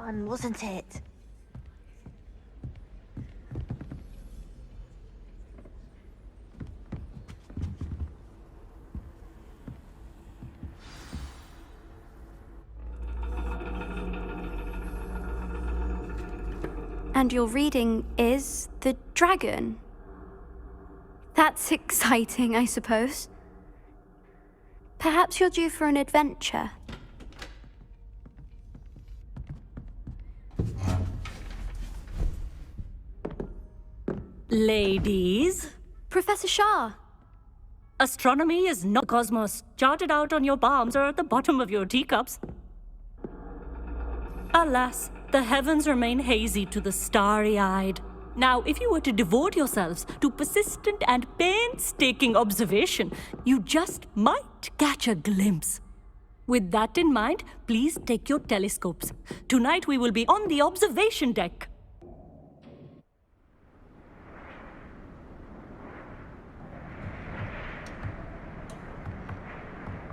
fun, wasn't it? And your reading is The Dragon. That's exciting, I suppose. Perhaps you're due for an adventure. Ladies, Professor Shah. astronomy is not the cosmos charted out on your palms or at the bottom of your teacups. Alas, the heavens remain hazy to the starry-eyed. Now, if you were to devote yourselves to persistent and painstaking observation, you just might catch a glimpse. With that in mind, please take your telescopes. Tonight we will be on the observation deck.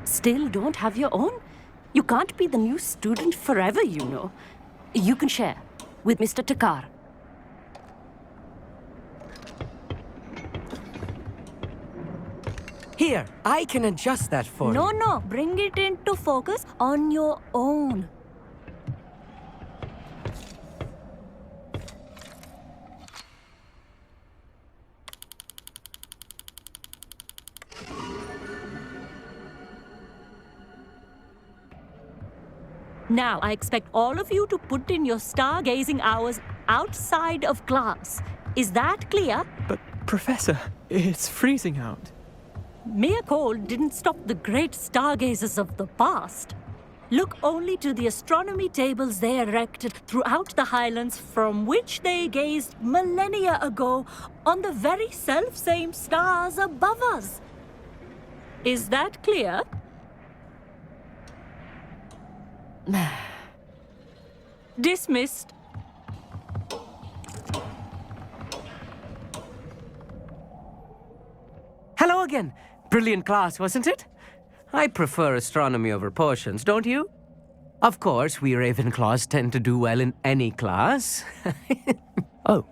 Still don't have your own? You can't be the new student forever, you know. You can share with Mr. Takar. Here, I can adjust that for you. No, bring it into focus on your own. Now, I expect all of you to put in your stargazing hours outside of class. Is that clear? But, Professor, it's freezing out. Mere cold didn't stop the great stargazers of the past. Look only to the astronomy tables they erected throughout the highlands from which they gazed millennia ago on the very self-same stars above us. Is that clear? Dismissed. Hello again. Brilliant class, wasn't it? I prefer astronomy over potions, don't you? Of course, we Ravenclaws tend to do well in any class. Oh,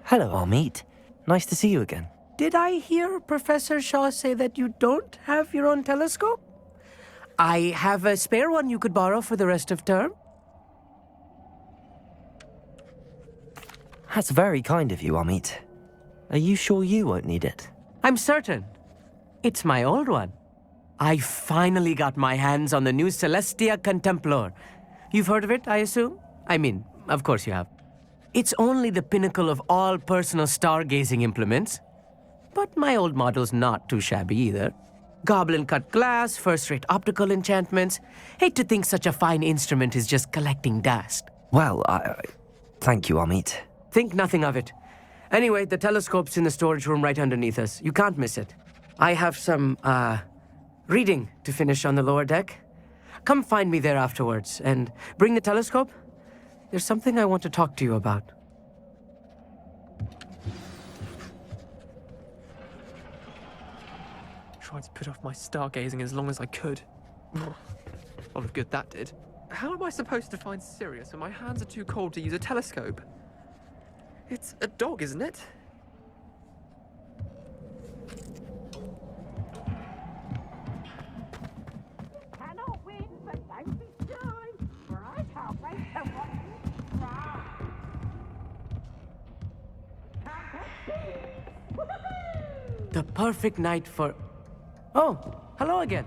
hello, Amit. Nice to see you again. Did I hear Professor Shaw say that you don't have your own telescope? I have a spare one you could borrow for the rest of term. That's very kind of you, Amit. Are you sure you won't need it? I'm certain. It's my old one. I finally got my hands on the new Celestia Contemplar. You've heard of it, I assume? I mean, of course you have. It's only the pinnacle of all personal stargazing implements. But my old model's not too shabby either. Goblin-cut glass, first-rate optical enchantments. Hate to think such a fine instrument is just collecting dust. Well, thank you, Amit. Think nothing of it. Anyway, the telescope's in the storage room right underneath us. You can't miss it. I have some, reading to finish on the lower deck. Come find me there afterwards, and bring the telescope. There's something I want to talk to you about. Tried to put off my stargazing as long as I could. A lot of good that did. How am I supposed to find Sirius when my hands are too cold to use a telescope? It's a dog, isn't it? Cannot win, but don't be shy, for I can't wait to watch you try. The perfect night for... Oh, hello again.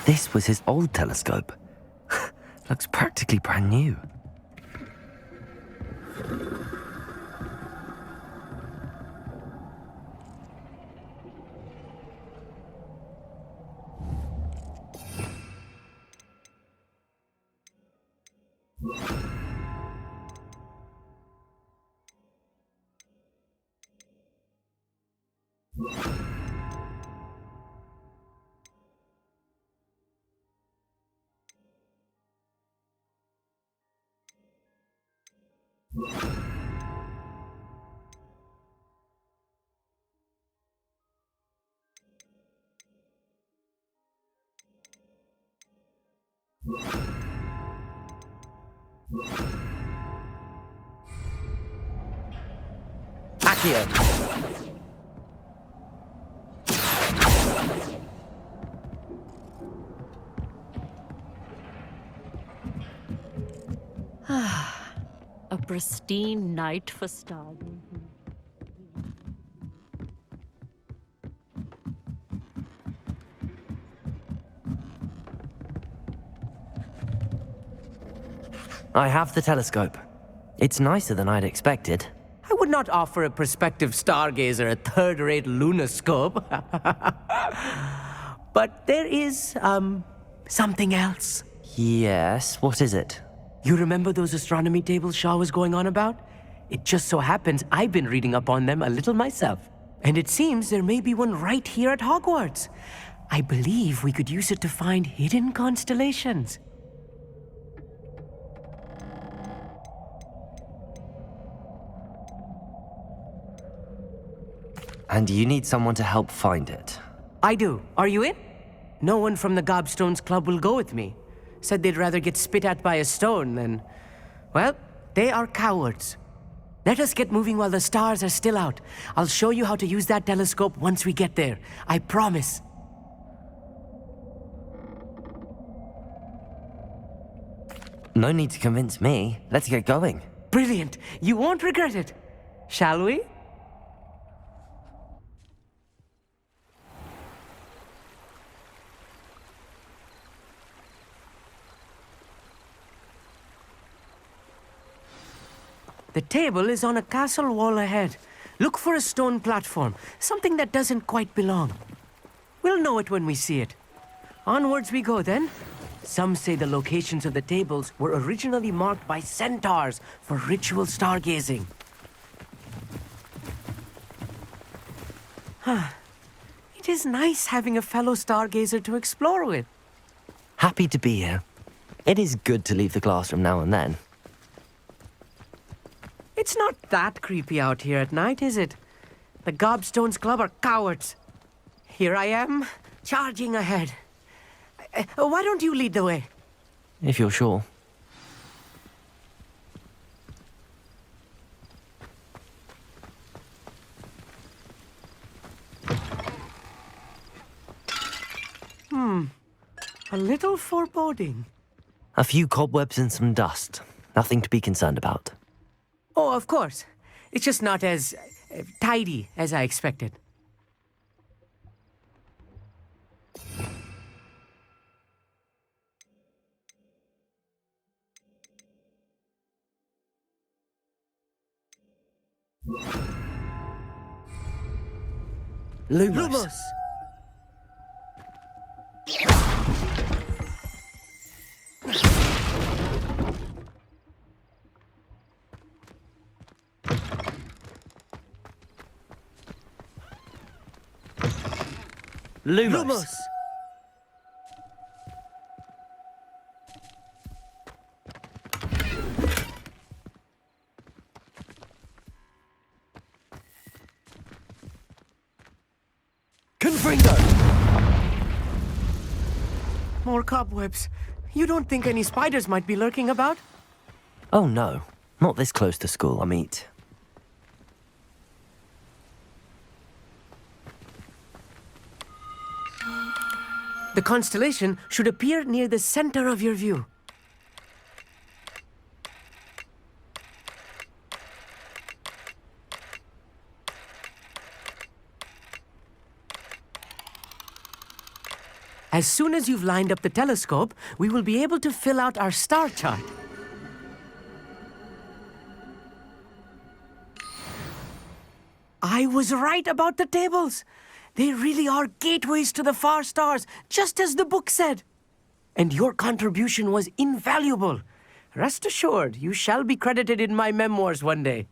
This was his old telescope. Looks practically brand new. Akhir. A pristine night for stargazing. I have the telescope. It's nicer than I'd expected. I would not offer a prospective stargazer a third-rate lunoscope. But there is, something else. Yes, what is it? You remember those astronomy tables Shaw was going on about? It just so happens I've been reading up on them a little myself. And it seems there may be one right here at Hogwarts. I believe we could use it to find hidden constellations. And you need someone to help find it. I do. Are you in? No one from the Gobstones Club will go with me. Said they'd rather get spit at by a stone than... Well, they are cowards. Let us get moving while the stars are still out. I'll show you how to use that telescope once we get there. I promise. No need to convince me. Let's get going. Brilliant. You won't regret it. Shall we? The table is on a castle wall ahead. Look for a stone platform, something that doesn't quite belong. We'll know it when we see it. Onwards we go then. Some say the locations of the tables were originally marked by centaurs for ritual stargazing. It is nice having a fellow stargazer to explore with. Happy to be here. It is good to leave the classroom now and then. It's not that creepy out here at night, is it? The Gobstones Club are cowards. Here I am, charging ahead. Why don't you lead the way? If you're sure. A little foreboding. A few cobwebs and some dust. Nothing to be concerned about. Oh, of course. It's just not as tidy as I expected. Lumos. Lumos. Confringo. More cobwebs. You don't think any spiders might be lurking about? Oh no, not this close to school, I mean. The constellation should appear near the center of your view. As soon as you've lined up the telescope, we will be able to fill out our star chart. I was right about the tables. They really are gateways to the far stars, just as the book said. And your contribution was invaluable. Rest assured, you shall be credited in my memoirs one day.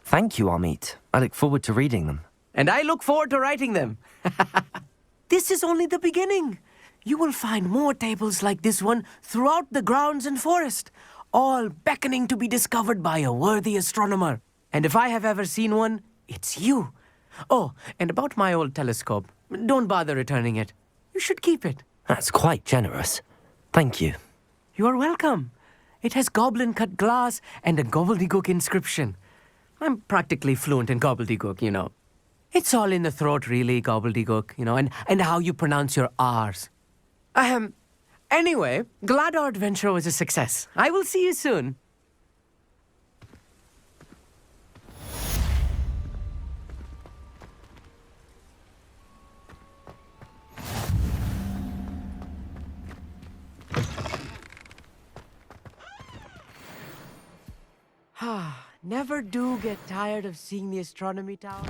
Thank you, Amit. I look forward to reading them. And I look forward to writing them. This is only the beginning. you will find more tables like this one throughout the grounds and forest, all beckoning to be discovered by a worthy astronomer. And if I have ever seen one, it's you. Oh, and about my old telescope, don't bother returning it. You should keep it. That's quite generous. Thank you. You are welcome. It has goblin-cut glass and a gobbledygook inscription. I'm practically fluent in gobbledygook, you know. It's all in the throat, really, gobbledygook, you know, and how you pronounce your R's. Anyway, glad our adventure was a success. I will see you soon. Never do get tired of seeing the astronomy tower.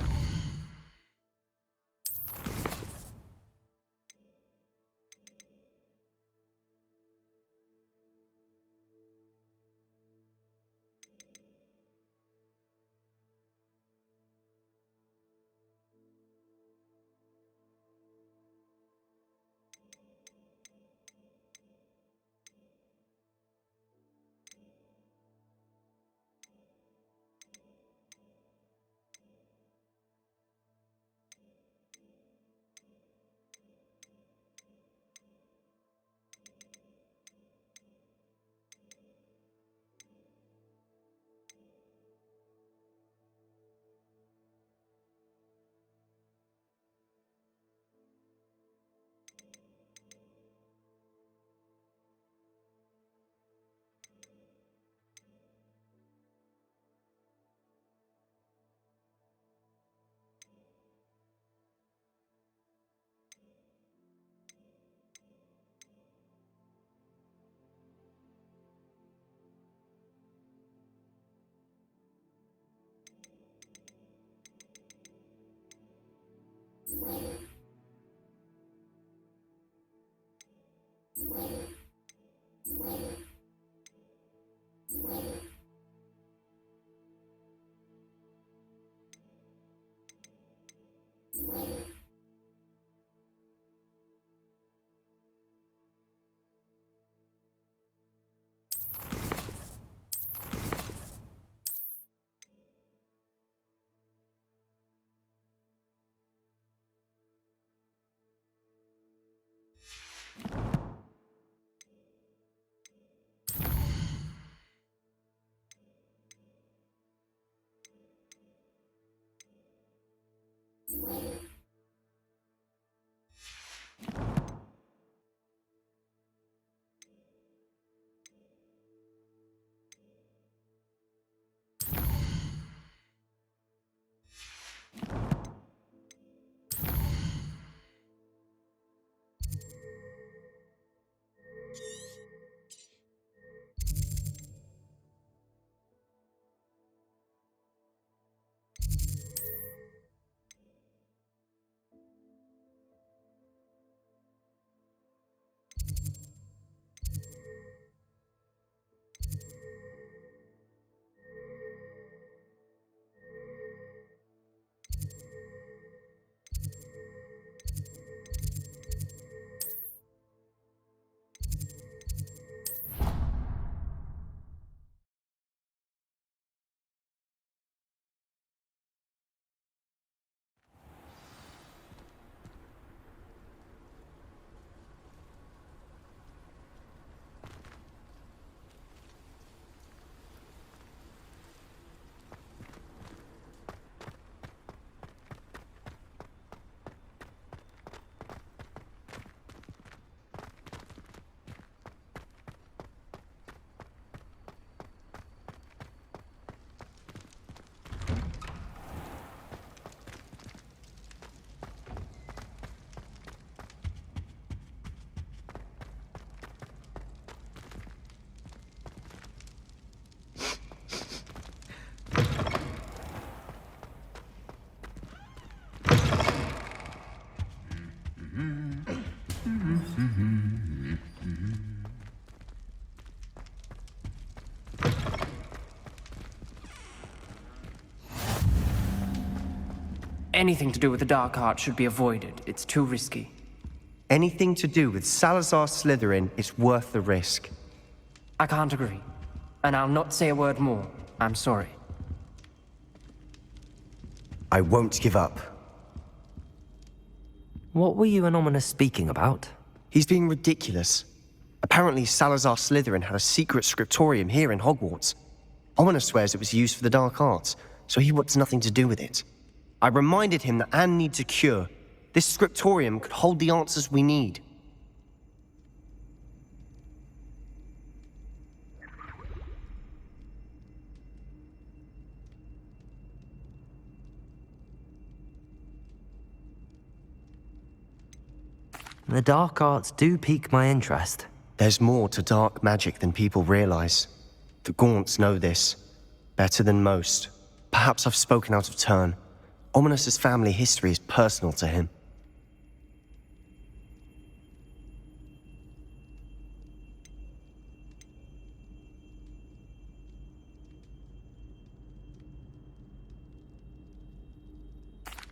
Anything to do with the dark art should be avoided. It's too risky. anything to do with Salazar Slytherin is worth the risk. I can't agree. And I'll not say a word more. I'm sorry. I won't give up. What were you and Ominous speaking about? He's being ridiculous. Apparently, Salazar Slytherin had a secret scriptorium here in Hogwarts. Ominous swears it was used for the dark arts, so he wants nothing to do with it. I reminded him that Anne needs a cure. This scriptorium could hold the answers we need. The dark arts do pique my interest. There's more to dark magic than people realize. The Gaunts know this better than most. Perhaps I've spoken out of turn. Ominous's family history is personal to him.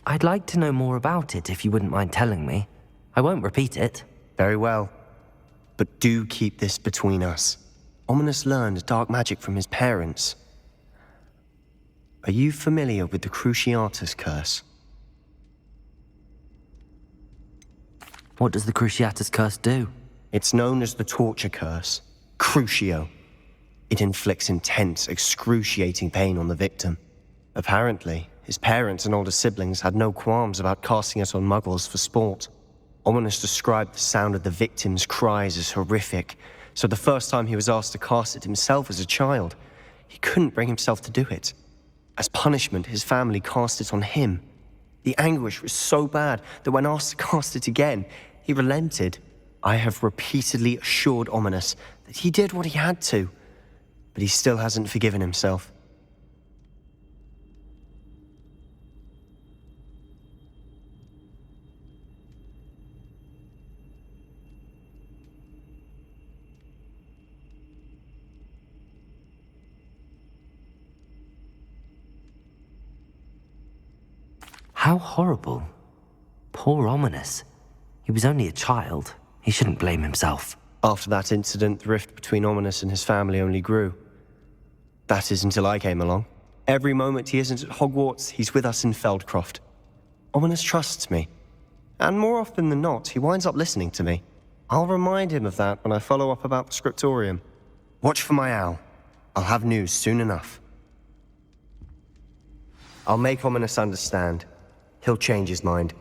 I'd like to know more about it if you wouldn't mind telling me. I won't repeat it. Very well. But do keep this between us. Ominous learned dark magic from his parents. Are you familiar with the Cruciatus Curse? What does the Cruciatus Curse do? It's known as the Torture Curse. Crucio. It inflicts intense, excruciating pain on the victim. Apparently, his parents and older siblings had no qualms about casting it on muggles for sport. Ominous described the sound of the victim's cries as horrific, so the first time he was asked to cast it himself as a child, he couldn't bring himself to do it. As punishment, his family cast it on him. The anguish was so bad that when asked to cast it again, he relented. I have repeatedly assured Ominous that he did what he had to, but he still hasn't forgiven himself. How horrible. Poor Ominous. He was only a child. He shouldn't blame himself. After that incident, the rift between Ominous and his family only grew. That is until I came along. Every moment he isn't at Hogwarts, he's with us in Feldcroft. Ominous trusts me. And more often than not, he winds up listening to me. I'll remind him of that when I follow up about the scriptorium. Watch for my owl. I'll have news soon enough. I'll make Ominous understand. He'll change his mind.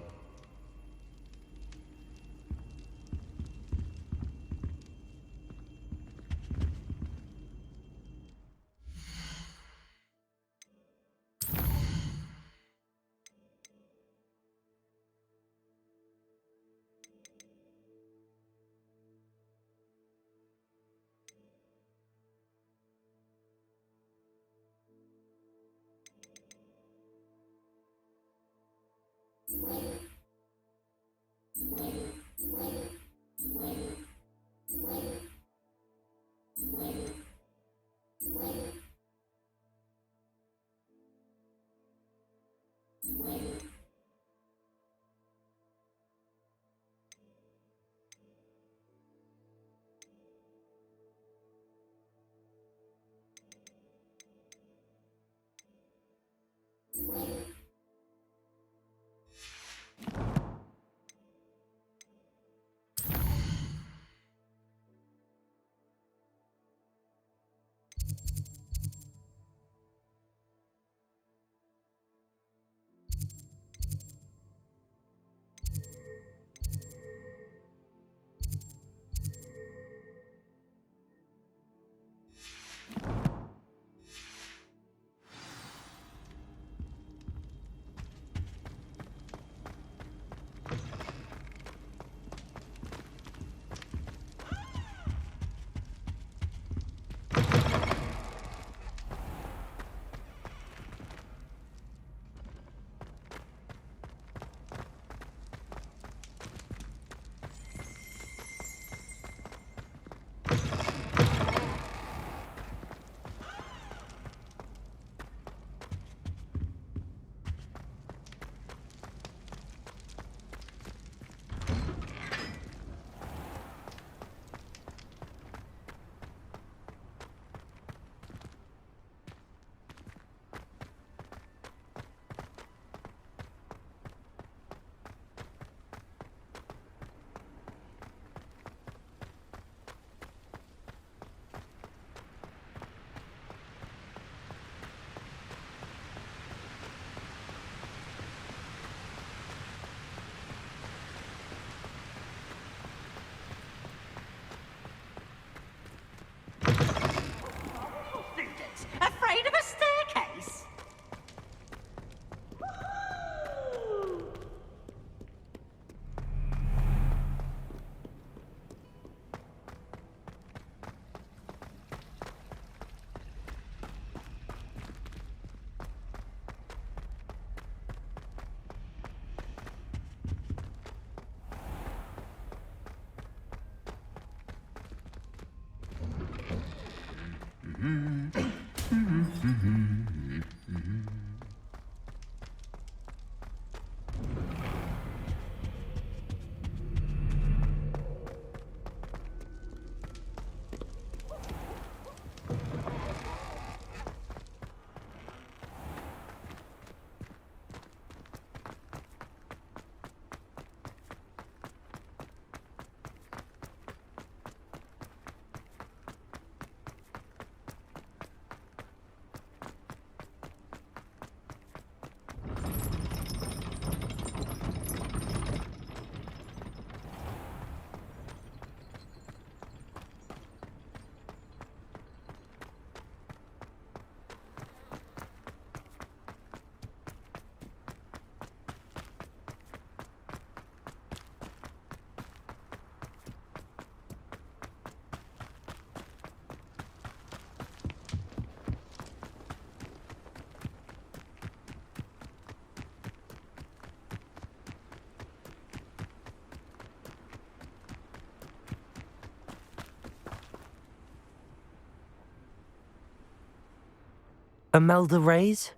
Imelda Reyes?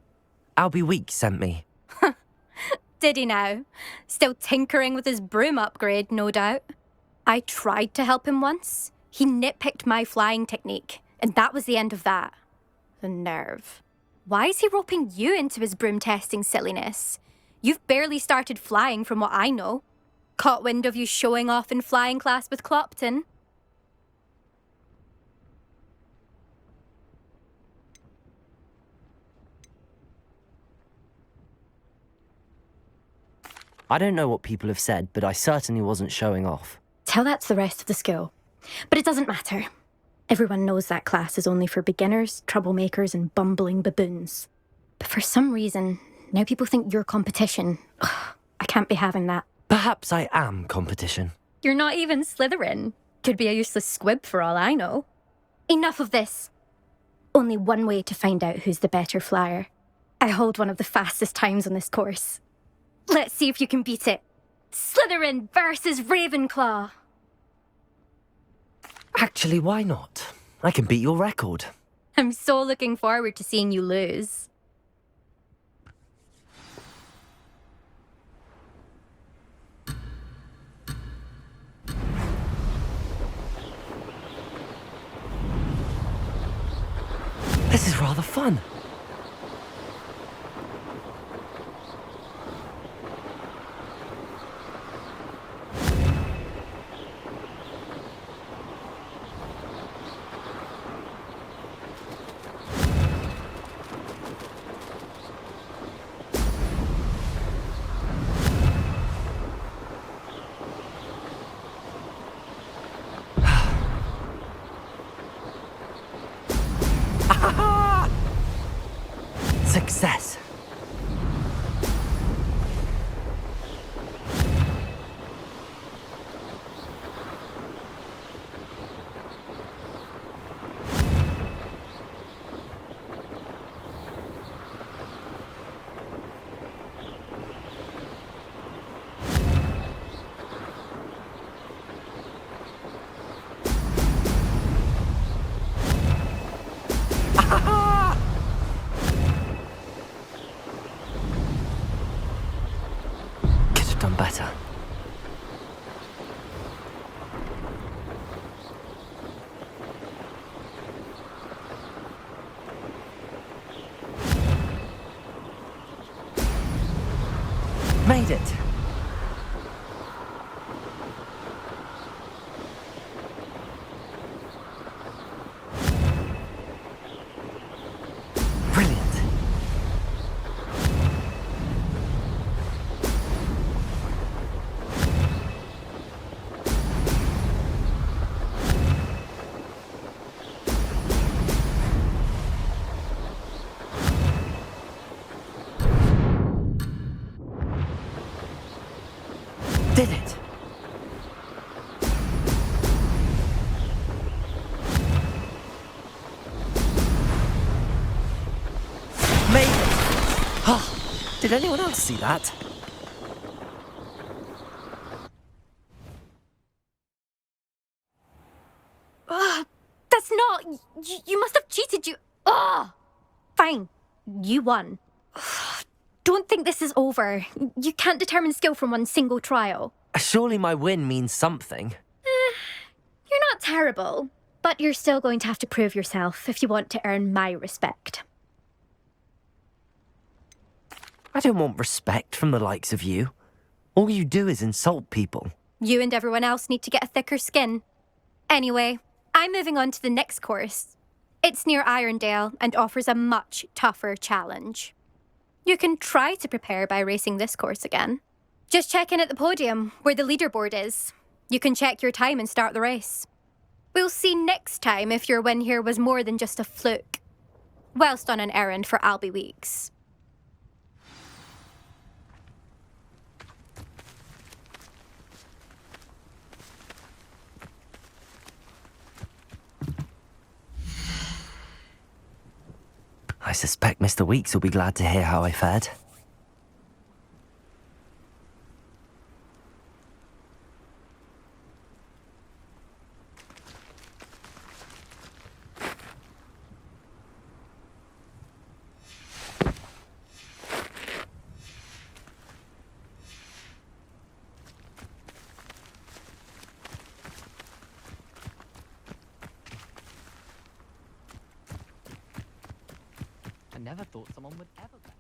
Albie Weeks sent me. Did he now? Still tinkering with his broom upgrade, no doubt. I tried to help him once. He nitpicked my flying technique, and that was the end of that. The nerve. Why is he roping you into his broom testing silliness? You've barely started flying from what I know. Caught wind of you showing off in flying class with Clopton. I don't know what people have said, but I certainly wasn't showing off. Tell that to the rest of the school. But it doesn't matter. Everyone knows that class is only for beginners, troublemakers, and bumbling baboons. But for some reason, now people think you're competition. Ugh, I can't be having that. Perhaps I am competition. You're not even Slytherin. Could be a useless squib for all I know. Enough of this. Only one way to find out who's the better flyer. I hold one of the fastest times on this course. Let's see if you can beat it. Slytherin versus Ravenclaw. Actually, why not? I can beat your record. I'm so looking forward to seeing you lose. This is rather fun. Success. Better. Made it. Brilliant. Did it! Made it! Oh, did anyone else see that? That's not... You must have cheated Oh! Fine. You won. Don't think this is over. You can't determine skill from one single trial. Surely my win means something. You're not terrible, but you're still going to have to prove yourself if you want to earn my respect. I don't want respect from the likes of you. All you do is insult people. You and everyone else need to get a thicker skin. Anyway, I'm moving on to the next course. It's near Irondale and offers a much tougher challenge. You can try to prepare by racing this course again. Just check in at the podium, where the leaderboard is. You can check your time and start the race. We'll see next time if your win here was more than just a fluke. Whilst on an errand for Albie Weeks. I suspect Mr. Weeks will be glad to hear how I fared. I never thought someone would ever bet.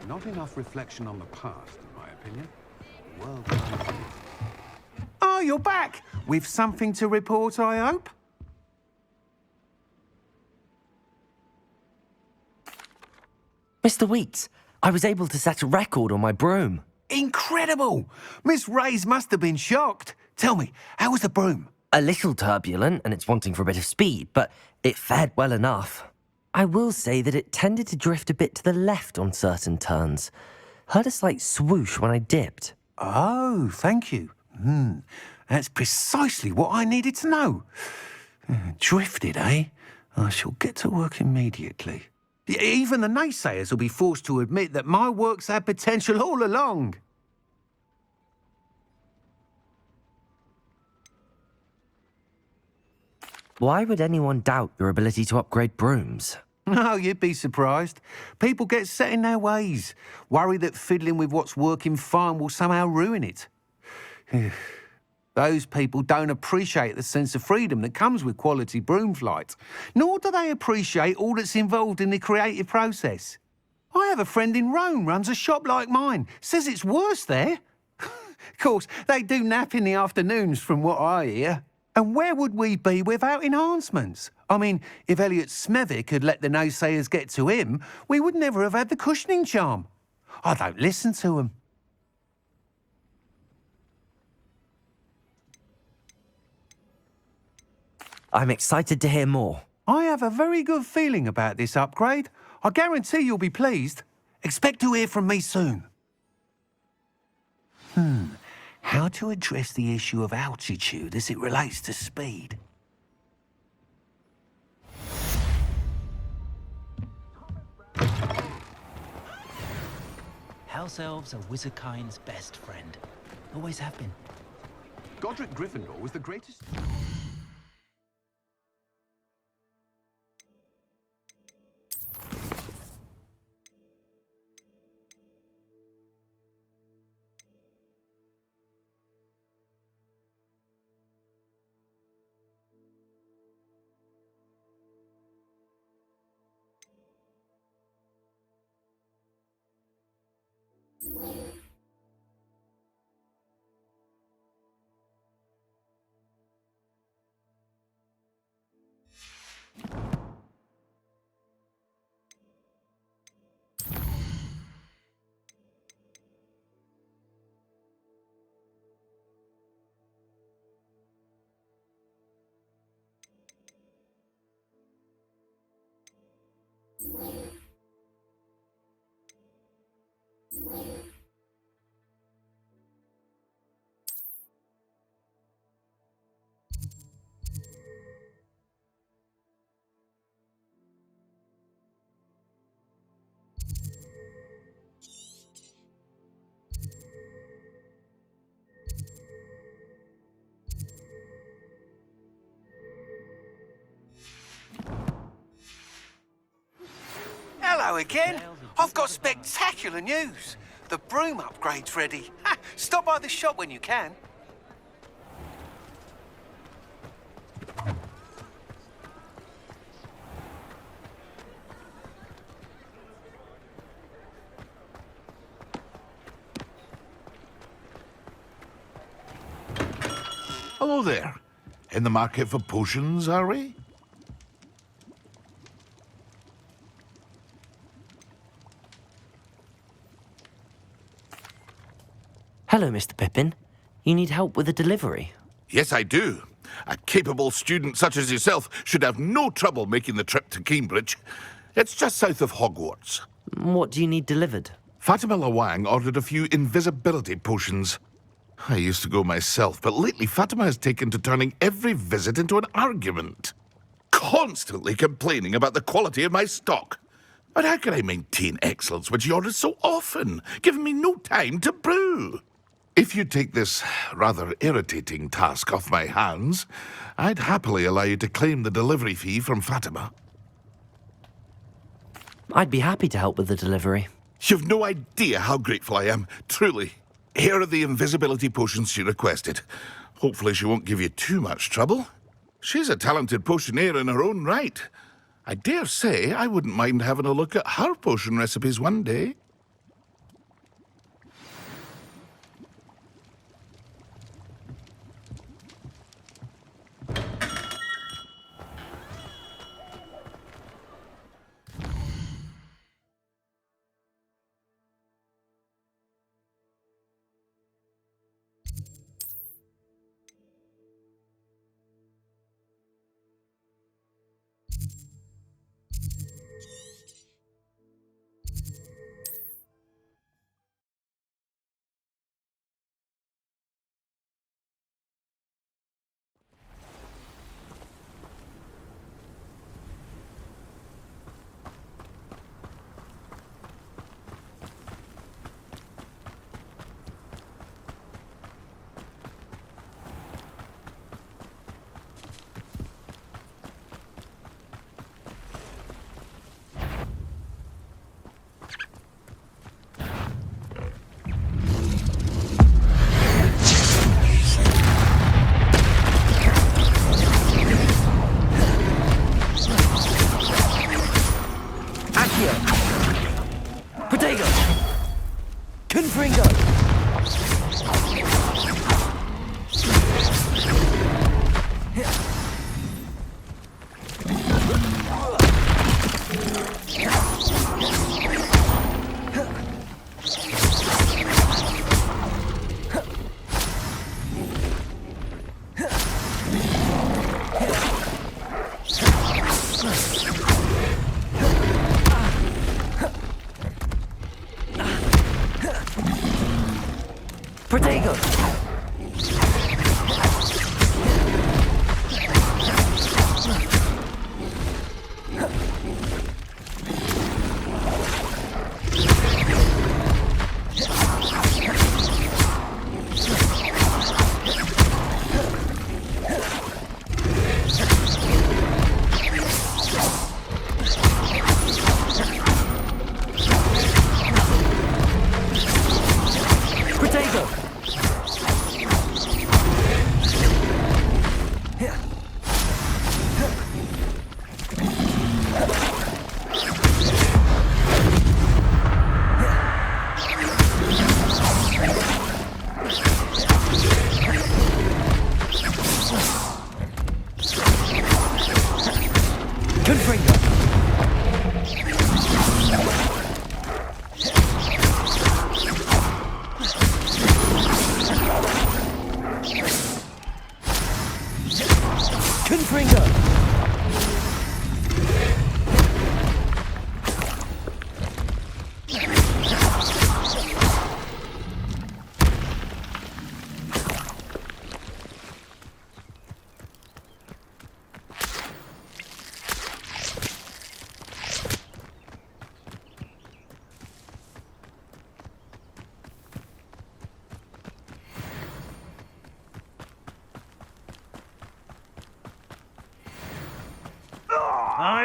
Not enough reflection on the past, in my opinion. Well, oh, you're back! With something to report, I hope? Mr. Weeks, I was able to set a record on my broom. Incredible! Miss Reyes must have been shocked. Tell me, how was the broom? A little turbulent, and it's wanting for a bit of speed, but it fared well enough. I will say that it tended to drift a bit to the left on certain turns. Heard a slight swoosh when I dipped. Oh, thank you. That's precisely what I needed to know. Drifted, eh? I shall get to work immediately. Even the naysayers will be forced to admit that my work's had potential all along. Why would anyone doubt your ability to upgrade brooms? No, you'd be surprised. People get set in their ways, worry that fiddling with what's working fine will somehow ruin it. Those people don't appreciate the sense of freedom that comes with quality broom flight, nor do they appreciate all that's involved in the creative process. I have a friend in Rome runs a shop like mine, says it's worse there. Of course, they do nap in the afternoons from what I hear. And where would we be without enhancements? I mean, if Elliot Smethwick had let the naysayers get to him, we would never have had the cushioning charm. I don't listen to them. I'm excited to hear more. I have a very good feeling about this upgrade. I guarantee you'll be pleased. Expect to hear from me soon. How to address the issue of altitude as it relates to speed? House elves are Wizardkind's best friend. Always have been. Godric Gryffindor was the greatest... Hello again. I've got spectacular news. The broom upgrade's ready. Ha, stop by the shop when you can. Hello there. In the market for potions, are we? Hello, Mr. Pippin. You need help with a delivery? Yes, I do. A capable student such as yourself should have no trouble making the trip to Cambridge. It's just south of Hogwarts. What do you need delivered? Fatima Lawang ordered a few invisibility potions. I used to go myself, but lately Fatima has taken to turning every visit into an argument. Constantly complaining about the quality of my stock. But how can I maintain excellence when she orders so often, giving me no time to brew? If you take this rather irritating task off my hands, I'd happily allow you to claim the delivery fee from Fatima. I'd be happy to help with the delivery. You've no idea how grateful I am, truly. Here are the invisibility potions she requested. Hopefully she won't give you too much trouble. She's a talented potioneer in her own right. I dare say I wouldn't mind having a look at her potion recipes one day.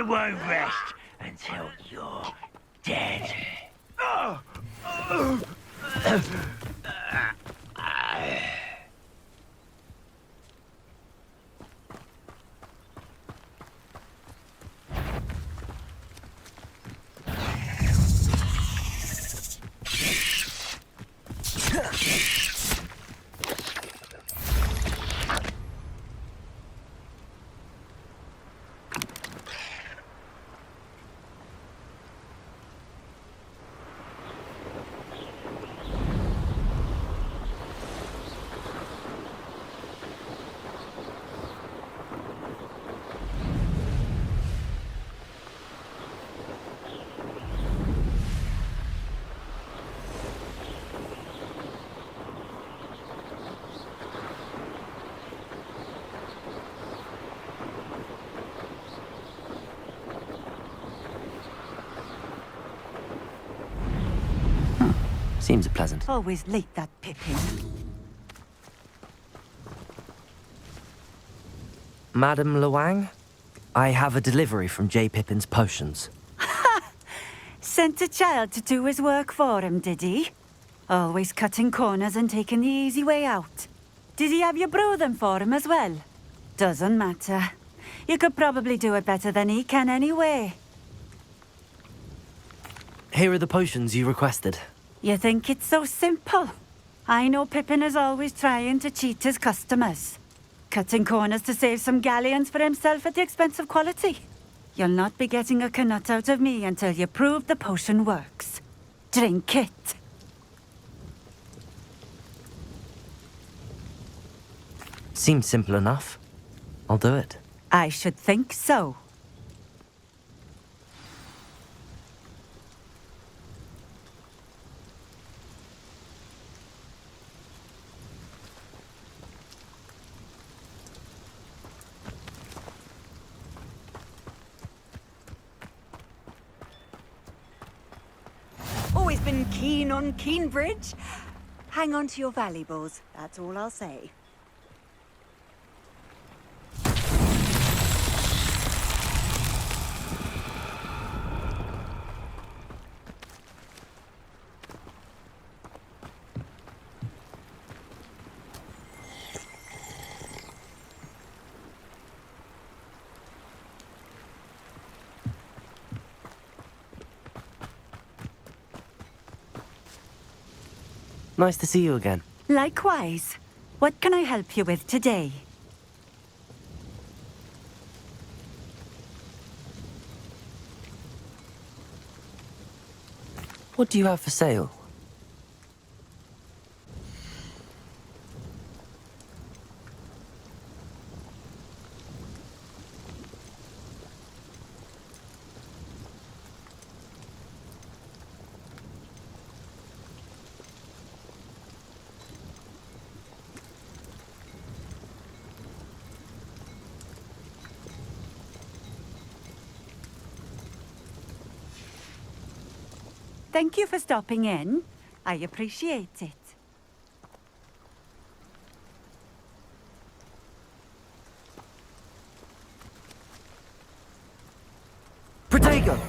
won't rest until you're dead. Seems pleasant. Always late, that Pippin. Madam Luang, I have a delivery from J. Pippin's Potions. Sent a child to do his work for him, did he? Always cutting corners and taking the easy way out. Did he have you brew them for him as well? Doesn't matter. You could probably do it better than he can anyway. Here are the potions you requested. You think it's so simple? I know Pippin is always trying to cheat his customers. Cutting corners to save some galleons for himself at the expense of quality. You'll not be getting a canut out of me until you prove the potion works. Drink it. Seems simple enough. I'll do it. I should think so. Always been keen on Keenbridge. Hang on to your valuables, that's all I'll say. Nice to see you again. Likewise. What can I help you with today? What do you have for sale? Thank you for stopping in. I appreciate it. Protego!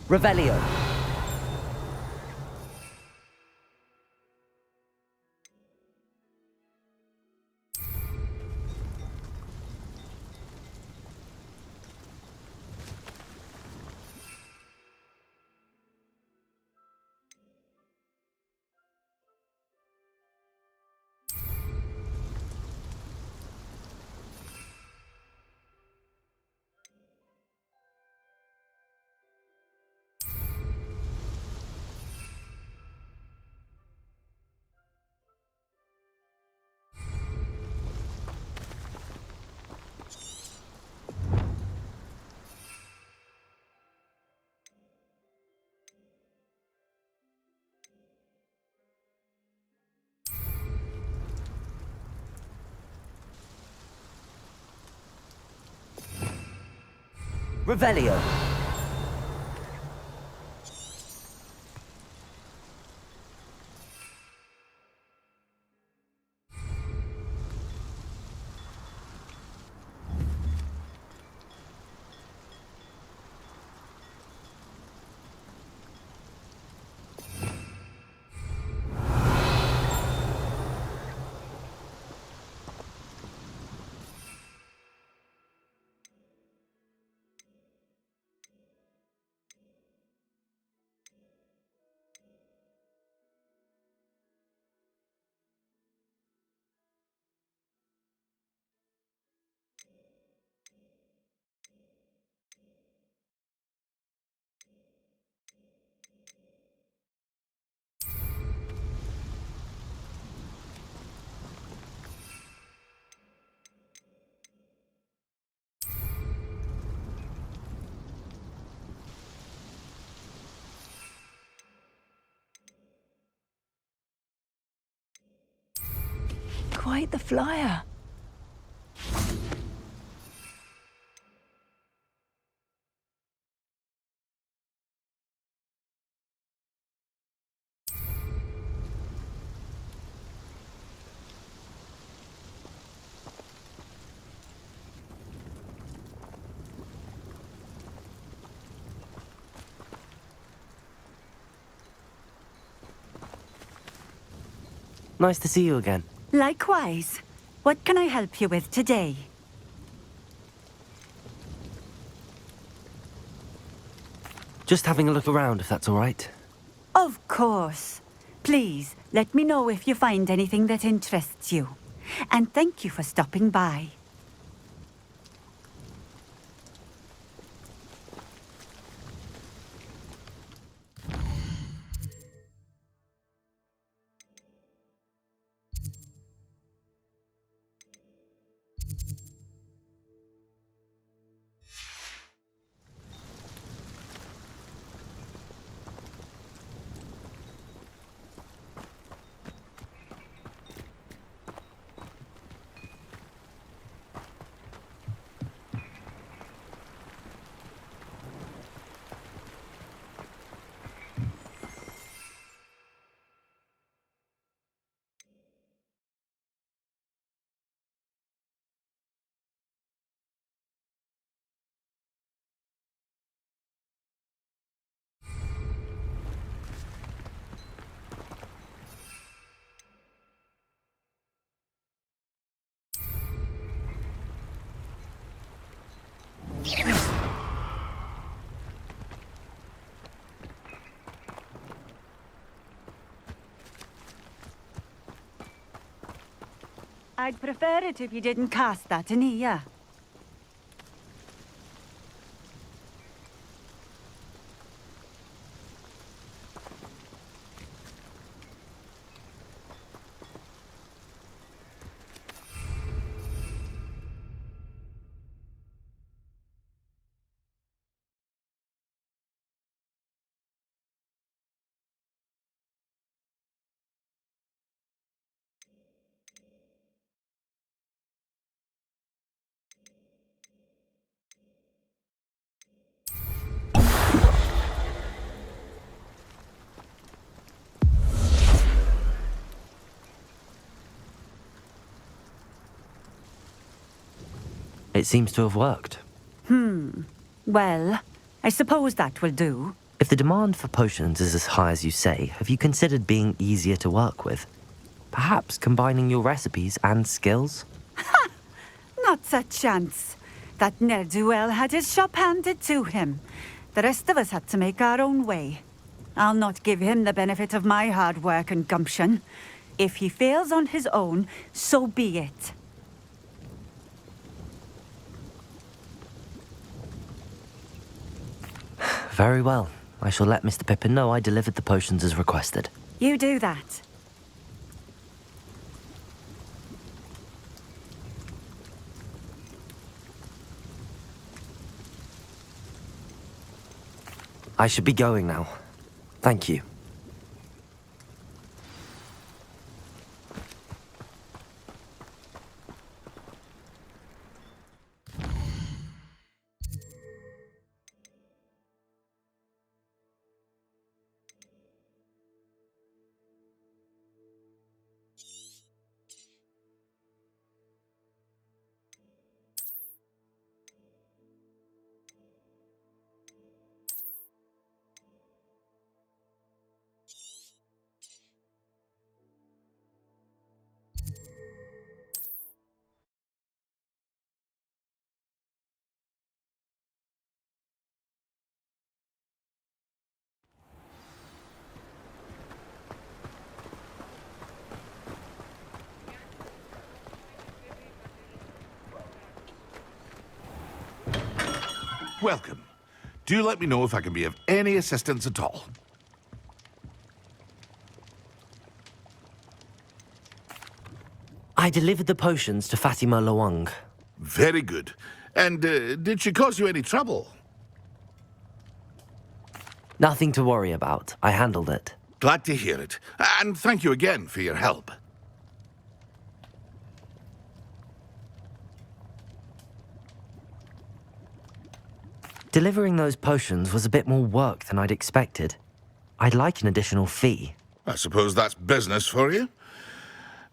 Revelio. Revelio. Quite the flyer. Nice to see you again. Likewise. What can I help you with today? Just having a look around, if that's all right. Of course. Please, let me know if you find anything that interests you. And thank you for stopping by. I'd prefer it if you didn't cast that in here. It seems to have worked. Well, I suppose that will do. If the demand for potions is as high as you say, have you considered being easier to work with? Perhaps combining your recipes and skills? Not a chance. That ne'er-do-well had his shop handed to him. The rest of us had to make our own way. I'll not give him the benefit of my hard work and gumption. If he fails on his own, so be it. Very well. I shall let Mr. Pippin know I delivered the potions as requested. You do that. I should be going now. Thank you. Welcome. Do let me know if I can be of any assistance at all. I delivered the potions to Fatima Lawang. Very good. And did she cause you any trouble? Nothing to worry about. I handled it. Glad to hear it. And thank you again for your help. Delivering those potions was a bit more work than I'd expected. I'd like an additional fee. I suppose that's business for you.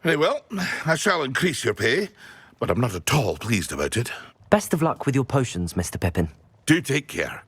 Very well, I shall increase your pay, but I'm not at all pleased about it. Best of luck with your potions, Mr. Pippin. Do take care.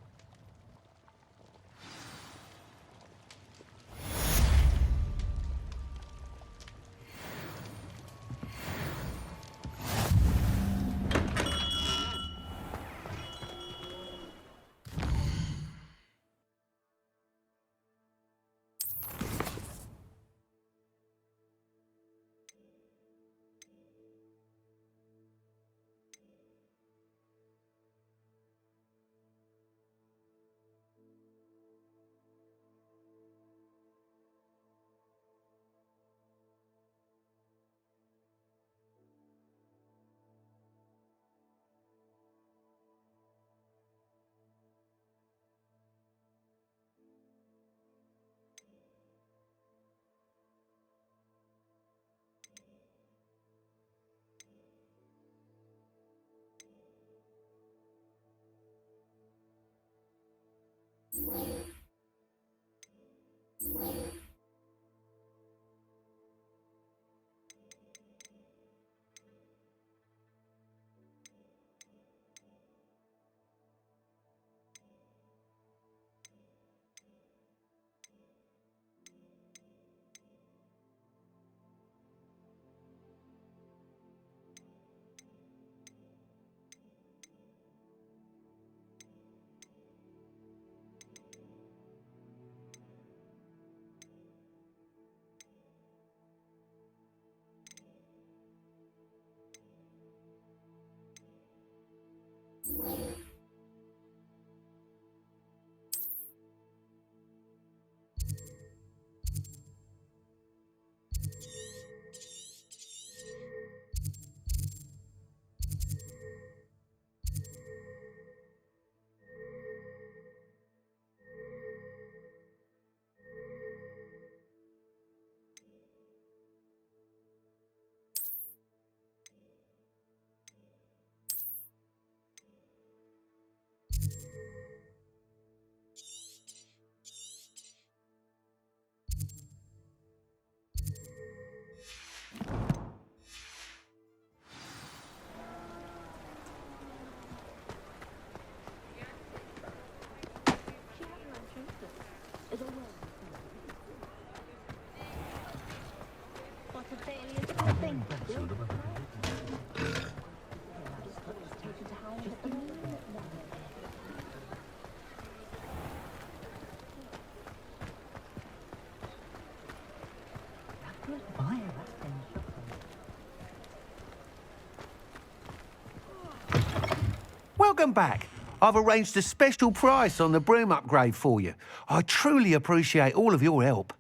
Welcome back. I've arranged a special price on the broom upgrade for you. I truly appreciate all of your help.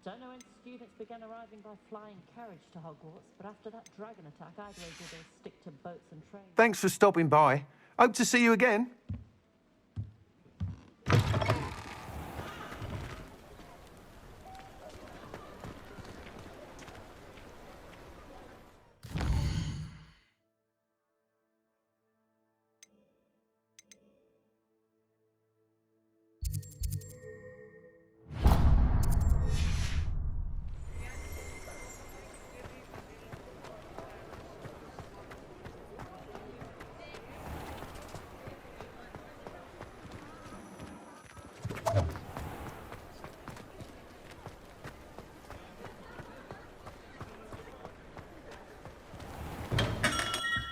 Don't know when students began arriving by flying carriage to Hogwarts, but after that dragon attack, I'd wager they'll stick to boats and trains. Thanks for stopping by. Hope to see you again.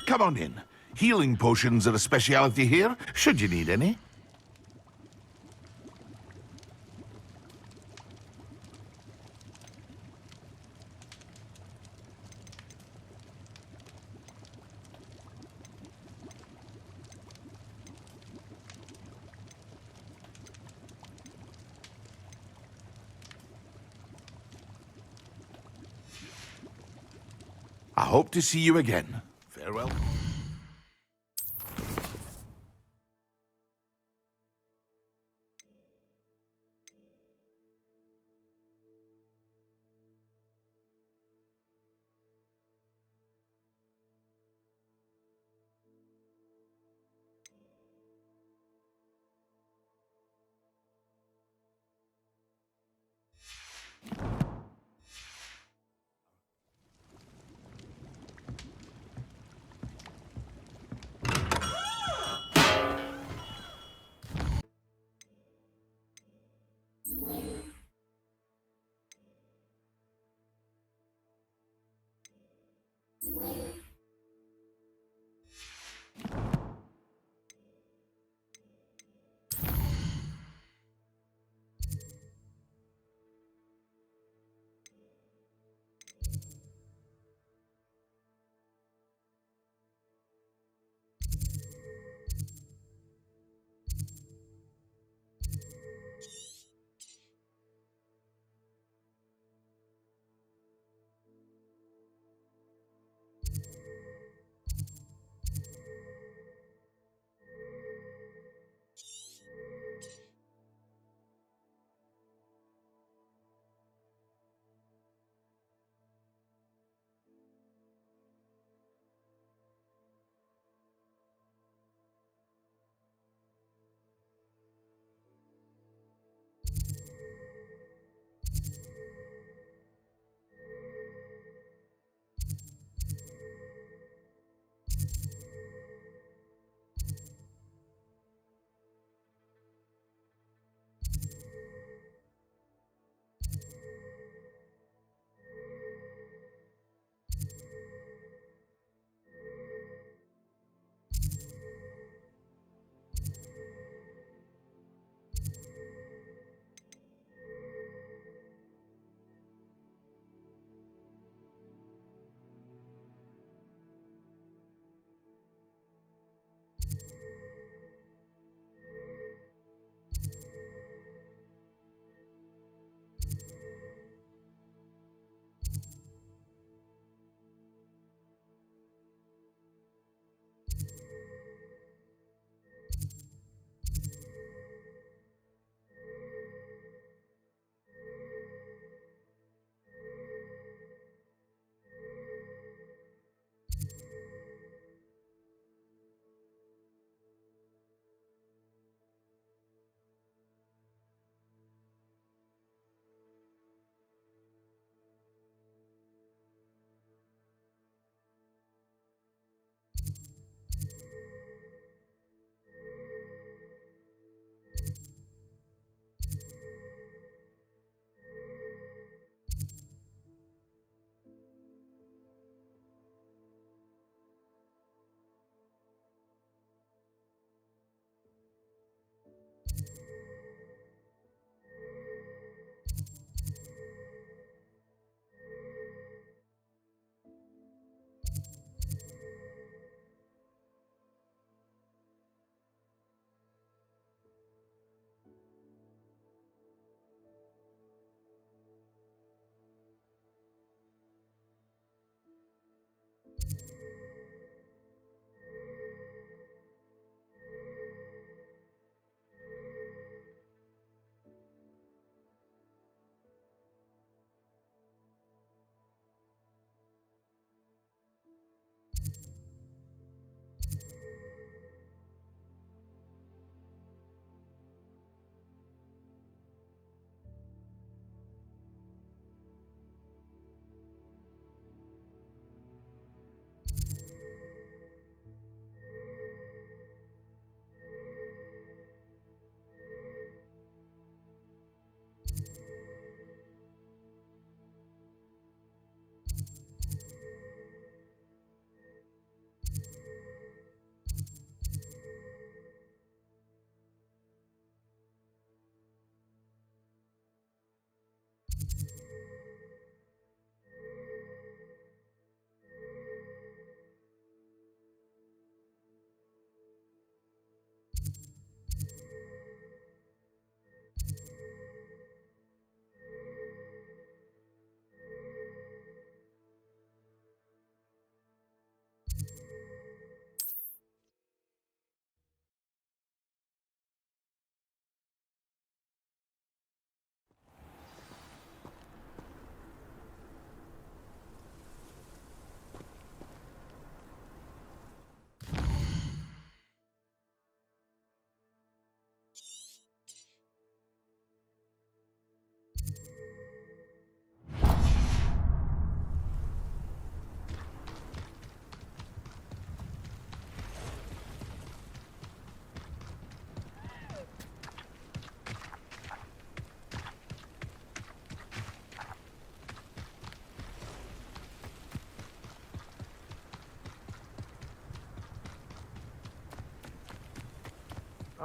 Come on in. Healing potions are a speciality here, should you need any. I hope to see you again. Farewell.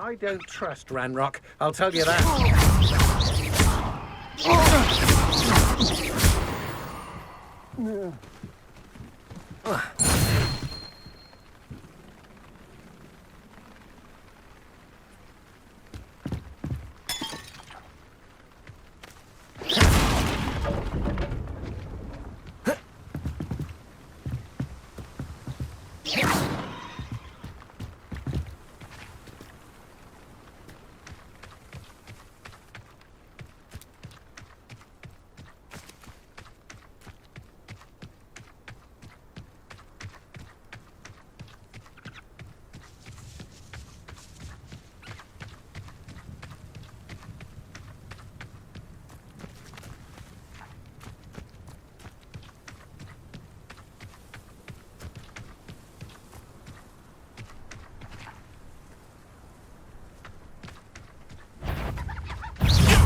I don't trust Ranrock, I'll tell you that.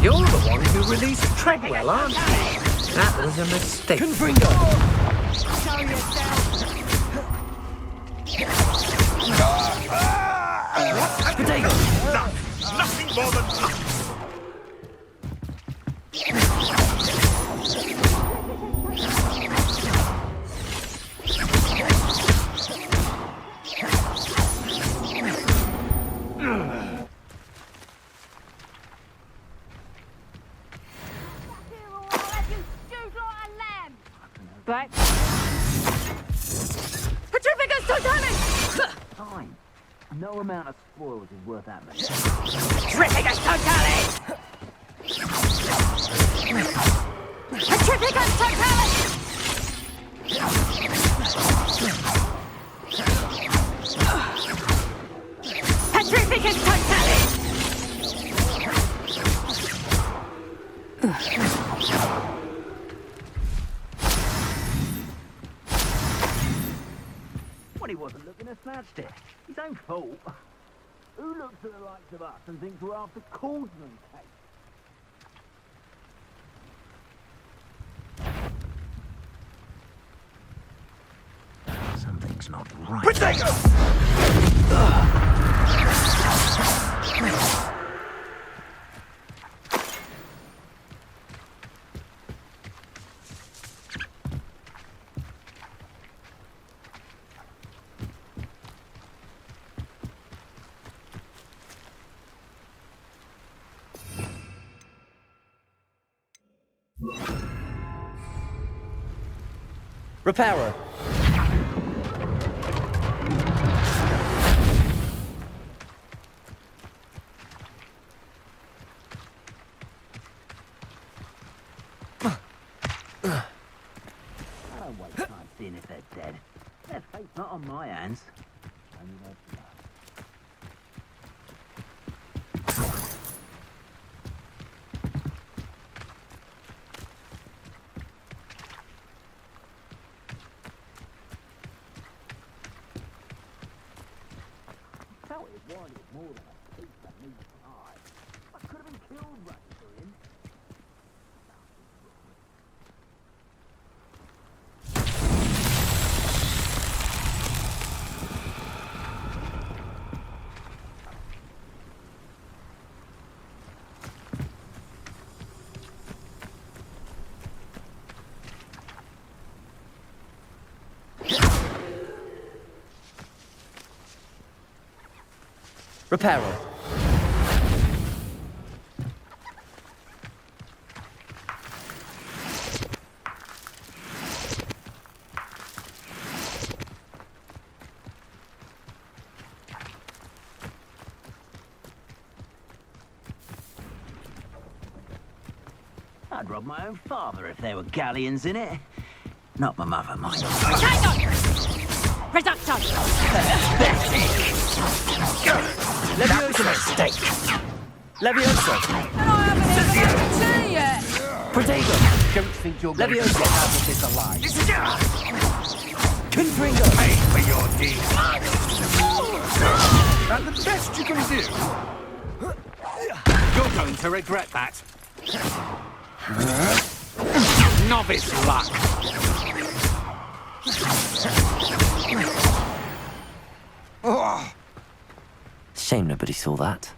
You're the one who released Treadwell, aren't you? That was a mistake. Confringo! Show yourself! Potato! Nothing more than luck! But... Petrificus totalis! Fine. No amount of spoils is worth that much. Petrificus totalis! Petrificus totalis! Petrificus totalis! He wasn't looking at snatched it. His own fault. Who looks at the likes of us and thinks we're after Cauldron cake? Something's not right. Potato! Repairer. I don't waste time seeing if they're dead. Their fate's not on my hands. Only their blood. More than a piece that needs eye. I could have been killed running for him. Repairer. I'd rob my own father if there were galleons in it. Not my mother, mind. Reducto! Leviosa mistake. Leviosa. And I haven't even had a tea yet! Potato. Don't think you're going to Leviosa. get out of this alive. Confringo. Pay for your deeds. That's the best you can do. You're going to regret that. Novice luck. Shame nobody saw that.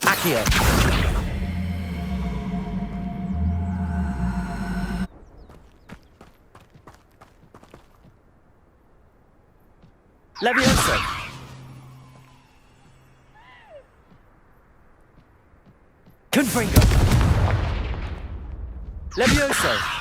Akhir. Levioso. Confringo. Levioso.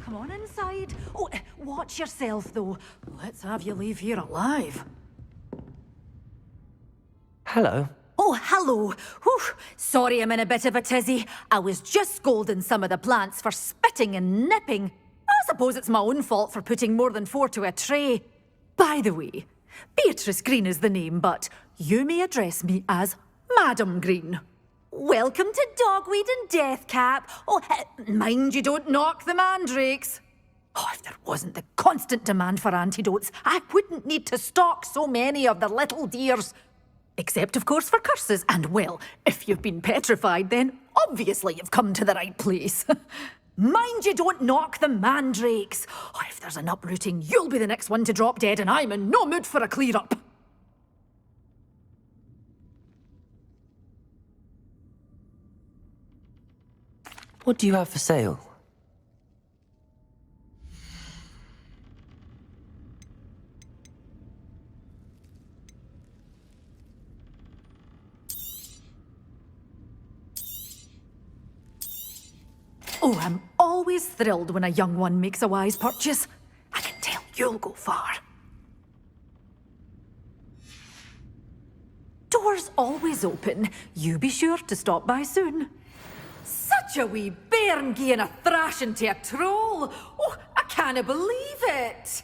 come on inside. Oh, watch yourself, though. Let's have you leave here alive. Hello. Oh, hello. Whew. Sorry I'm in a bit of a tizzy. I was just scolding some of the plants for spitting and nipping. I suppose it's my own fault for putting more than 4 to a tray. By the way, Beatrice Green is the name, but you may address me as Madam Green. Welcome to Dogweed and Deathcap. Oh, mind you don't knock the mandrakes. Oh, if there wasn't the constant demand for antidotes, I wouldn't need to stock so many of the little dears. Except, of course, for curses. And, well, if you've been petrified, then obviously you've come to the right place. Mind you don't knock the mandrakes. Oh, if there's an uprooting, you'll be the next one to drop dead, and I'm in no mood for a clear-up. What do you have for sale? Oh, I'm always thrilled when a young one makes a wise purchase. I can tell you'll go far. Doors always open. You be sure to stop by soon. Such a wee bairn gieing a thrashing to a troll. Oh, I can't believe it.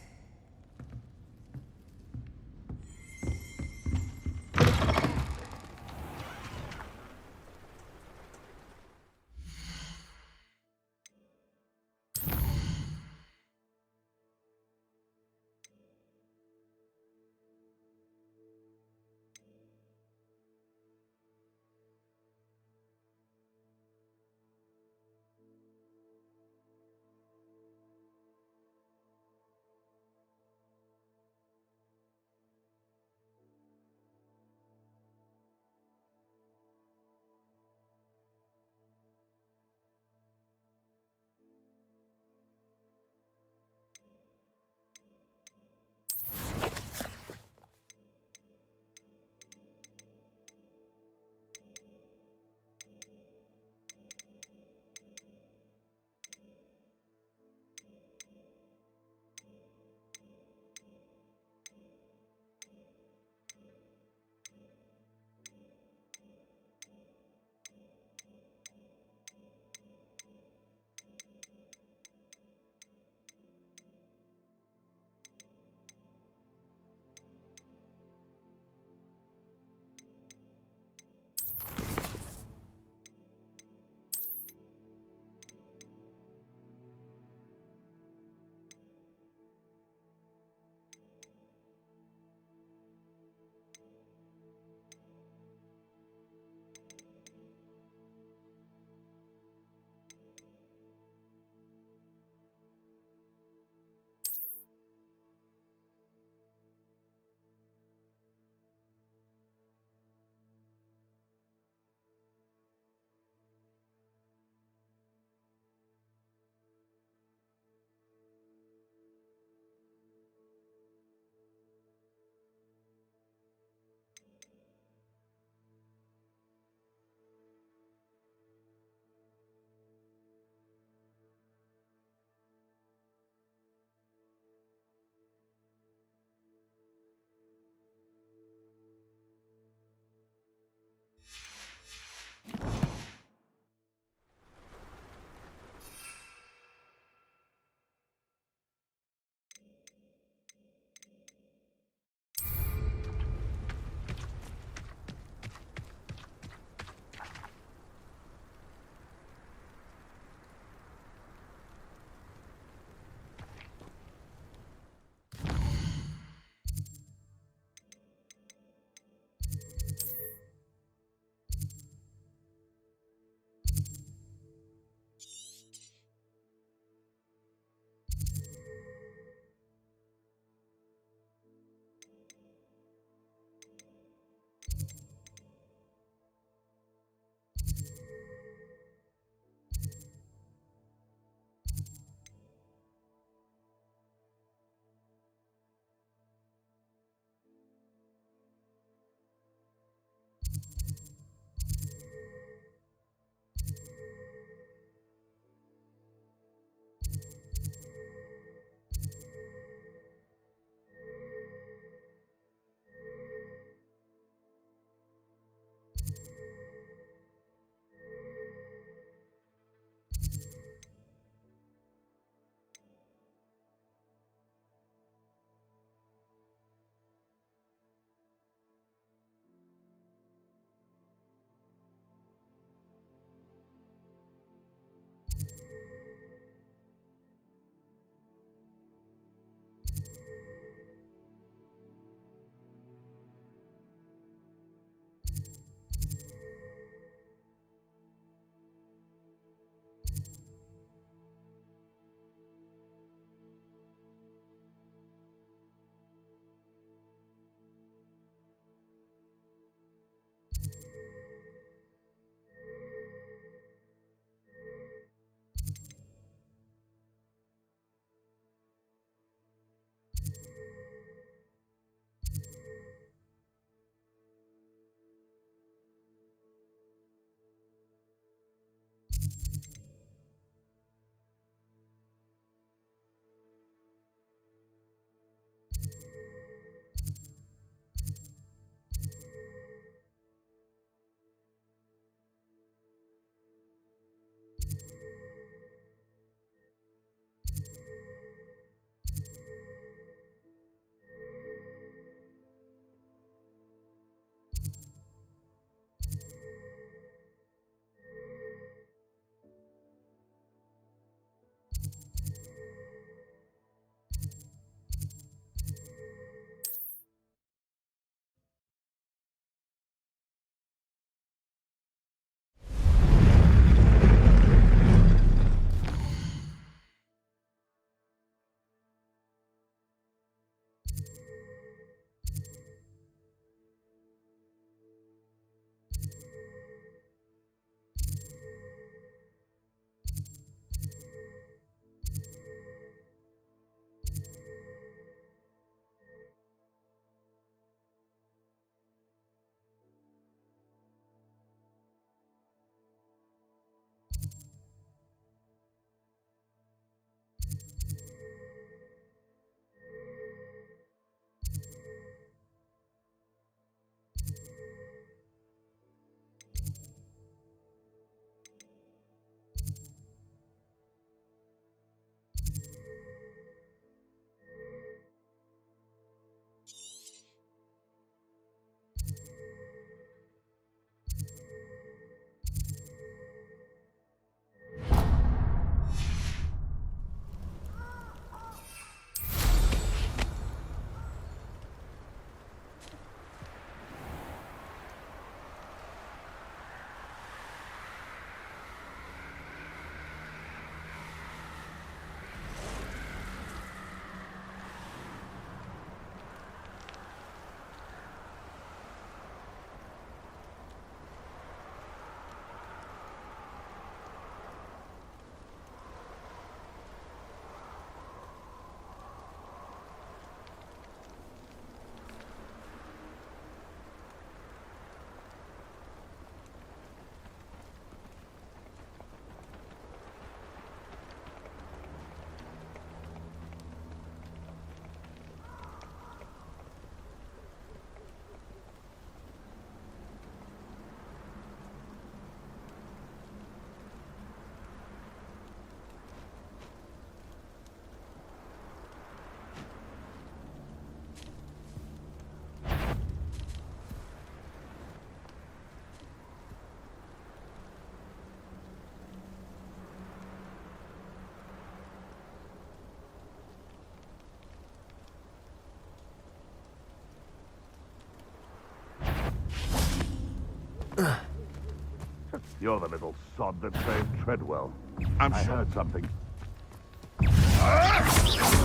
You're the little sod that saved Treadwell. I heard something.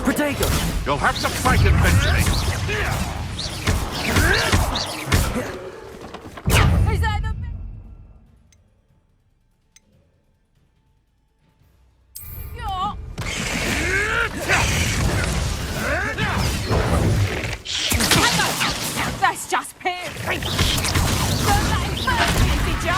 Protego! You'll have to fight eventually. Is that the... That's just pure. Don't let him burn me, did ya?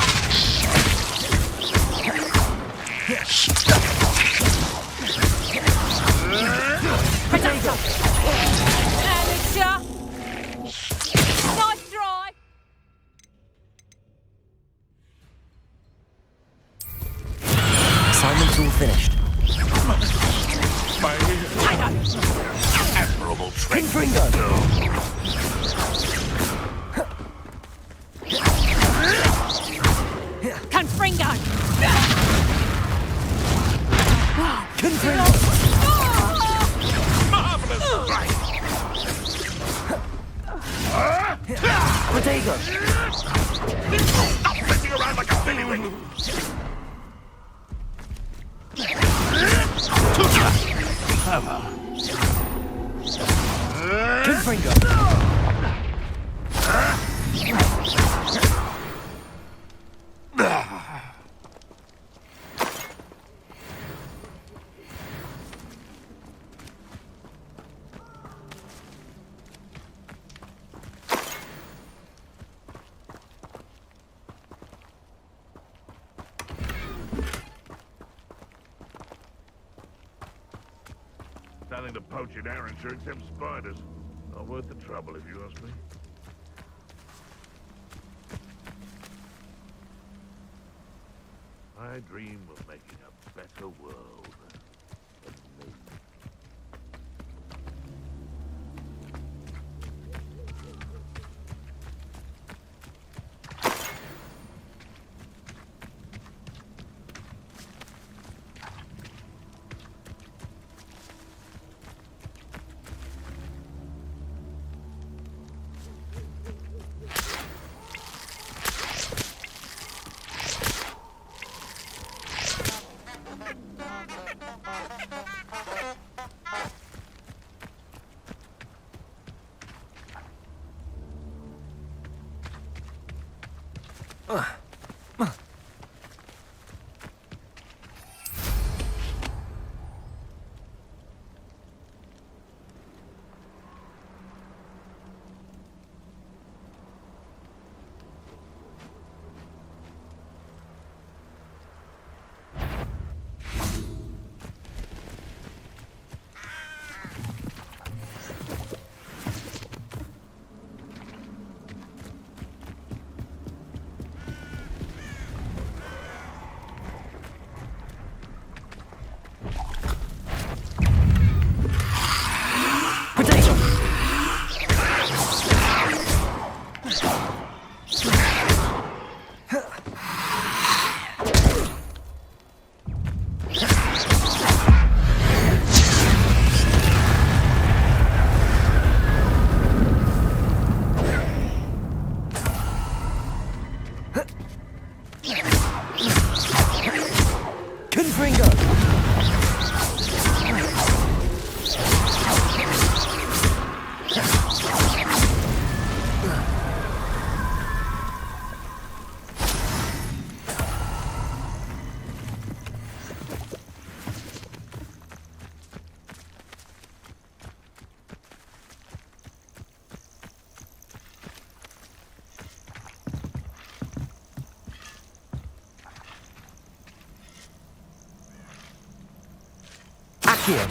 Potato! Amateur! Nice try! Assignment's all finished. Admirable trick. Confringo! Confringo! Confringo! Marvelous strike. Protego! Stop messing around like a billywig. Confringo! Nothing to poach in Arranshire except spiders. Not worth the trouble, if you ask me. I dream of making a better world than me. Akhir.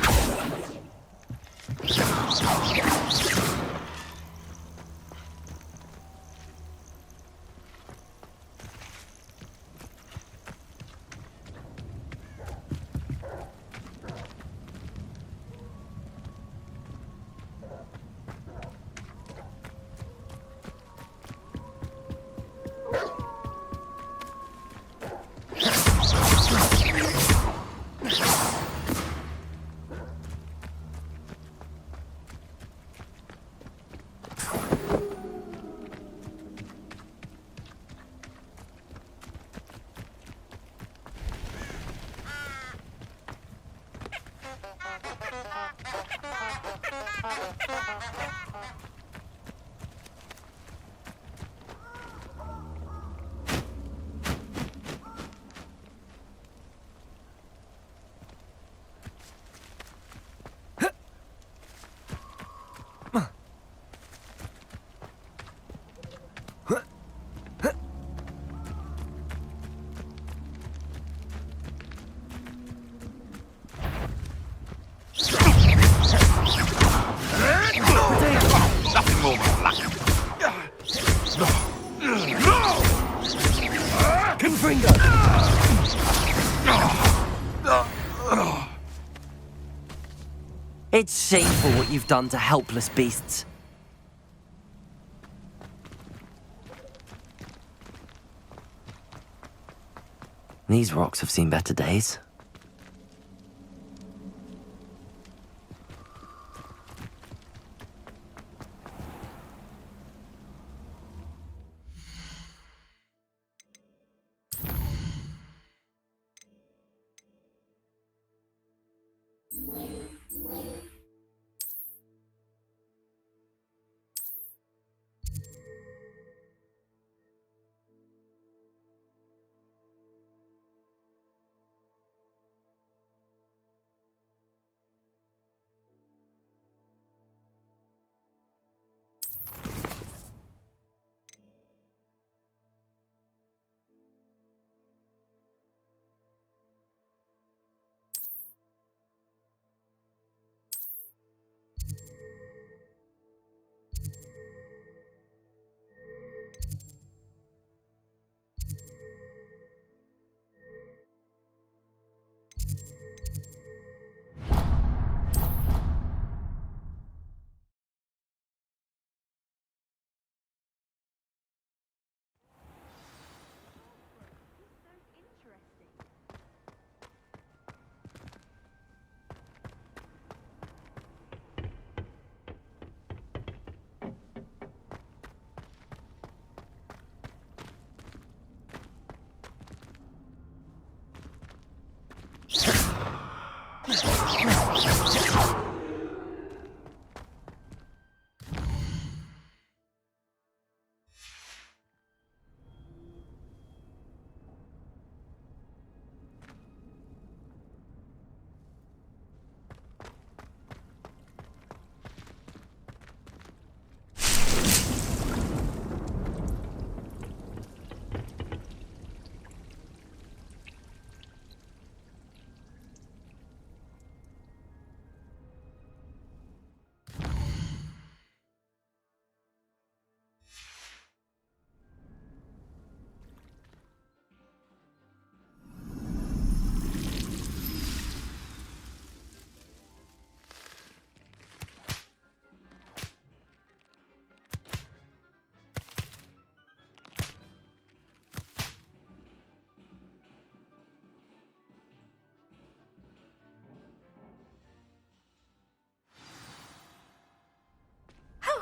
Nothing more than luck. Confringo! It's shameful what you've done to helpless beasts. These rocks have seen better days.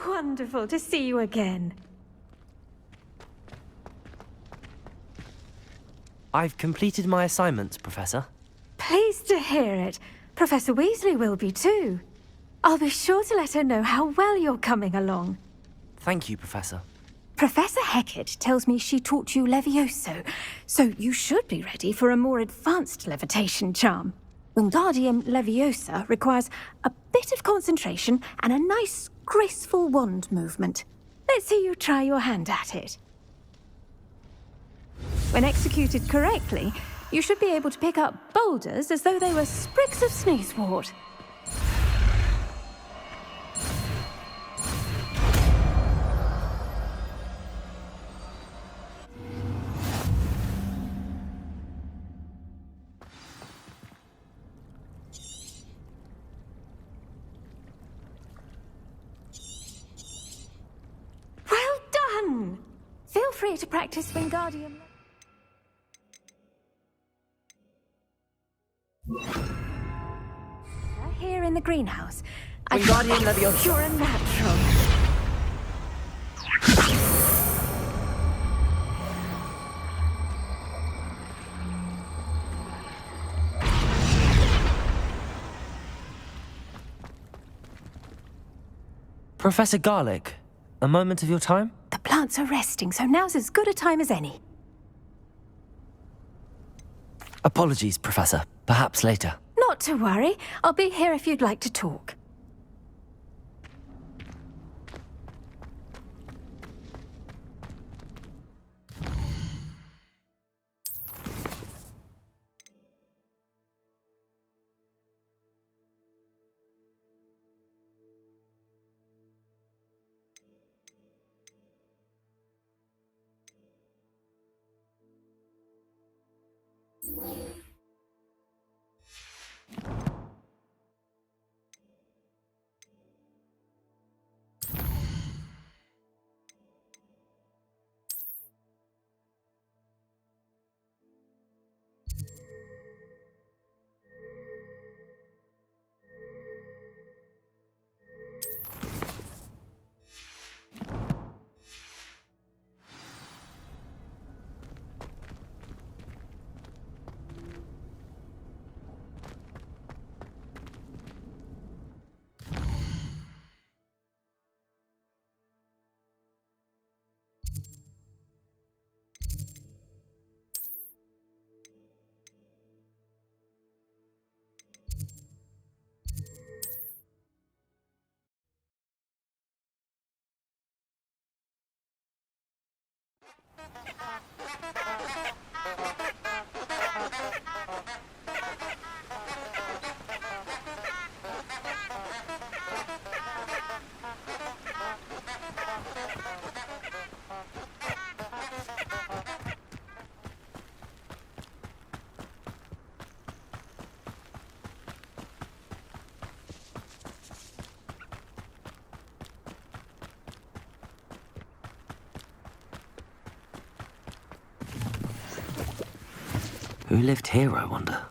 Wonderful to see you again. I've completed my assignments, Professor. Pleased to hear it. Professor Weasley will be too. I'll be sure to let her know how well you're coming along. Thank you, Professor. Professor Hecat tells me she taught you Levioso, so you should be ready for a more advanced levitation charm. Wingardium Leviosa requires a bit of concentration and a nice, graceful wand movement. Let's see you try your hand at it. When executed correctly, you should be able to pick up boulders as though they were sprigs of sneezewort. Well done! Feel free to practice Wingardium. Here in the greenhouse. Wingardium Leviosa. You're a natural. Professor Garlic, a moment of your time? The plants are resting, so now's as good a time as any. Apologies, Professor. Perhaps later. Not to worry. I'll be here if you'd like to talk. Who lived here, I wonder?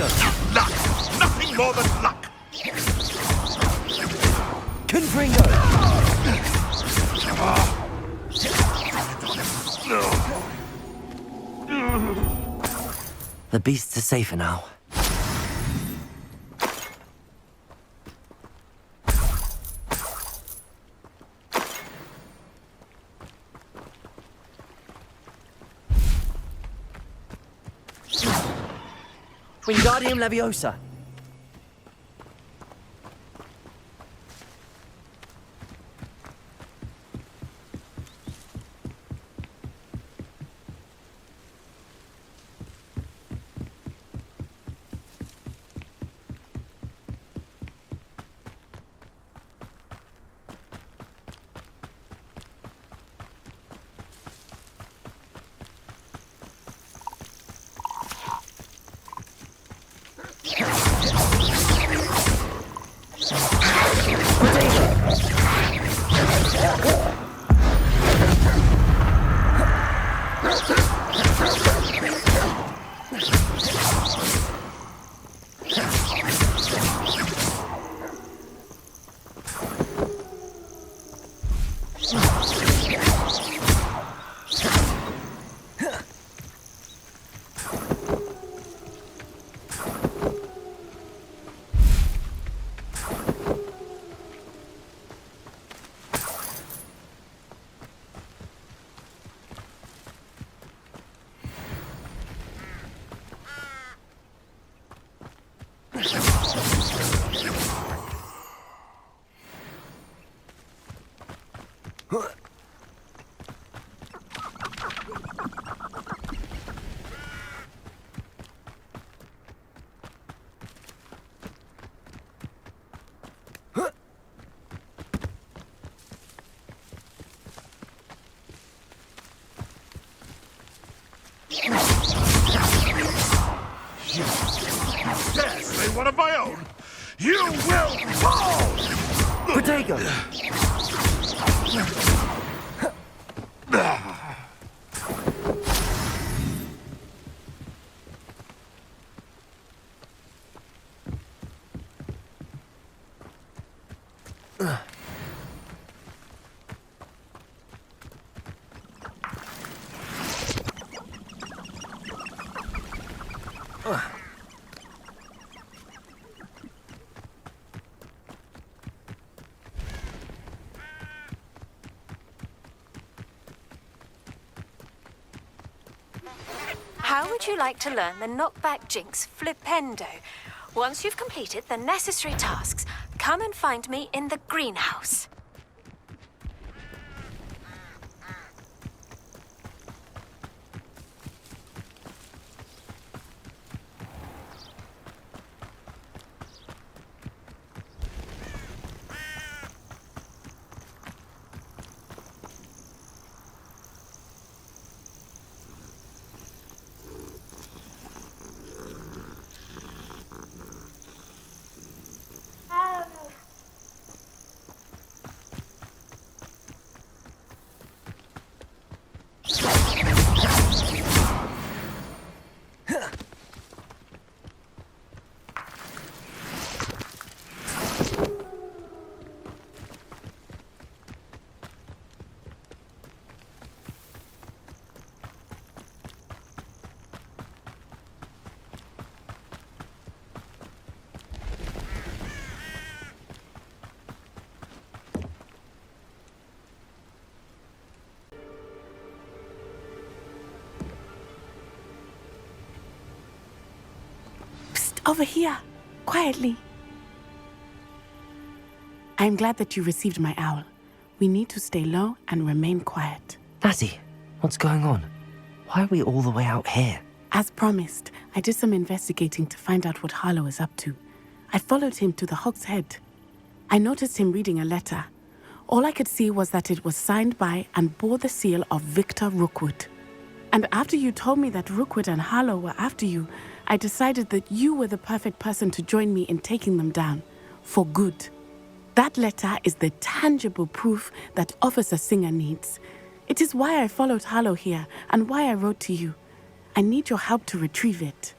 Potato! Luck! Nothing more than luck! Confringo! The beasts are safer now. Wingardium Leviosa. Yes, one of my own. You will fall! Potato! How would you like to learn the knockback jinx flipendo? Once you've completed the necessary tasks, come and find me in the greenhouse. Over here, quietly. I'm glad that you received my owl. We need to stay low and remain quiet. Nazi, what's going on? Why are we all the way out here? As promised, I did some investigating to find out what Harlow is up to. I followed him to the Hog's Head. I noticed him reading a letter. All I could see was that it was signed by and bore the seal of Victor Rookwood. And after you told me that Rookwood and Harlow were after you, I decided that you were the perfect person to join me in taking them down, for good. That letter is the tangible proof that Officer Singer needs. It is why I followed Harlow here and why I wrote to you. I need your help to retrieve it.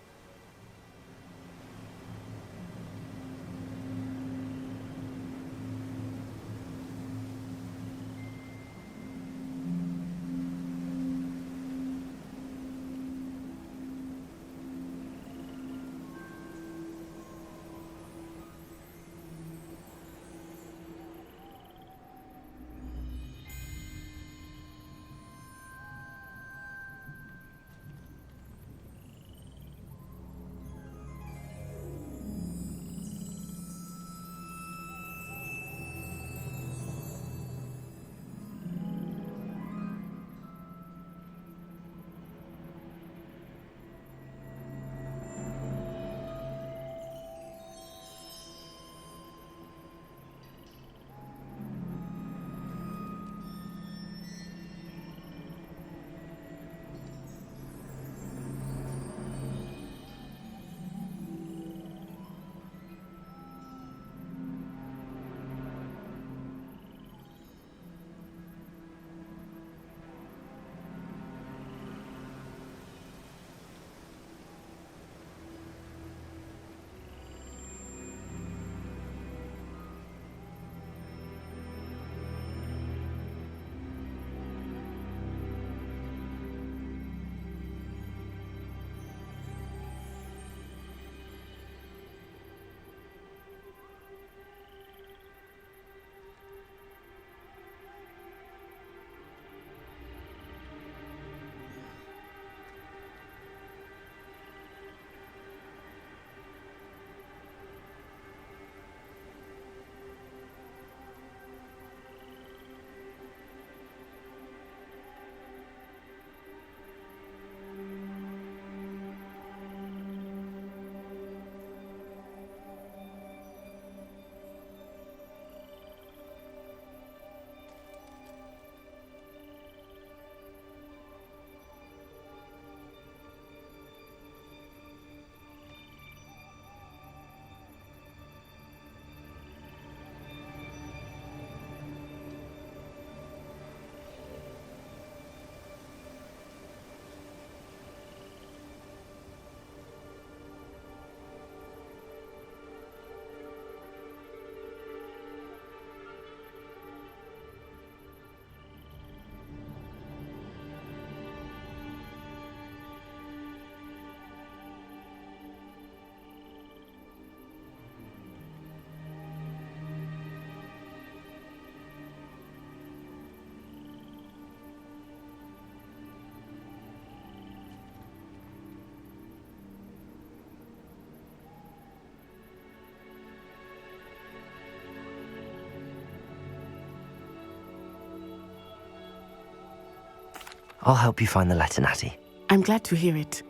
I'll help you find the letter, Natty. I'm glad to hear it.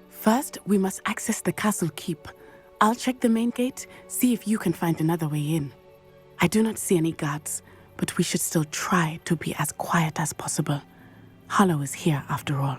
First, we must access the castle keep. I'll check the main gate, see if you can find another way in. I do not see any guards, but we should still try to be as quiet as possible. Hollow is here after all.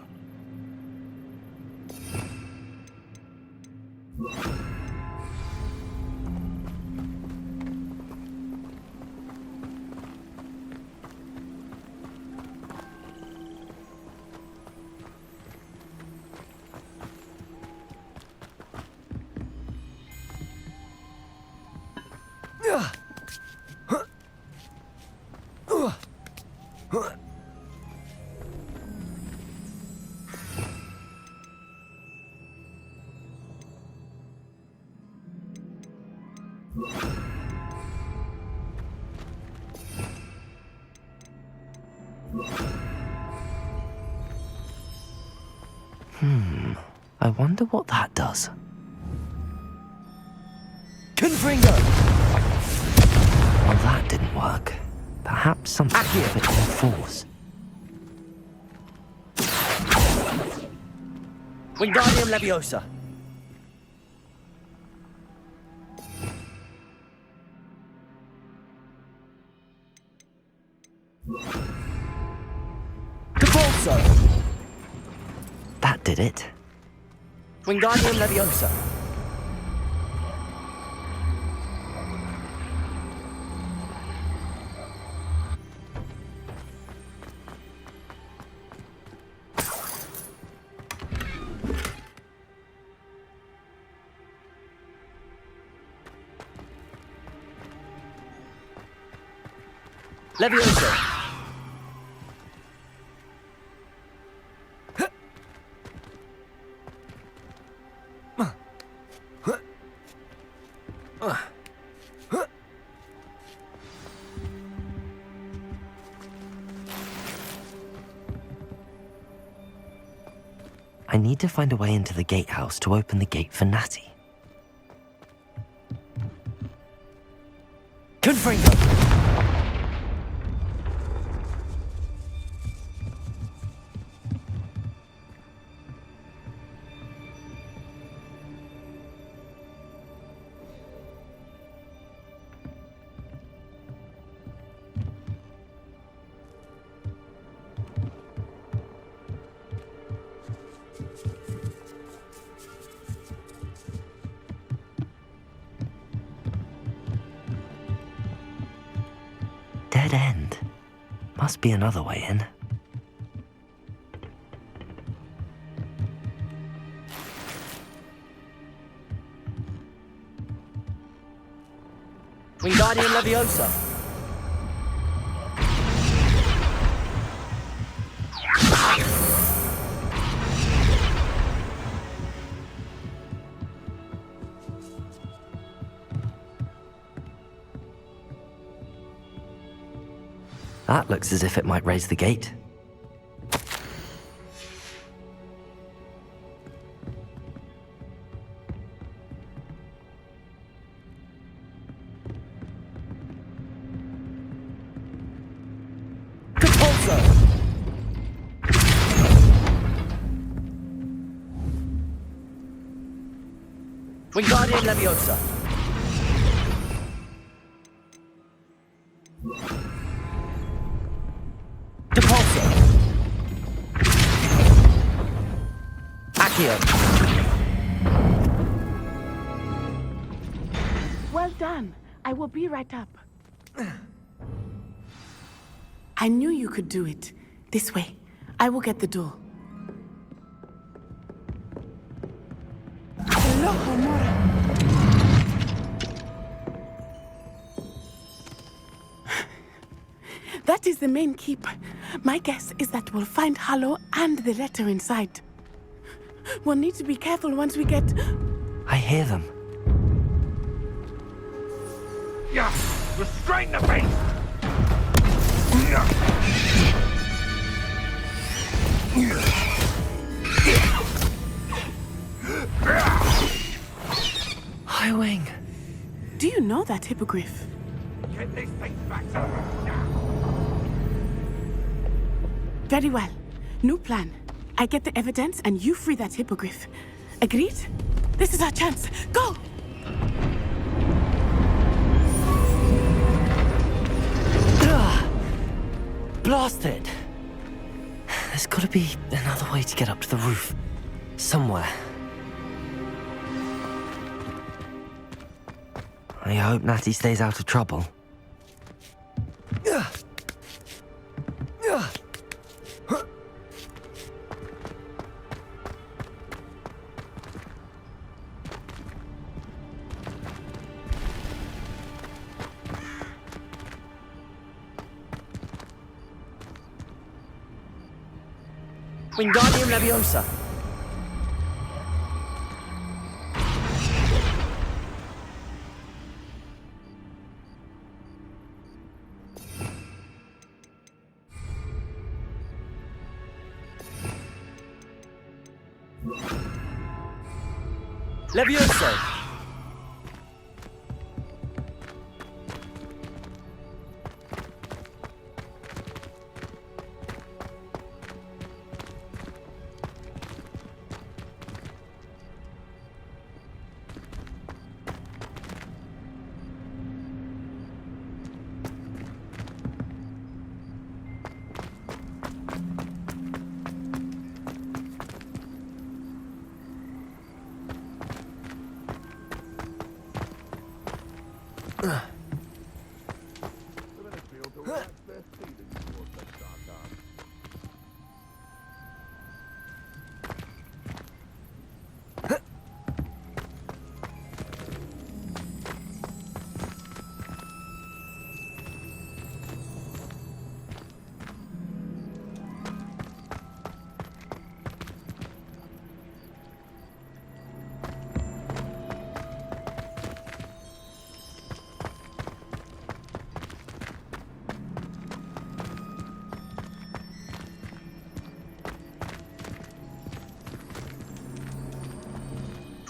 I wonder what that does. Confringo! Well, that didn't work. Perhaps something with a bit more force. Wingardium Leviosa. Capulso. That did it. Wingardium Leviosa. Leviosa. I need to find a way into the gatehouse to open the gate for Natty. Confringo. Dead end. Must be another way in. Wingardium Leviosa. That looks as if it might raise the gate. Wingardium Leviosa. Depulso. Akhir. Well done. I will be right up. I knew you could do it. This way. I will get the door. That is the main keep. My guess is that we'll find Hollow and the letter inside. We'll need to be careful once we get... I hear them. Yeah, restrain the beast! Highwing. Do you know that hippogriff? Get this thing back to me now. Very well. New plan. I get the evidence and you free that hippogriff. Agreed? This is our chance. Go! Blasted! There's got to be another way to get up to the roof. Somewhere. I hope Natty stays out of trouble. Wingardium Leviosa. Levioso.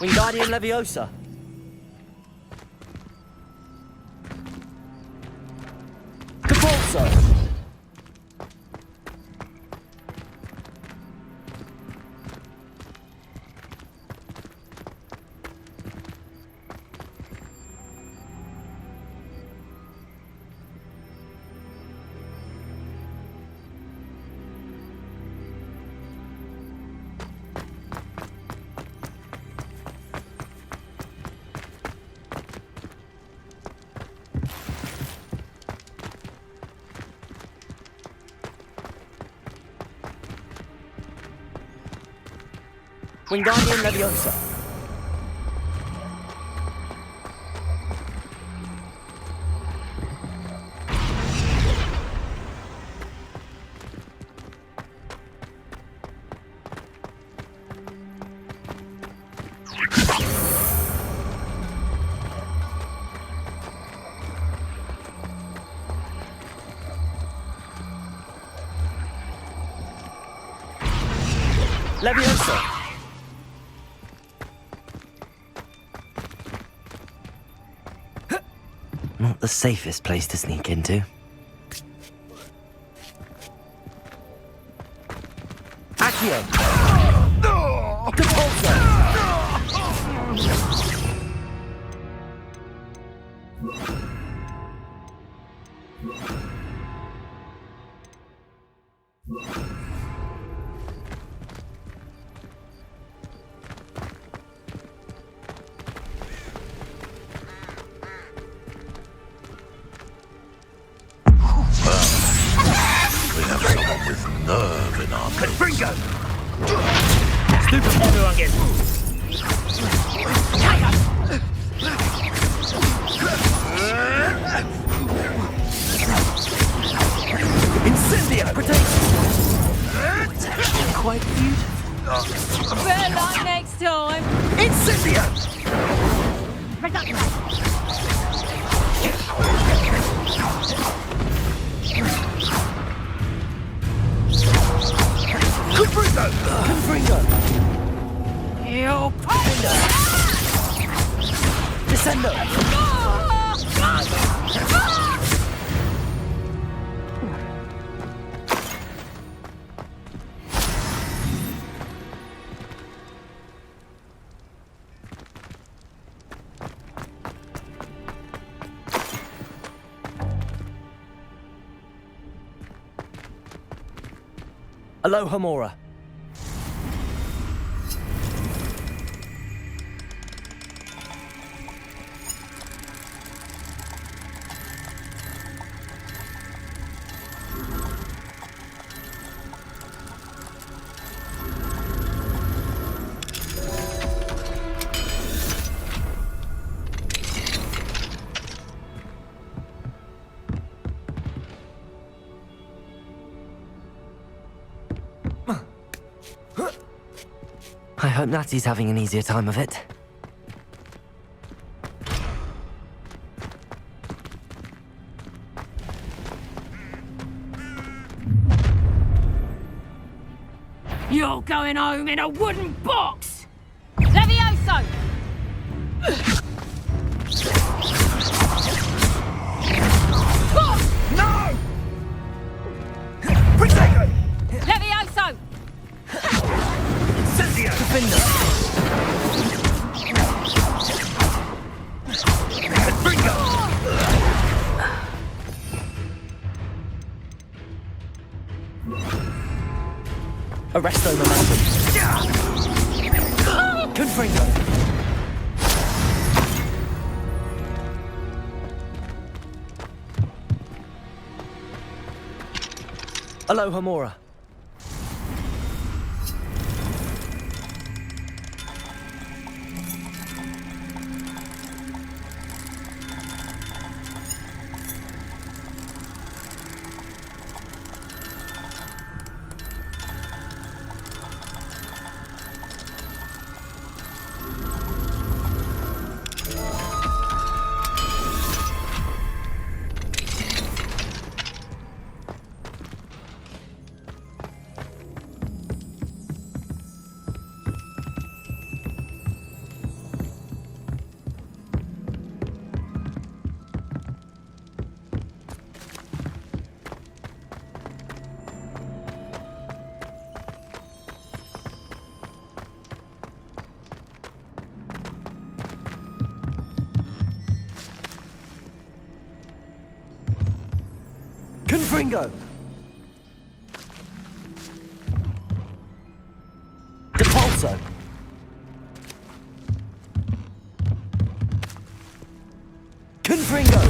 Wingardium Leviosa. Capulso. Wingardium Leviosa. Leviosa. Not the safest place to sneak into. Accio! Capulso! Nerve in our Confringo! Stupid everyone gets. Incendia! Protect! Quite beautiful. Better luck next time. Incendia! Confringo! Confringo! You Descendo! Aloha Mora. I hope Natty's having an easier time of it. You're going home in a wooden box! Levioso! No! Protego! Levioso! Cynthia! Defender! Arresto momentum. Confringo. Aloha Mora. Confringo. Depulso. Confringo.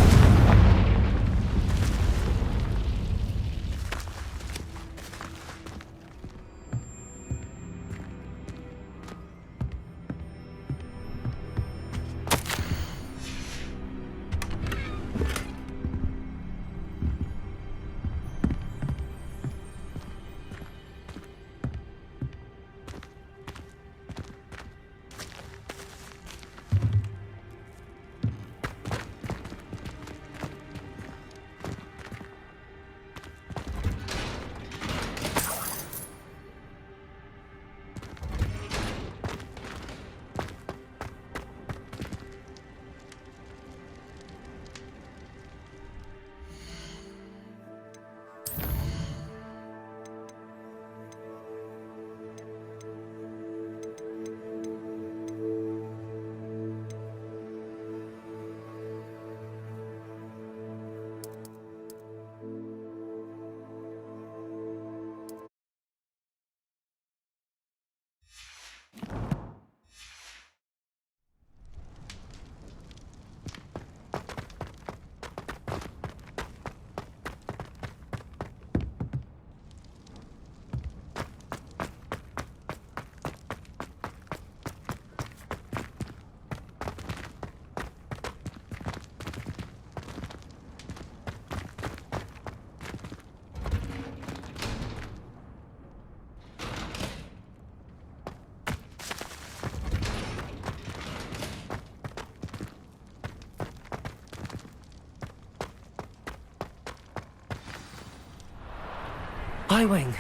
I-Wing.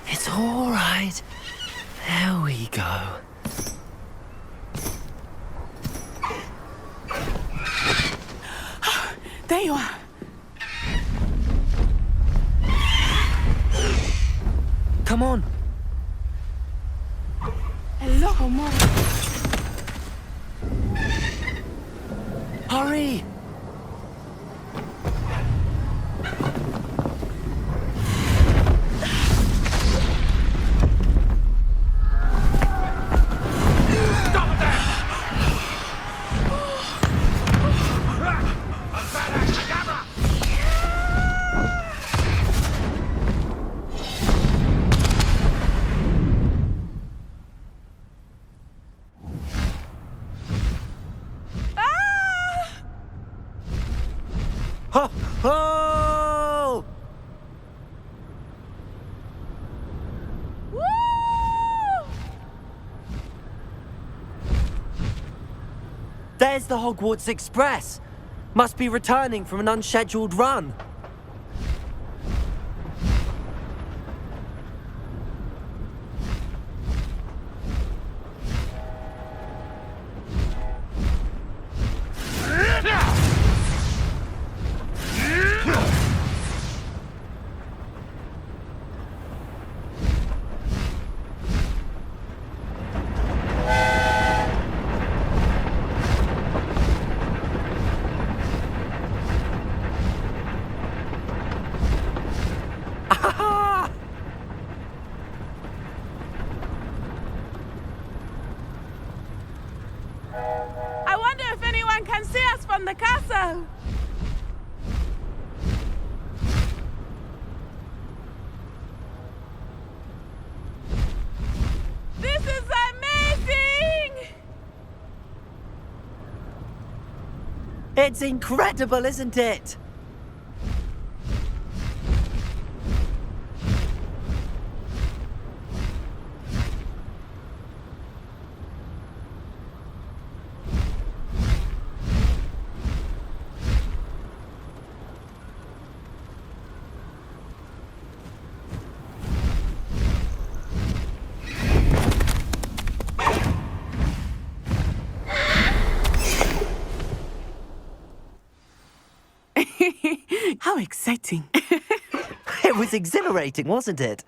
It's all right. There we go. There you are. Come on. Hello, Mom. Hurry! Oh! There's the Hogwarts Express. Must be returning from an unscheduled run. I wonder if anyone can see us from the castle. This is amazing! It's incredible, isn't it? How exciting. It was exhilarating, wasn't it?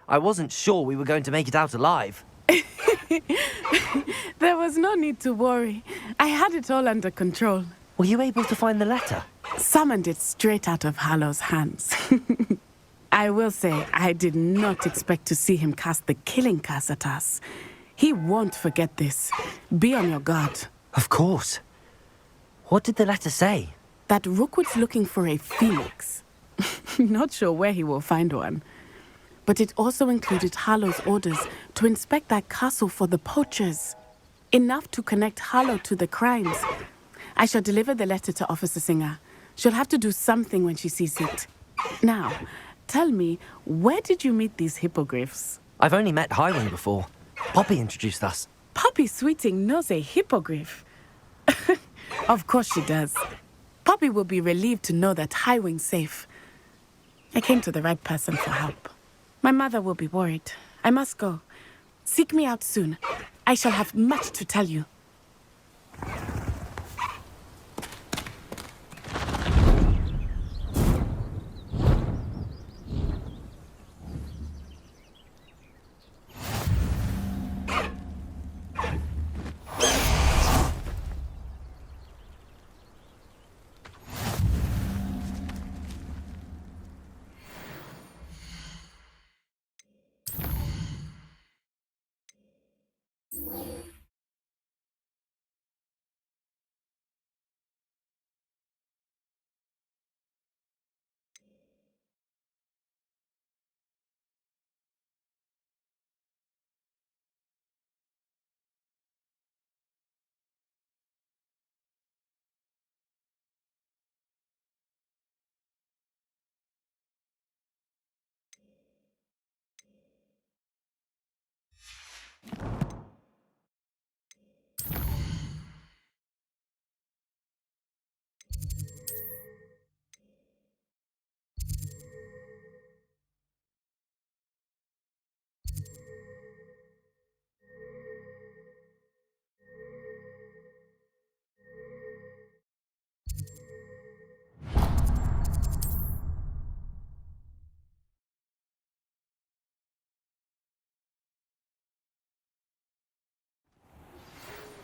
I wasn't sure we were going to make it out alive. There was no need to worry. I had it all under control. Were you able to find the letter? Summoned it straight out of Hallow's hands. I will say, I did not expect to see him cast the killing curse at us. He won't forget this. Be on your guard. Of course. What did the letter say? That Rookwood's looking for a phoenix. Not sure where he will find one. But it also included Harlow's orders to inspect that castle for the poachers. Enough to connect Harlow to the crimes. I shall deliver the letter to Officer Singer. She'll have to do something when she sees it. Now, tell me, where did you meet these hippogriffs? I've only met Highwing before. Poppy introduced us. Poppy Sweeting knows a hippogriff. Of course she does. Poppy will be relieved to know that Highwing's safe. I came to the right person for help. My mother will be worried. I must go. Seek me out soon. I shall have much to tell you.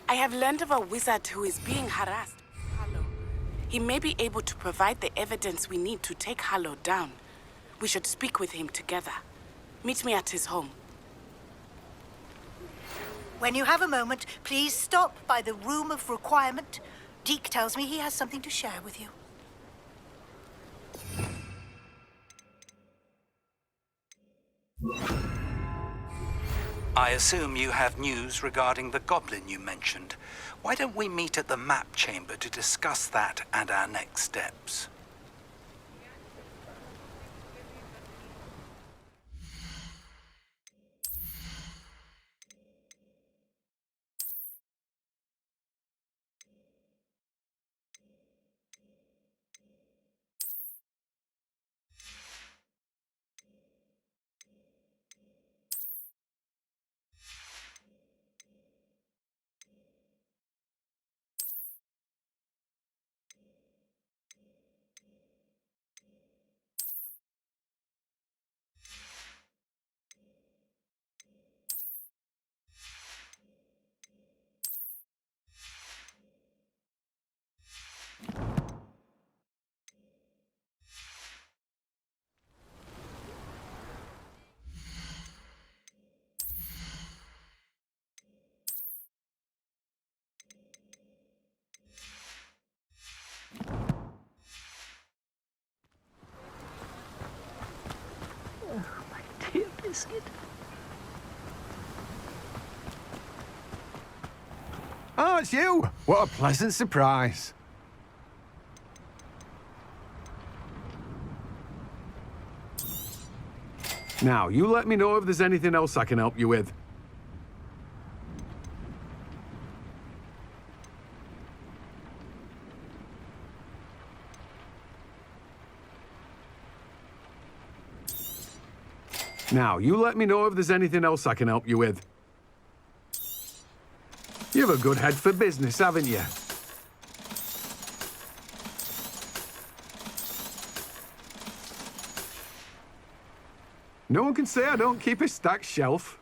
I have learned of a wizard who is being harassed by Harlow. He may be able to provide the evidence we need to take Harlow down. We should speak with him together. Meet me at his home. When you have a moment, please stop by the Room of Requirement. Deke tells me he has something to share with you. I assume you have news regarding the goblin you mentioned. Why don't we meet at the map chamber to discuss that and our next steps? said. Oh, it's you! What a pleasant surprise. Now, you let me know if there's anything else I can help you with. Now, you let me know if there's anything else I can help you with. You've a good head for business, haven't you? No one can say I don't keep a stacked shelf.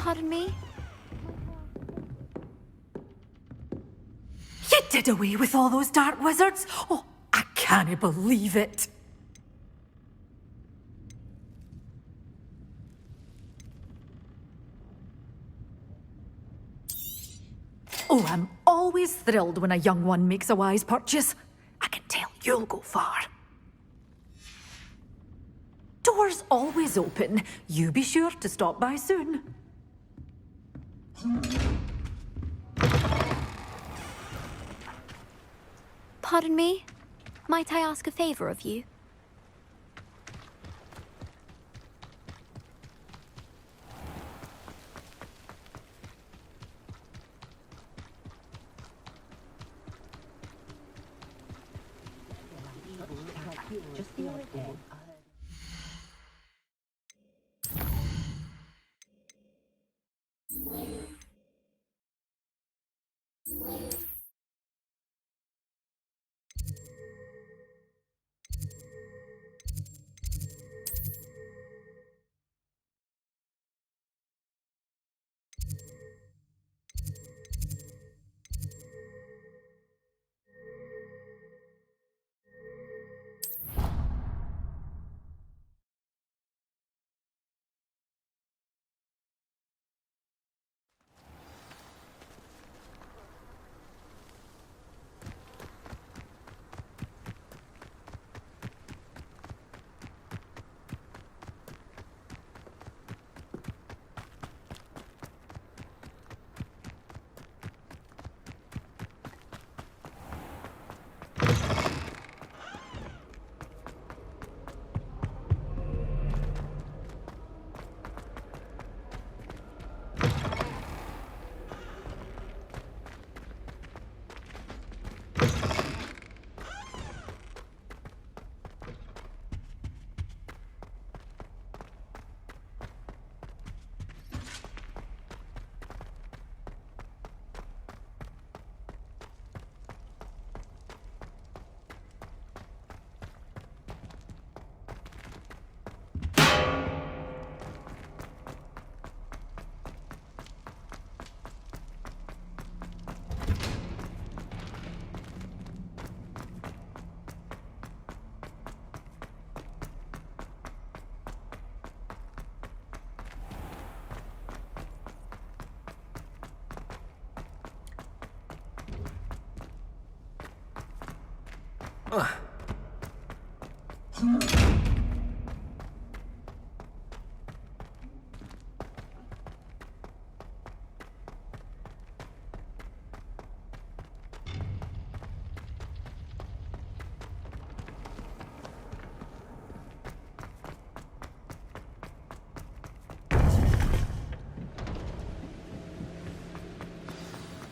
Pardon me? You did away with all those dark wizards? Oh, I can't believe it. Oh, I'm always thrilled when a young one makes a wise purchase. I can tell you'll go far. Doors always open. You be sure to stop by soon. Pardon me? Might I ask a favor of you?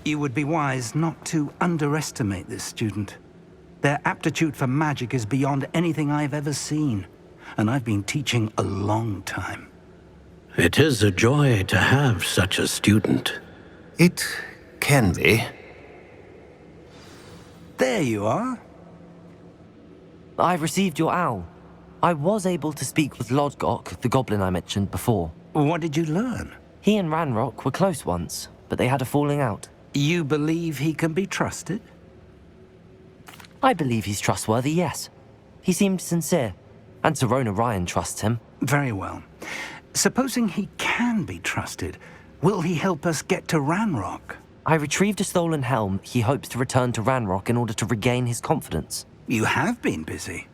You would be wise not to underestimate this student. Their aptitude for magic is beyond anything I've ever seen, and I've been teaching a long time. It is a joy to have such a student. It can be. There you are. I received your owl. I was able to speak with Lodgok, the goblin I mentioned before. What did you learn? He and Ranrock were close once, but they had a falling out. You believe he can be trusted? I believe he's trustworthy, yes. He seemed sincere, and Serona Ryan trusts him. Very well. Supposing he can be trusted, will he help us get to Ranrock? I retrieved a stolen helm. He hopes to return to Ranrock in order to regain his confidence. You have been busy.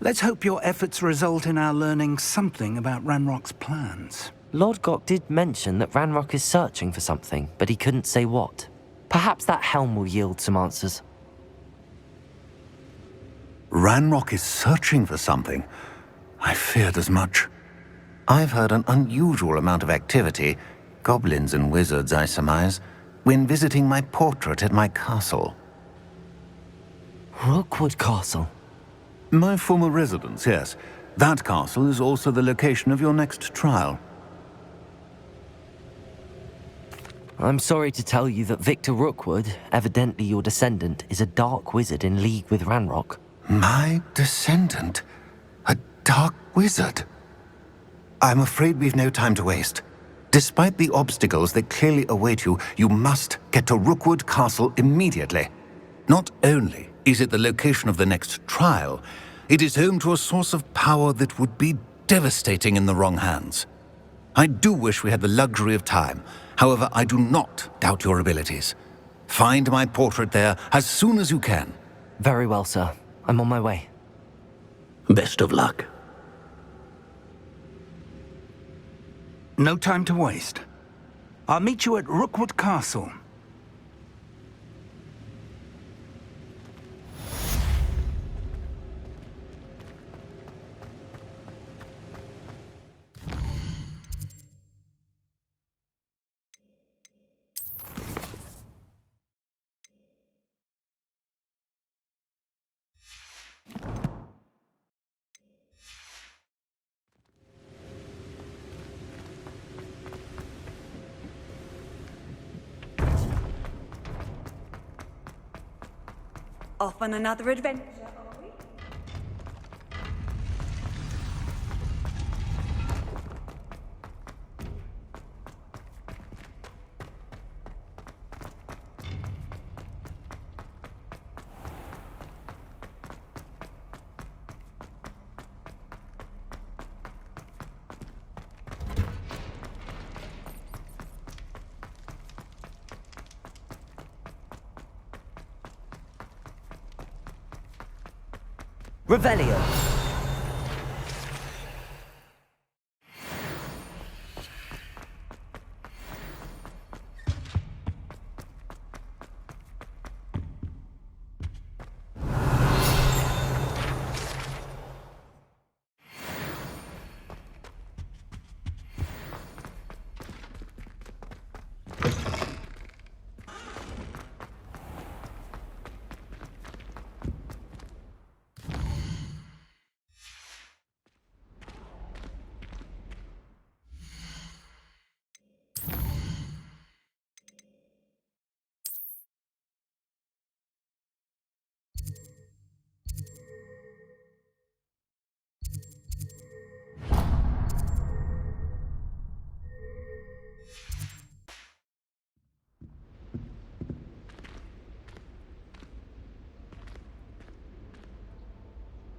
Let's hope your efforts result in our learning something about Ranrock's plans. Lodgok did mention that Ranrock is searching for something, but he couldn't say what. Perhaps that helm will yield some answers. Ranrock is searching for something. I feared as much. I've heard an unusual amount of activity, goblins and wizards, I surmise, when visiting my portrait at my castle. Rookwood Castle? My former residence, yes. That castle is also the location of your next trial. I'm sorry to tell you that Victor Rookwood, evidently your descendant, is a dark wizard in league with Ranrock. My descendant? A dark wizard? I'm afraid we've no time to waste. Despite the obstacles that clearly await you, you must get to Rookwood Castle immediately. Not only is it the location of the next trial, it is home to a source of power that would be devastating in the wrong hands. I do wish we had the luxury of time. However, I do not doubt your abilities. Find my portrait there as soon as you can. Very well, sir. I'm on my way. Best of luck. No time to waste. I'll meet you at Rookwood Castle. Off on another adventure, are we? Revelio.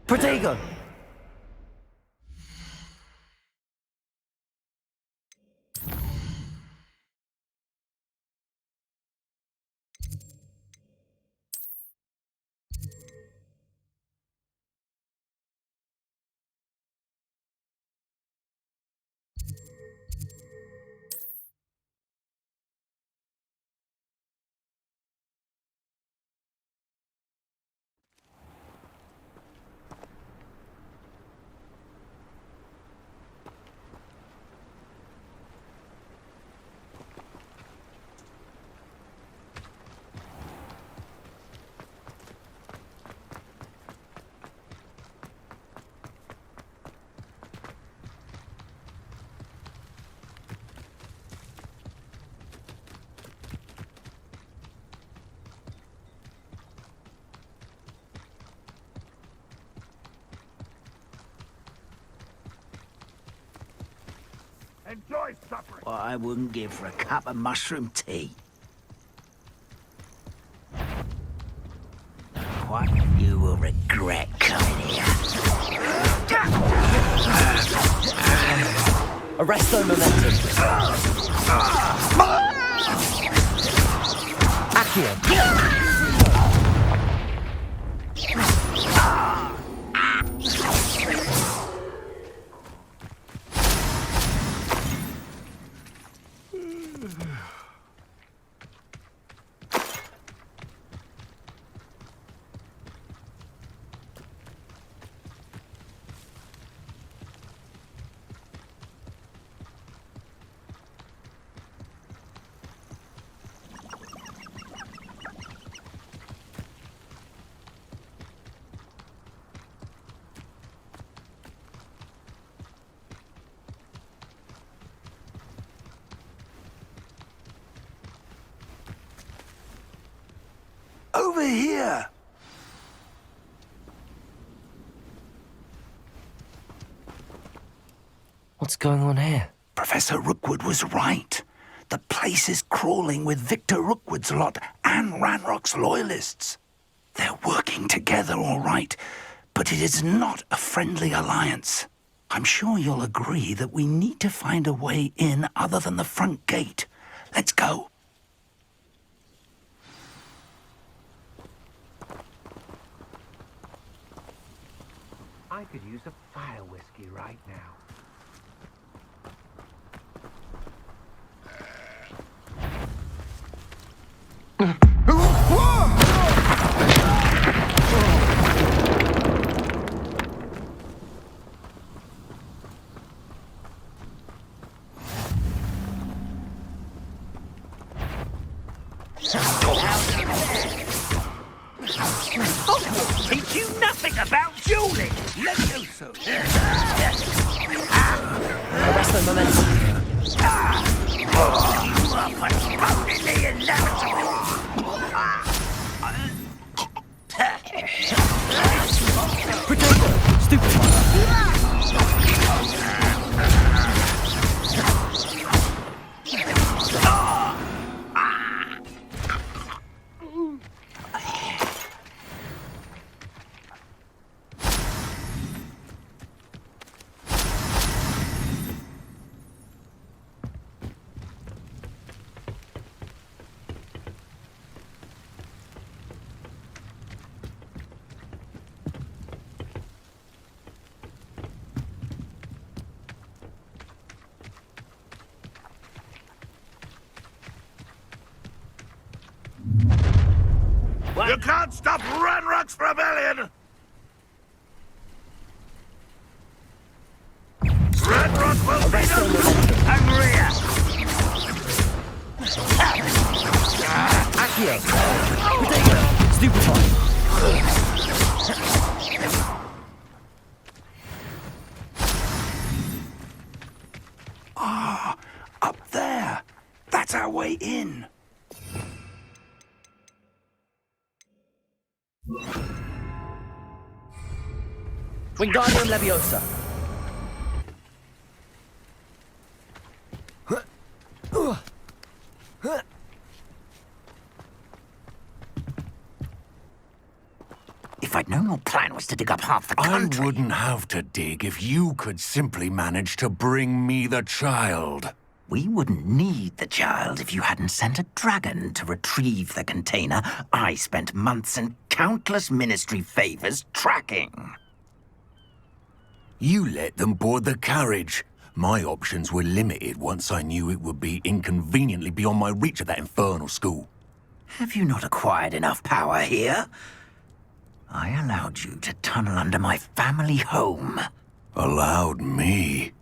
Protego! Enjoy suffering. What I wouldn't give for a cup of mushroom tea. What you will regret coming here. Arresto momentum. Akhir. Over here! What's going on here? Professor Rookwood was right. The place is crawling with Victor Rookwood's lot and Ranrock's loyalists. They're working together all right, but it is not a friendly alliance. I'm sure you'll agree that we need to find a way in other than the front gate. Let's go. I could use a fire whiskey right now. Teach you nothing about dueling. Levioso. Arresto momentum. You are postponing the inevitable. Potato. Stupefy. You can't stop Ranrock's rebellion! Ranrock will be the Angria. Akhir. Potato. Stupefy. Ah, up there. That's our way in. Wingardium Leviosa. If I'd known your plan was to dig up half the country... I wouldn't have to dig if you could simply manage to bring me the child. We wouldn't need the child if you hadn't sent a dragon to retrieve the container I spent months and countless ministry favors tracking. You let them board the carriage. My options were limited once I knew it would be inconveniently beyond my reach at that infernal school. Have you not acquired enough power here? I allowed you to tunnel under my family home. Allowed me?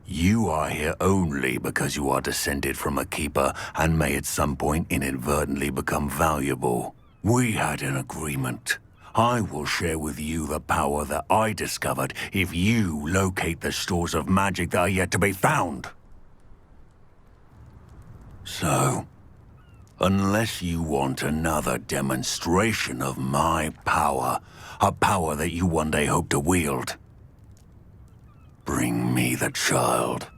You are here only because you are descended from a keeper and may at some point inadvertently become valuable. We had an agreement. I will share with you the power that I discovered if you locate the stores of magic that are yet to be found. So, unless you want another demonstration of my power, a power that you one day hope to wield, bring me the child.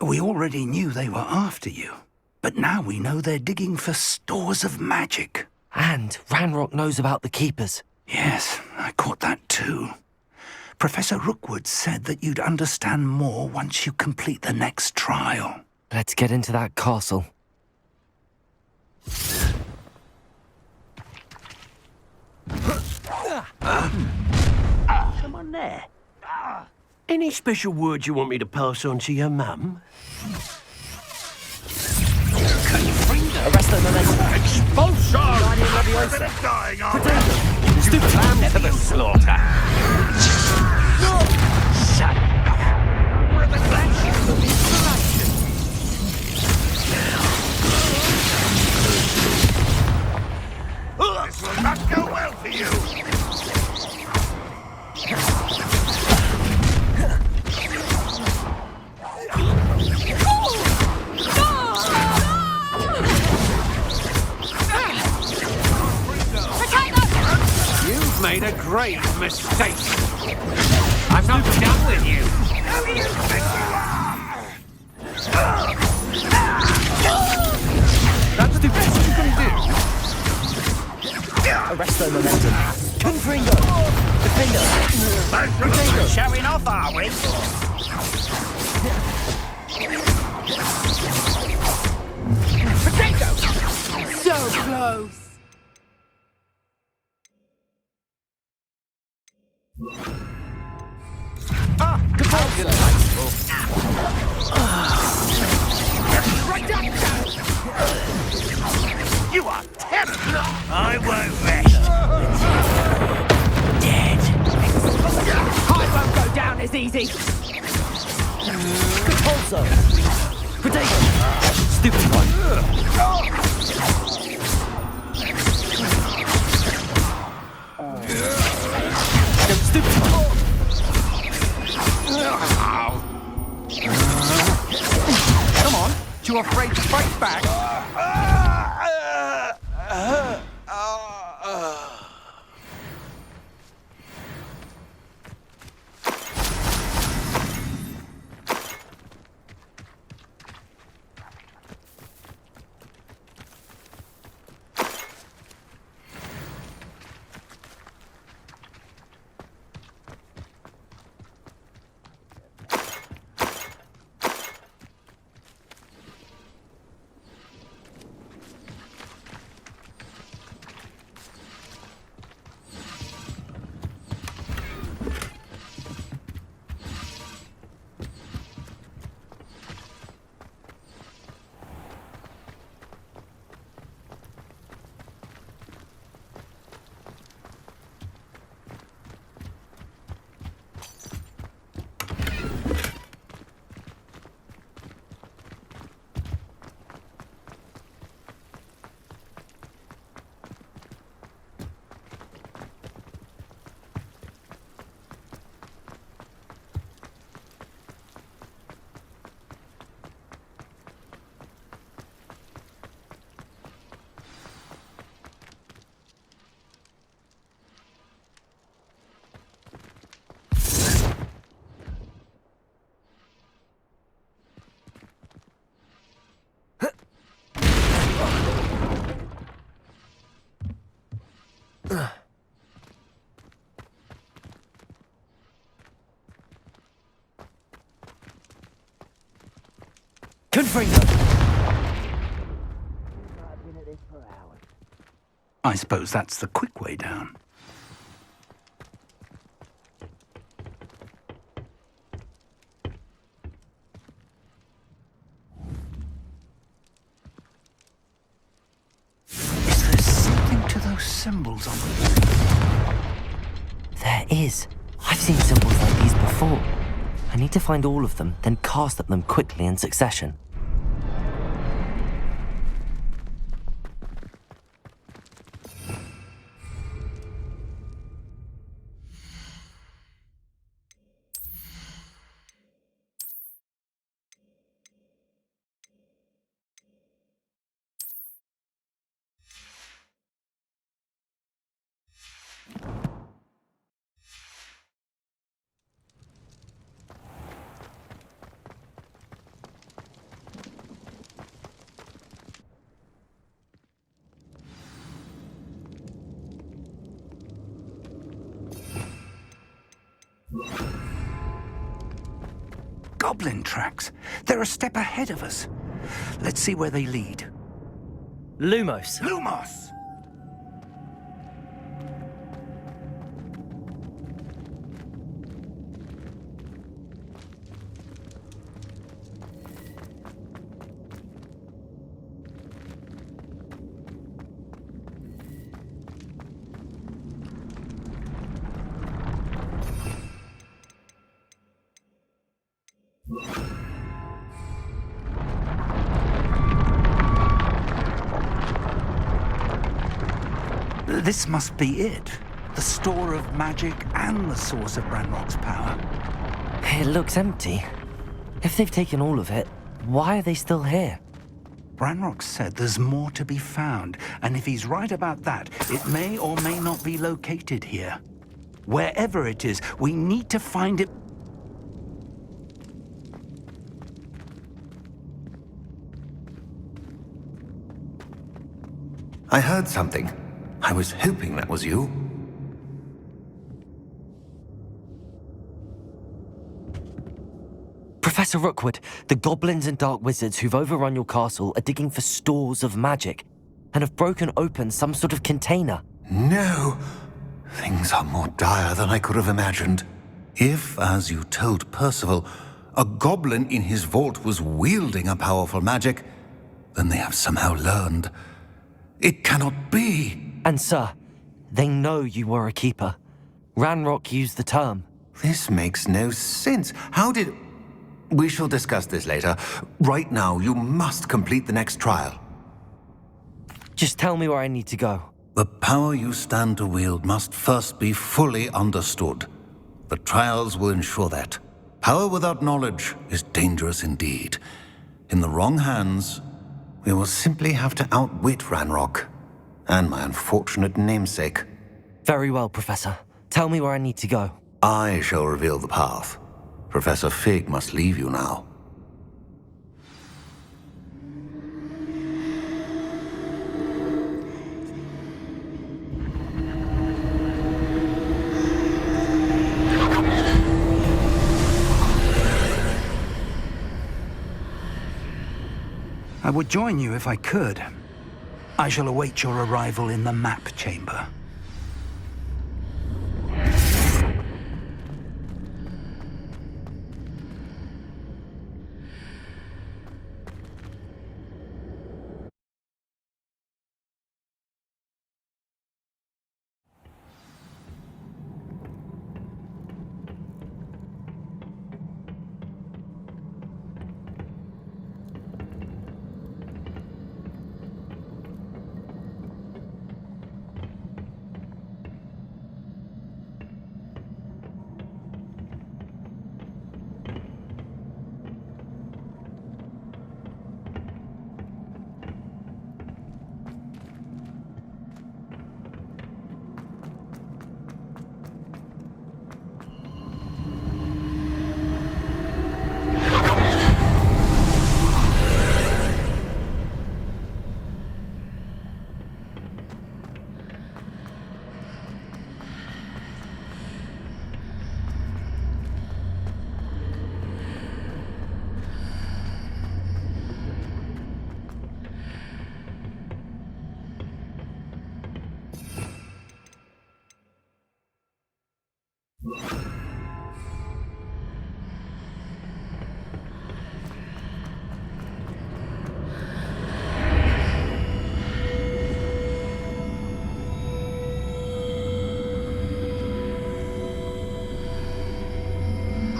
We already knew they were after you, but now we know they're digging for stores of magic. And Ranrock knows about the keepers. Yes, I caught that too. Professor Rookwood said that you'd understand more once you complete the next trial. Let's get into that castle. Come on there. Any special words you want me to pass on to your mum? Arrest them, momentum. Expulsion! Dying on stupid lamb to the slaughter. Shut up. We're the clash of inspiration. This will not go well for you. You've made a grave mistake. I'm not done with you. Who do you think you are? That's the best you can do. Arrest them, momentum. Confringo. Defender. Showing off, are we? So close. You are terrible. I won't rest. Dead. I won't go down as easy. Compulso. Potato. Stupid one. Stupid one. Come on, too afraid to fight back? I suppose that's the quick way down. Is there something to those symbols on the wall? There is. I've seen symbols like these before. I need to find all of them, then cast at them quickly in succession. goblin tracks. They're a step ahead of us. Let's see where they lead. Lumos. Lumos! This must be it. The store of magic and the source of Ranrock's power. It looks empty. If they've taken all of it, why are they still here? Ranrock said there's more to be found, and if he's right about that, it may or may not be located here. Wherever it is, we need to find it. I heard something. I was hoping that was you. Professor Rookwood, the goblins and dark wizards who've overrun your castle are digging for stores of magic and have broken open some sort of container. No! Things are more dire than I could have imagined. If, as you told Percival, a goblin in his vault was wielding a powerful magic, then they have somehow learned. It cannot be! And sir, they know you were a keeper. Ranrock used the term. This makes no sense. How did... We shall discuss this later. Right now, you must complete the next trial. Just tell me where I need to go. The power you stand to wield must first be fully understood. The trials will ensure that. Power without knowledge is dangerous indeed. In the wrong hands, we will simply have to outwit Ranrock. And my unfortunate namesake. Very well, Professor. Tell me where I need to go. I shall reveal the path. Professor Fig must leave you now. I would join you if I could. I shall await your arrival in the map chamber.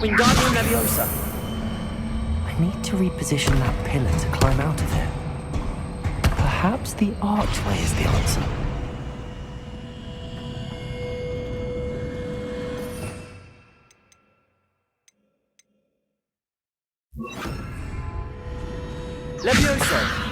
Wingardium Leviosa. I need to reposition that pillar to climb out of it. Perhaps the archway is the answer. Leviosa!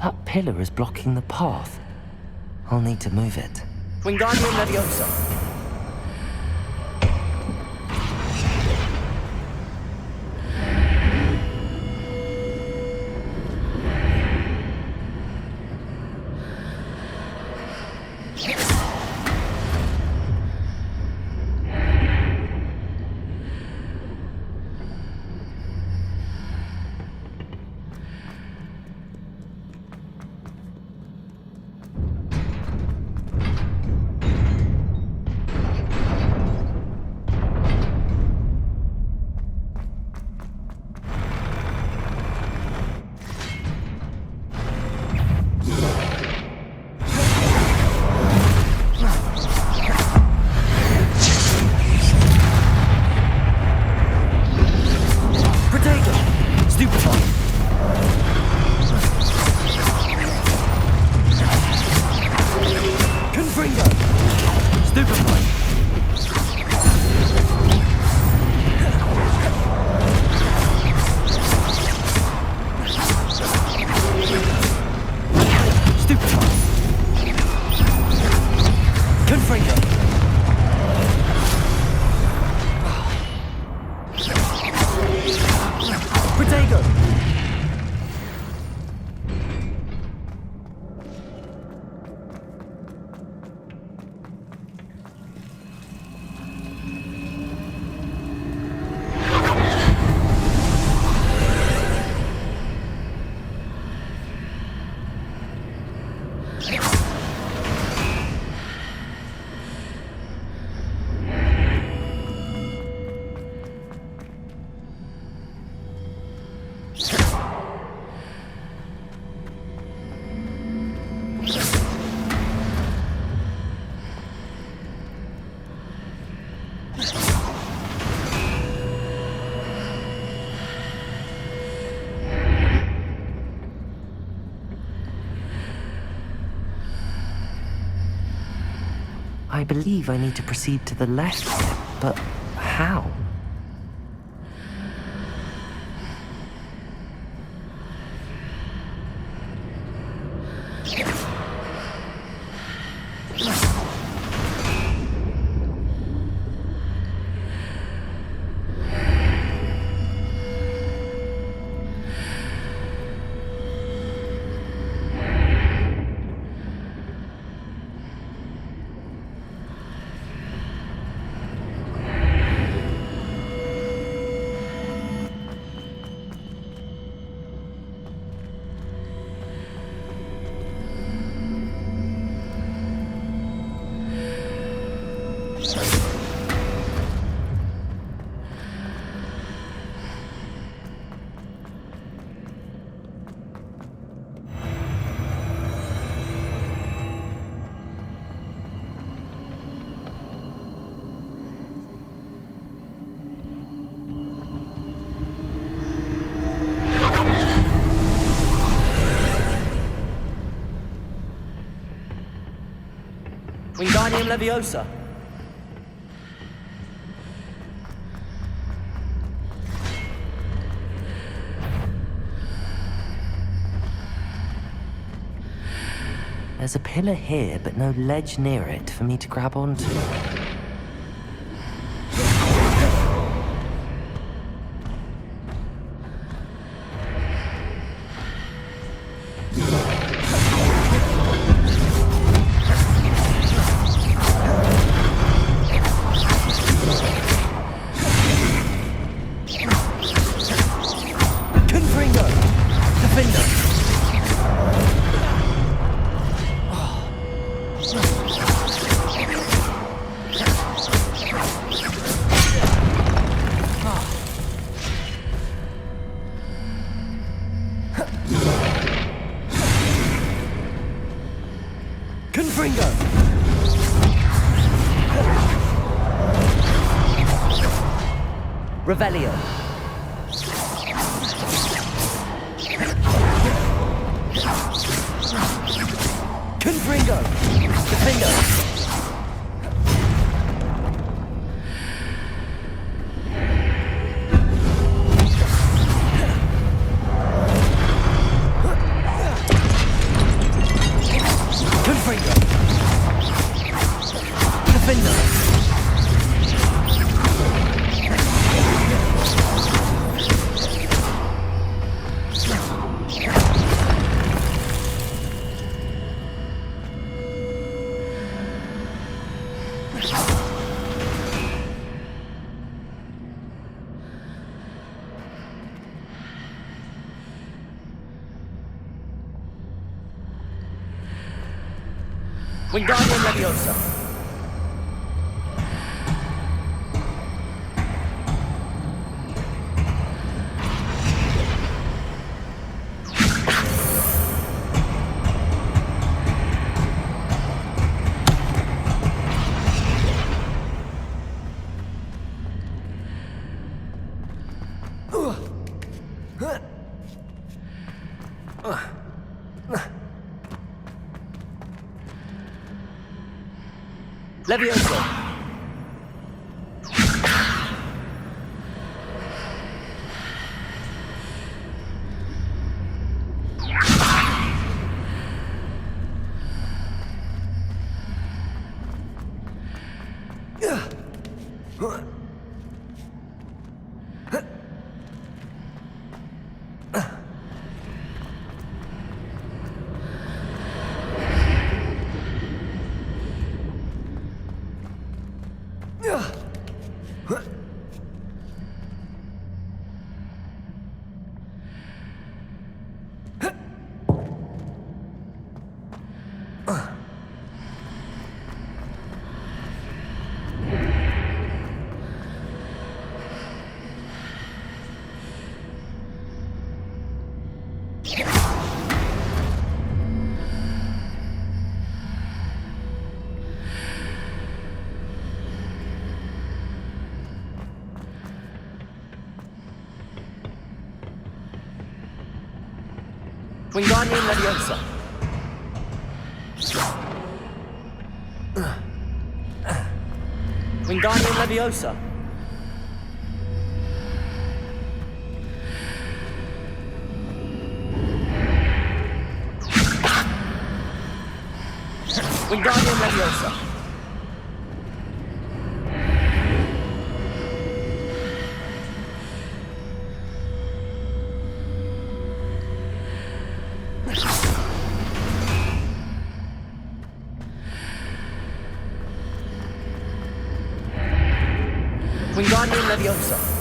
That pillar is blocking the path. I'll need to move it. Wingardium Leviosa. I believe I need to proceed to the left here, but how? Wingardium Leviosa. There's a pillar here, but no ledge near it for me to grab onto. Revelio. Confringo. Defendo. Wingardium Leviosa. Leviosa. Wingardium Leviosa. Wingardium Leviosa. Wingardium Leviosa. Wingardium Leviosa.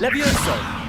Leviosa.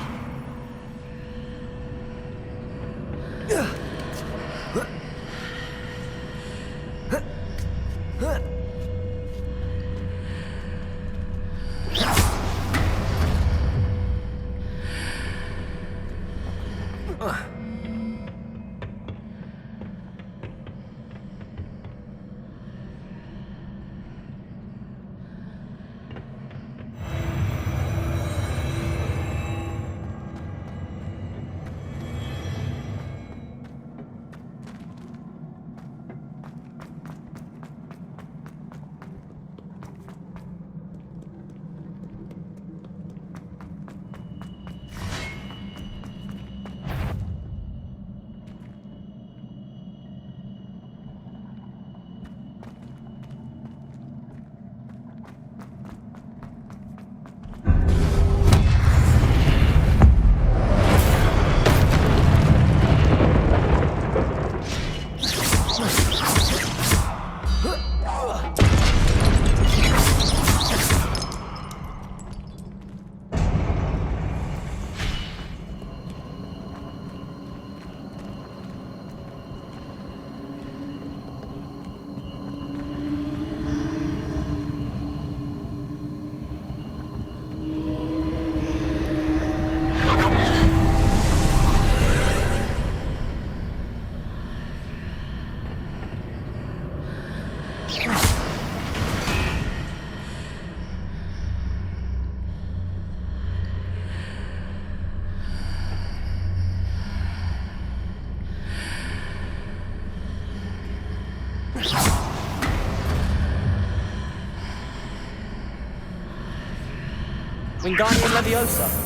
Wingardium Leviosa.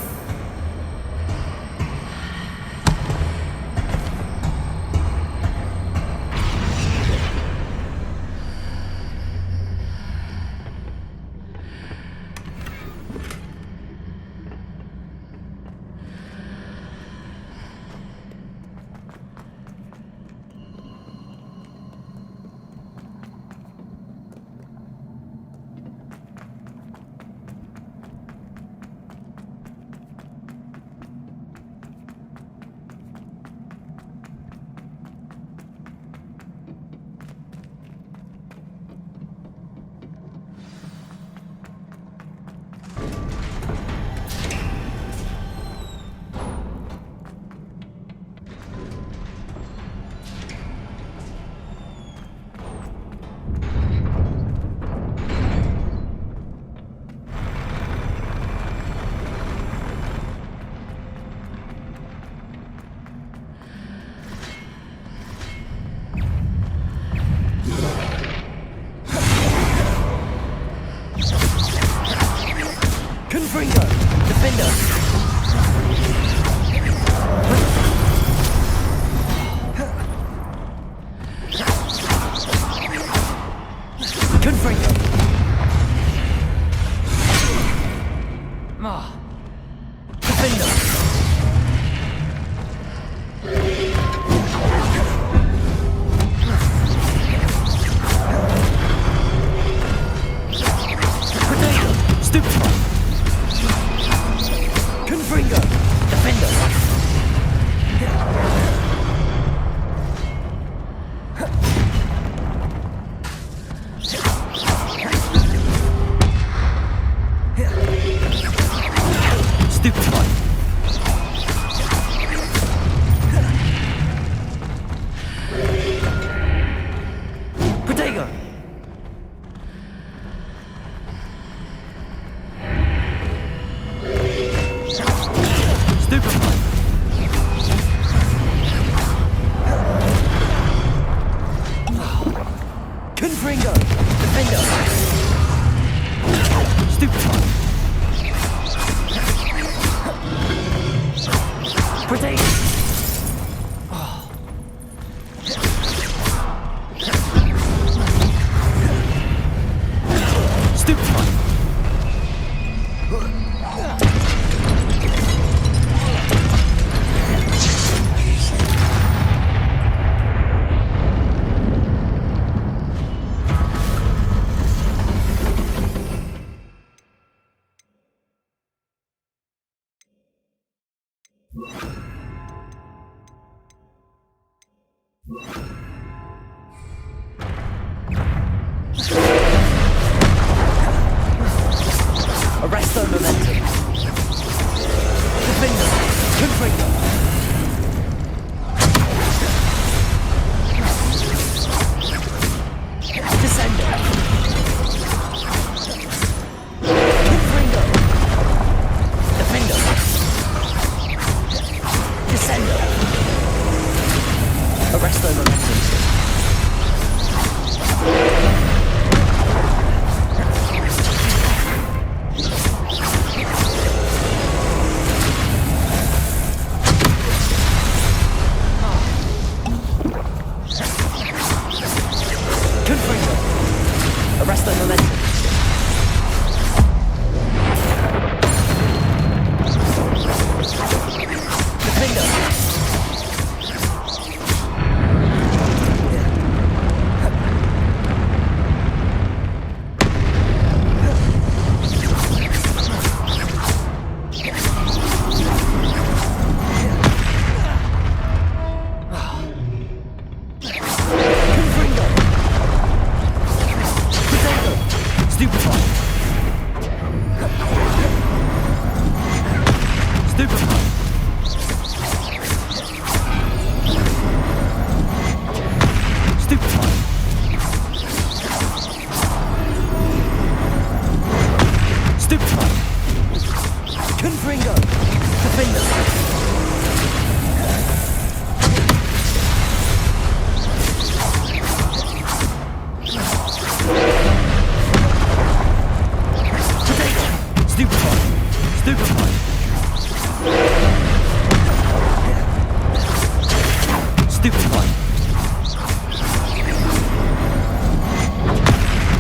Stupefy.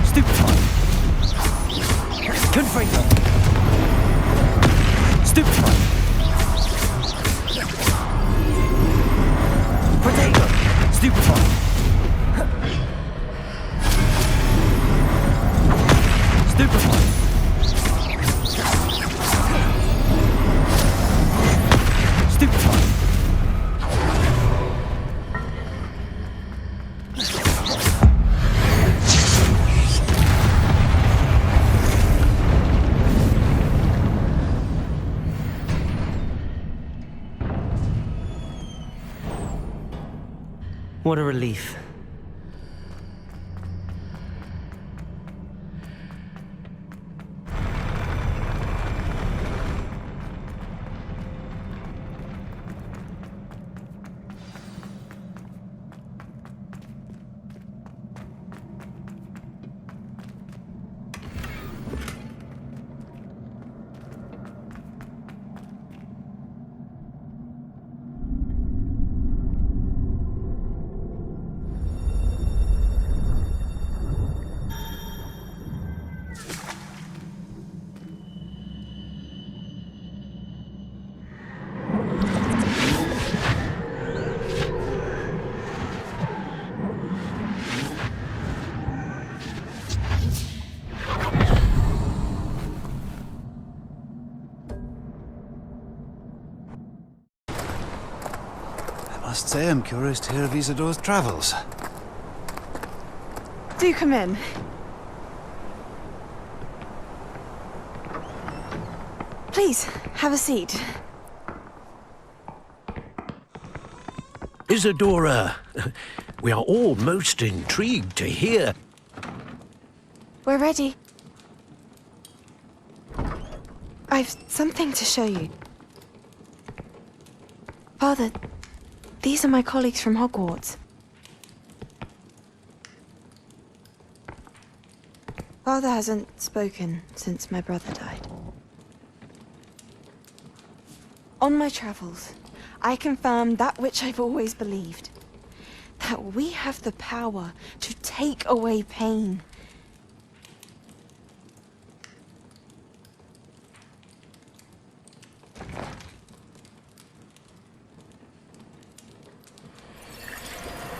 Stupefy. Confringo. Stupefy. Protego. Stupefy. Stupefy. Stupefy. What a relief. I must say I'm curious to hear of Isadore's travels. Do come in. Please, have a seat. Isadora, we are all most intrigued to hear. We're ready. I've something to show you. Father, these are my colleagues from Hogwarts. Father hasn't spoken since my brother died. On my travels, I confirmed that which I've always believed. That we have the power to take away pain.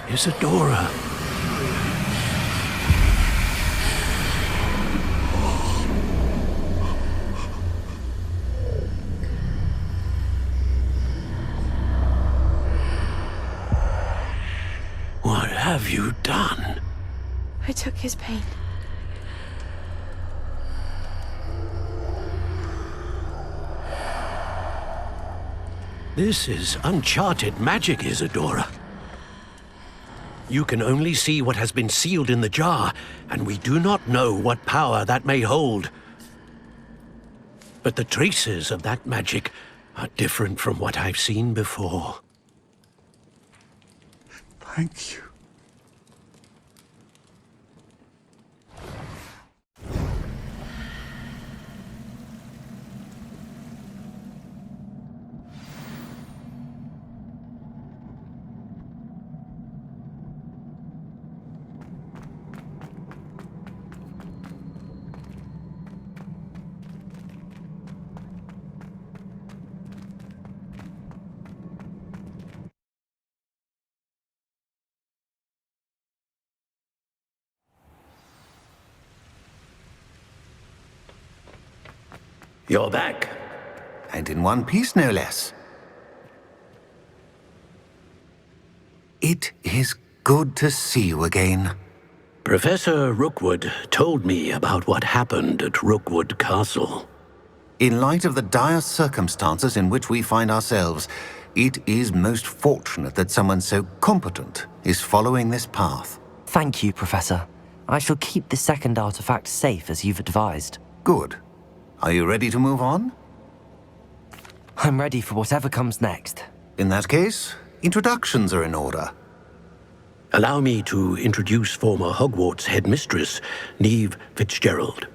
Isadora. What have you done? I took his pain. This is uncharted magic, Isadora. You can only see what has been sealed in the jar, and we do not know what power that may hold. But the traces of that magic are different from what I've seen before. Thank you. You're back. And in one piece, no less. It is good to see you again. Professor Rookwood told me about what happened at Rookwood Castle. In light of the dire circumstances in which we find ourselves, it is most fortunate that someone so competent is following this path. Thank you, Professor. I shall keep the second artifact safe as you've advised. Good. Are you ready to move on? I'm ready for whatever comes next. In that case, introductions are in order. Allow me to introduce former Hogwarts headmistress, Neve Fitzgerald.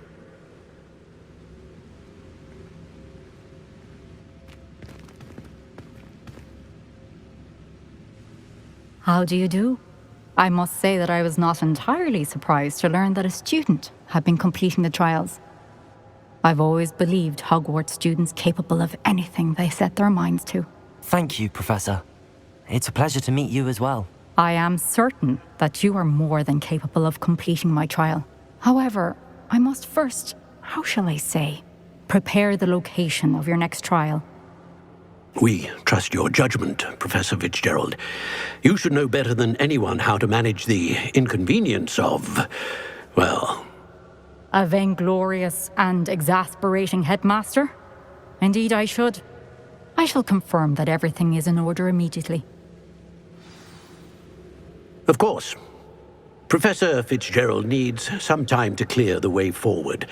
How do you do? I must say that I was not entirely surprised to learn that a student had been completing the trials. I've always believed Hogwarts students capable of anything they set their minds to. Thank you, Professor. It's a pleasure to meet you as well. I am certain that you are more than capable of completing my trial. However, I must first, how shall I say, prepare the location of your next trial. We trust your judgment, Professor Fitzgerald. You should know better than anyone how to manage the inconvenience of, well... A vainglorious and exasperating headmaster? Indeed I should. I shall confirm that everything is in order immediately. Of course. Professor Fitzgerald needs some time to clear the way forward.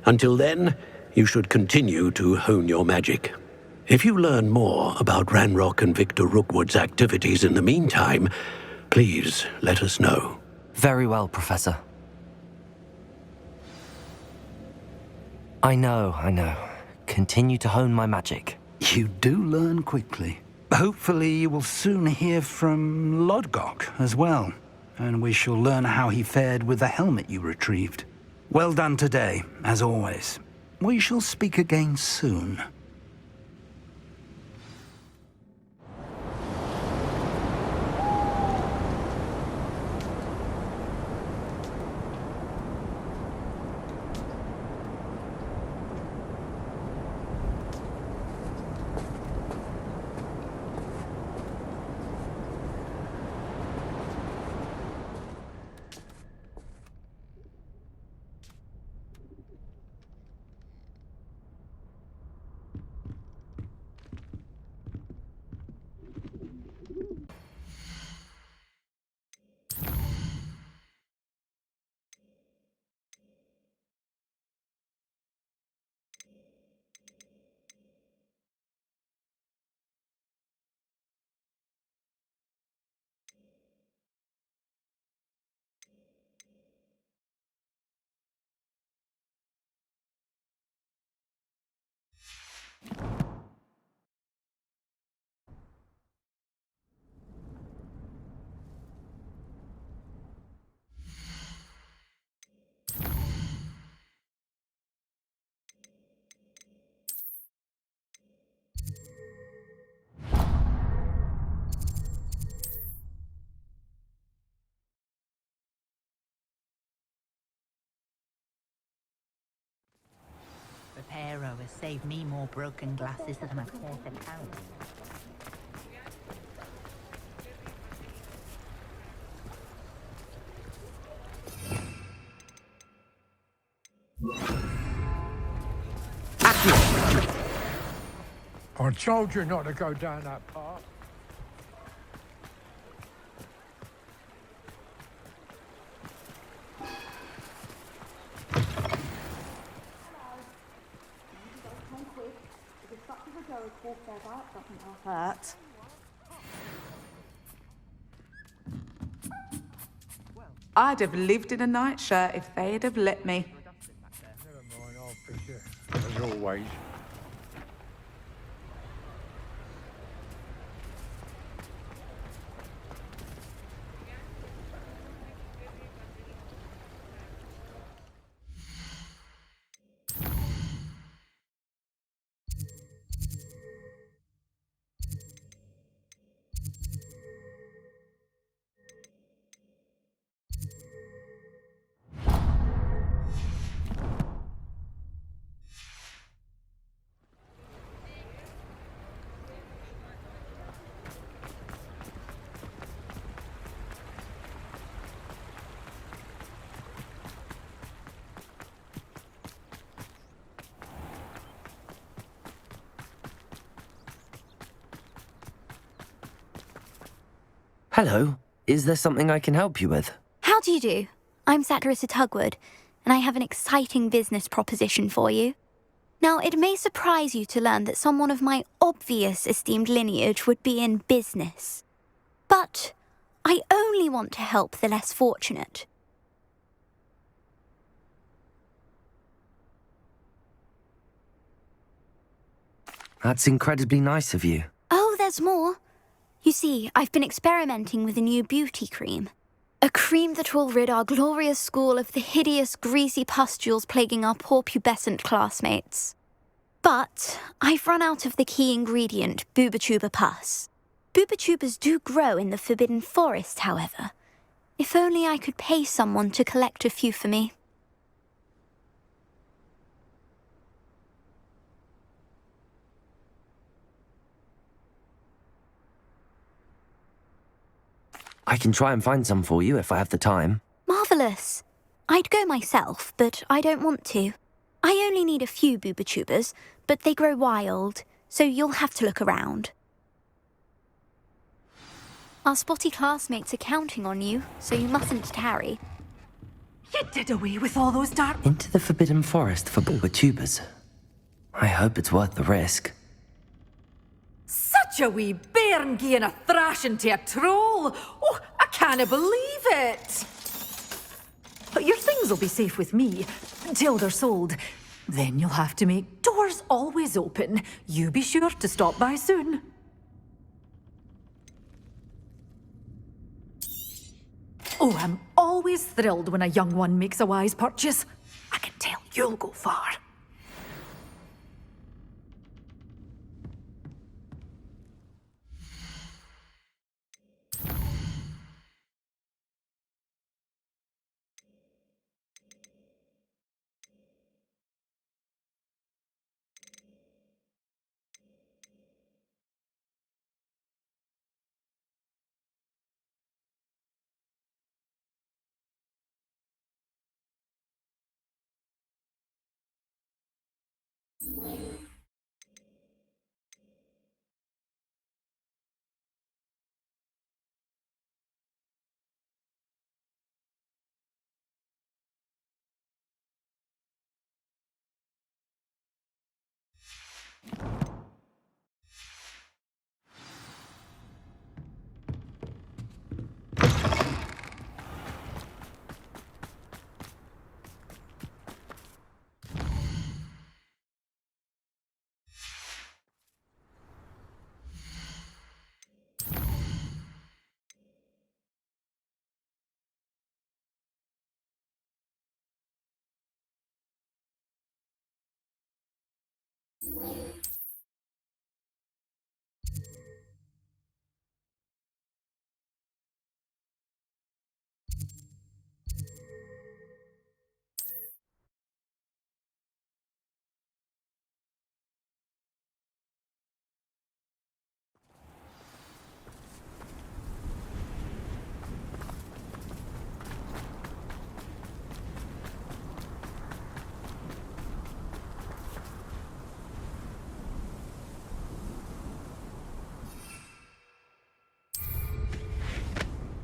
Until then, you should continue to hone your magic. If you learn more about Ranrock and Victor Rookwood's activities in the meantime, please let us know. Very well, Professor. I know. Continue to hone my magic. You do learn quickly. Hopefully you will soon hear from Lodgok as well, and we shall learn how he fared with the helmet you retrieved. Well done today, as always. We shall speak again soon. Reparo has saved me more broken glasses than I care to count. I told you not to go down that path. Hurt. I'd have lived in a nightshirt if they'd have let me. Never mind, I'll fix it. As always. Hello. Is there something I can help you with? How do you do? I'm Satirissa Tugwood, and I have an exciting business proposition for you. Now, it may surprise you to learn that someone of my obvious esteemed lineage would be in business. But I only want to help the less fortunate. That's incredibly nice of you. Oh, there's more. You see, I've been experimenting with a new beauty cream. A cream that will rid our glorious school of the hideous, greasy pustules plaguing our poor pubescent classmates. But I've run out of the key ingredient, booba-tuba pus. Booba-tubas do grow in the Forbidden Forest, however. If only I could pay someone to collect a few for me. I can try and find some for you if I have the time. Marvellous. I'd go myself, but I don't want to. I only need a few booba-tubas, but they grow wild, so you'll have to look around. Our spotty classmates are counting on you, so you mustn't tarry. You did away with all those dark... Into the Forbidden Forest for booba-tubas. I hope it's worth the risk. Such a wee bairn gieing a thrashing to a troll! Oh, I can't believe it! But your things will be safe with me, until they're sold. Then you'll have to make doors always open. You be sure to stop by soon. Oh, I'm always thrilled when a young one makes a wise purchase. I can tell you'll go far.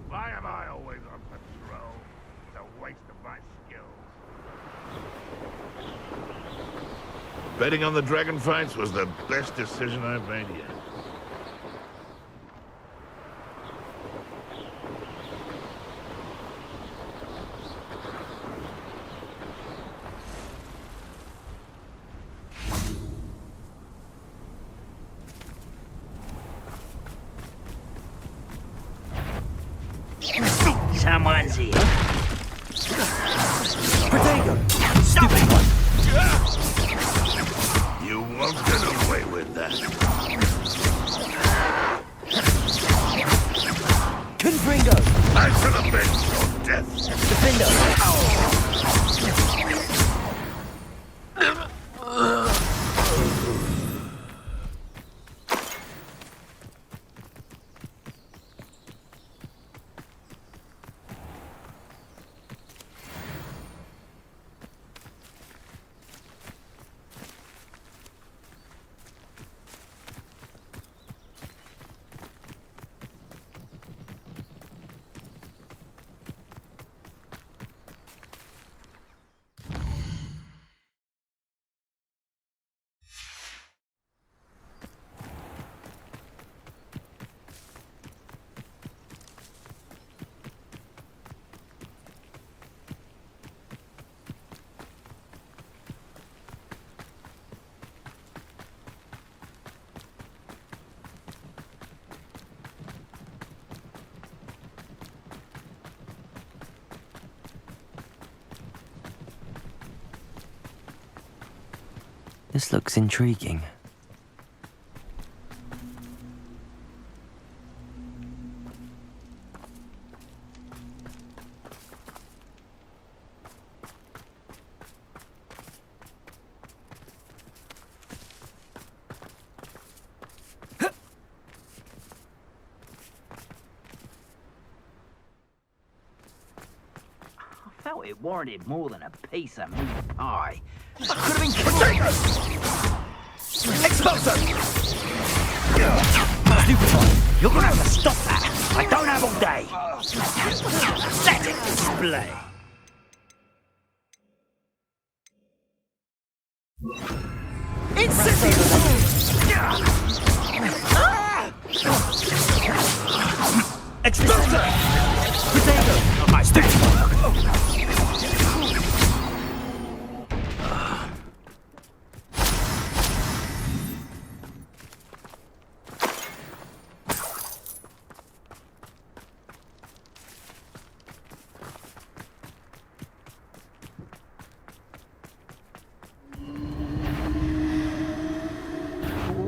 Why am I always on patrol? It's a waste of my skills. Betting on the dragon fights was the best decision I've made yet. Someone's here. Potato! Stupid one! You won't get away with that. Confringo! I should have been your death. Defendo! This looks intriguing. I felt it warranted more than a piece of meat pie. I could have been killed. Expulso! Stupefy, you're gonna have to stop that. I don't have all day. Let it display. Expulso! Potato! Not my stick!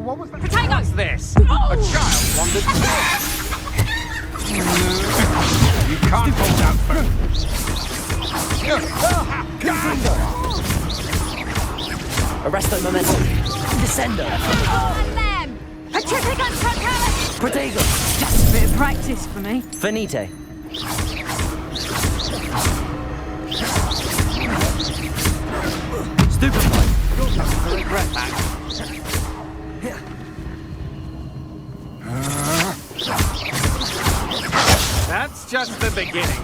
What was that? Potatoes! This? A child wandered through. You can't hold out first. Arresto momentum. Descendo. Them! A triplican frontalis! Protego. Just a bit of practice for me. Finite. Stupefy. You'll have to regret that. That's just the beginning.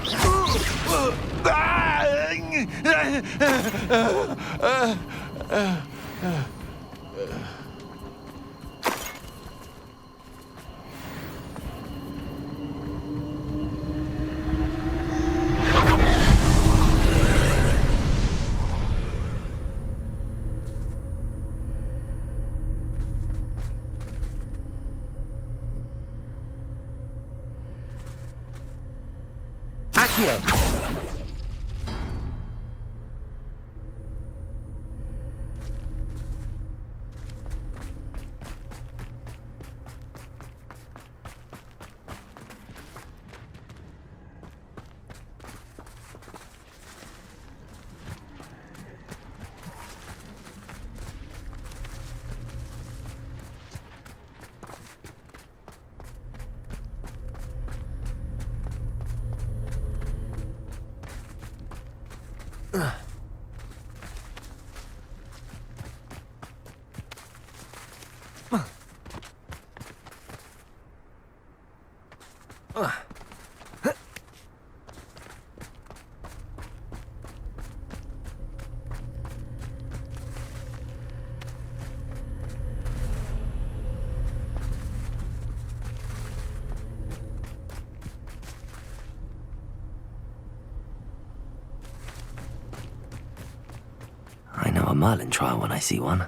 I know a Merlin trial when I see one.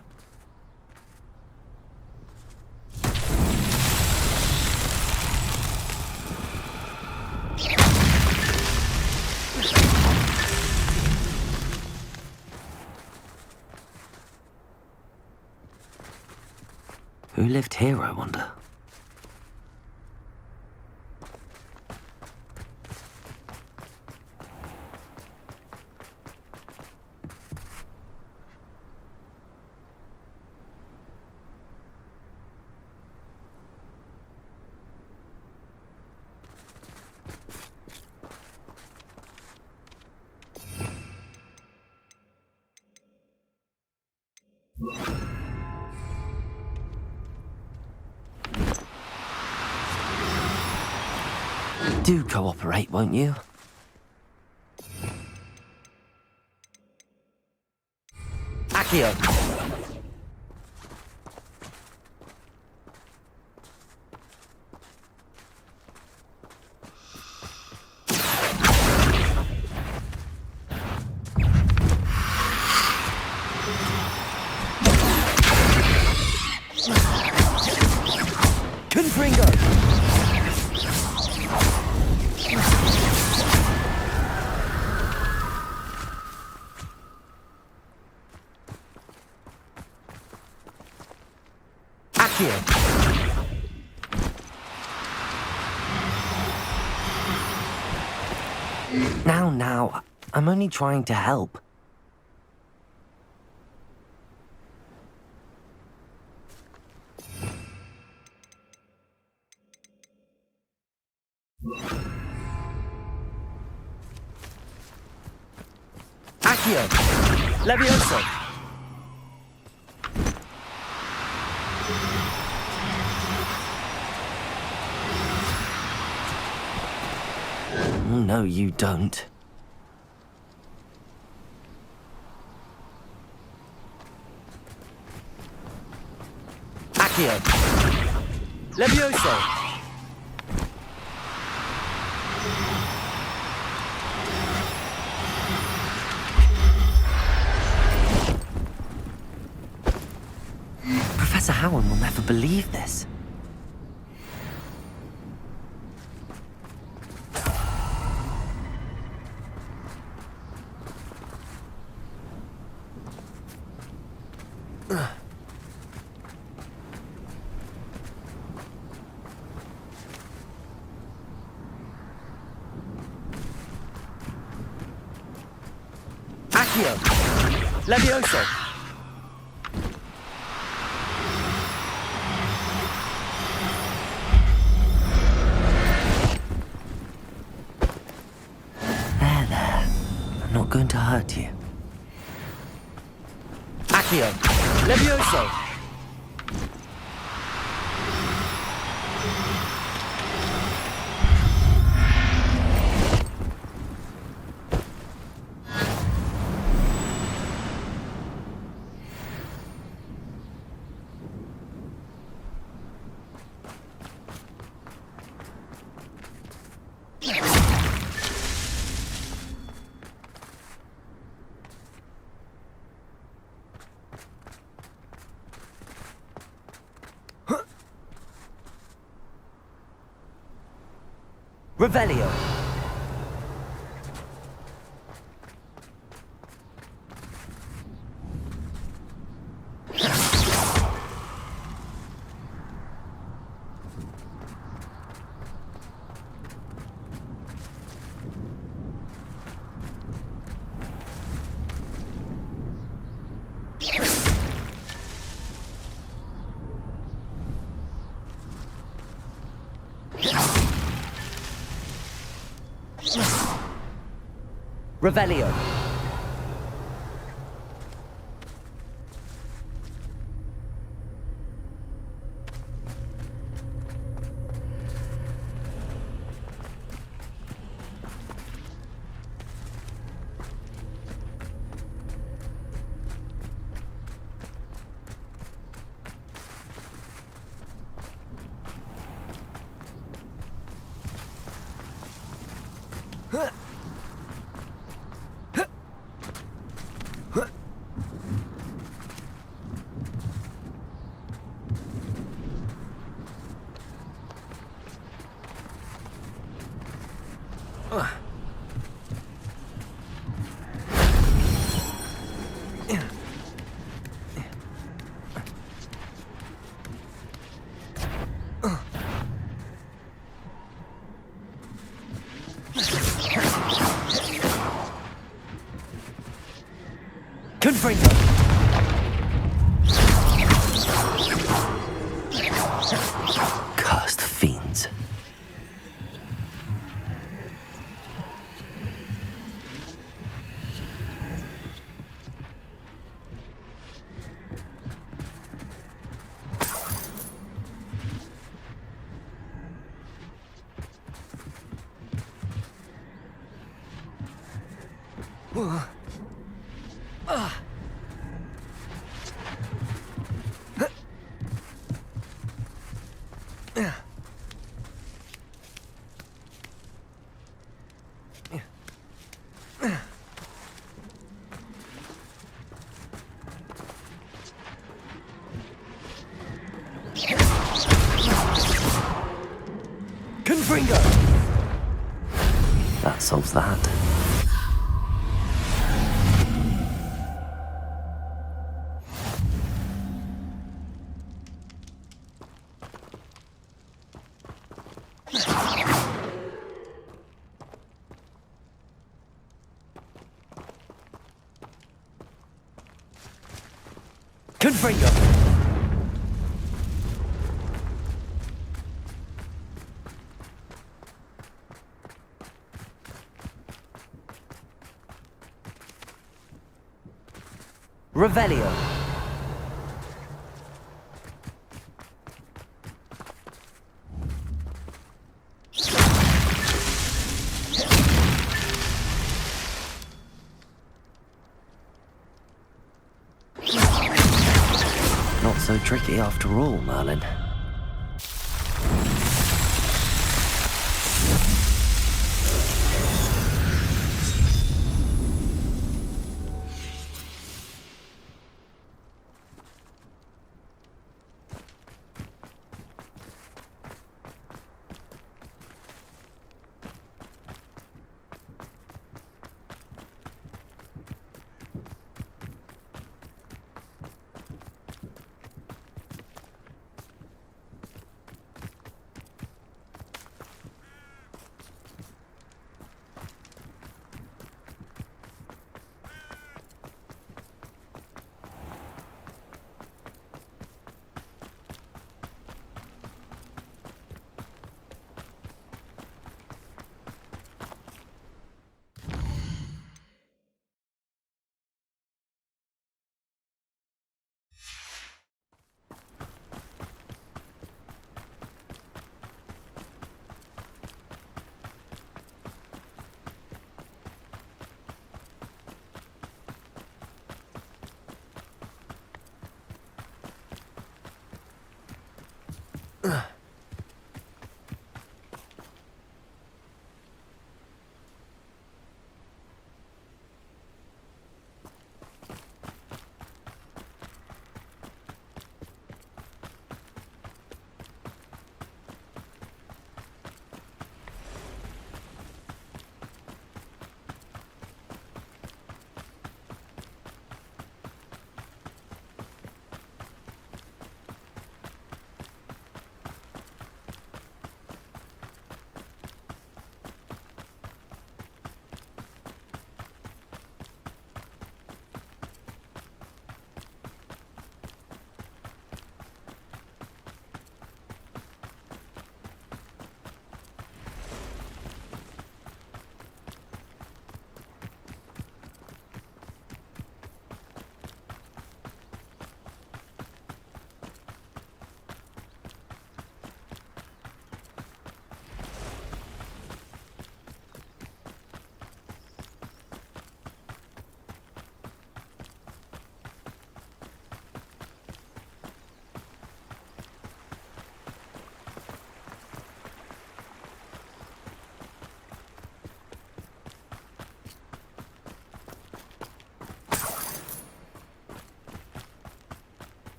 Who lived here, I wonder? Do cooperate, won't you? Accio. Confringo. Akhir. Now, I'm only trying to help. Akhir. Levioso. No, you don't. Akhir. Levioso. Professor Howard will never believe this. Akhir. Levioso. There. I'm not going to hurt you. Akhir. Levioso. Revelio. Revelio. Confringo. Cursed fiends. Confringo. That solves that. Confringo! Revelio. Not so tricky after all, Merlin.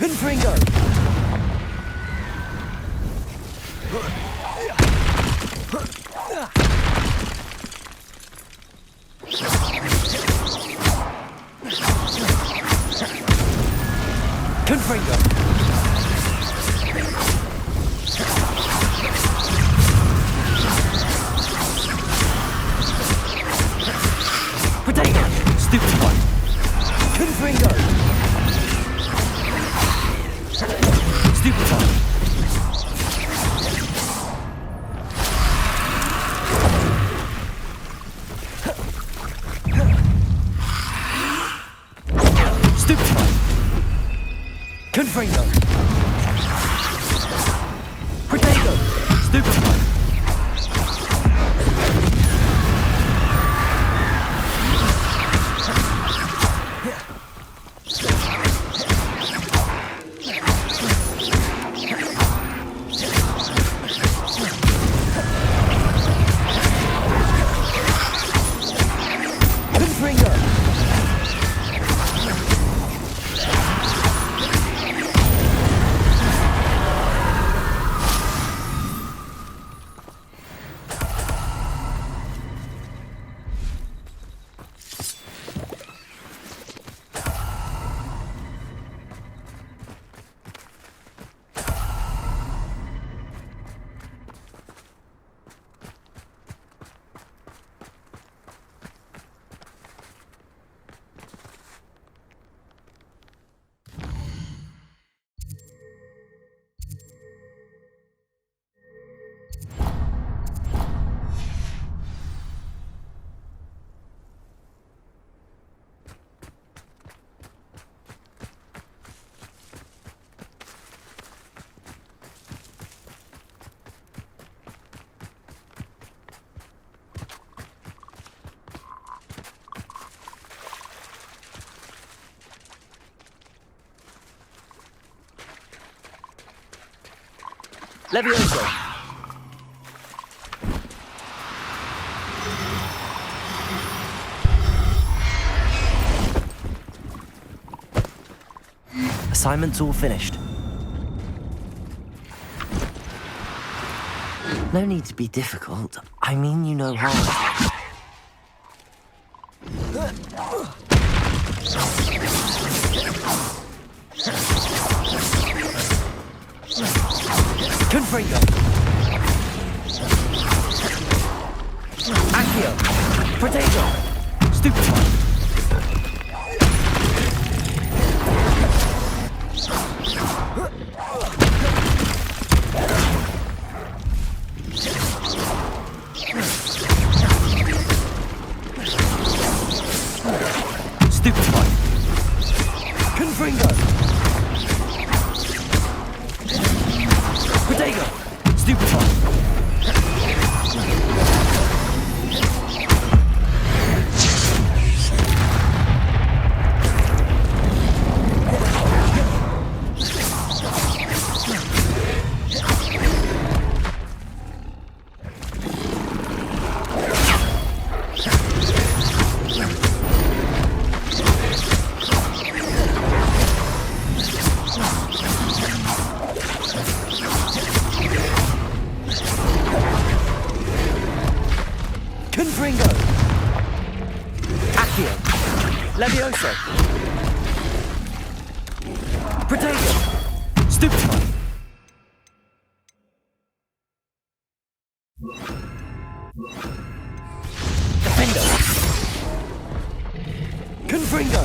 Confringo! Confringo! Potato! Stupid one! Confringo! Stupid one! Stupid one! Confringo! Potato! Stupid one! Levioso! Assignment's all finished. No need to be difficult. I mean you no harm. Confringo! Accio! Potato! Stupid one! Stupid one! Confringo! Potato! Stupid one! Confringo! Accio! Levioso! Potato! Stupid one! Defendo! Confringo!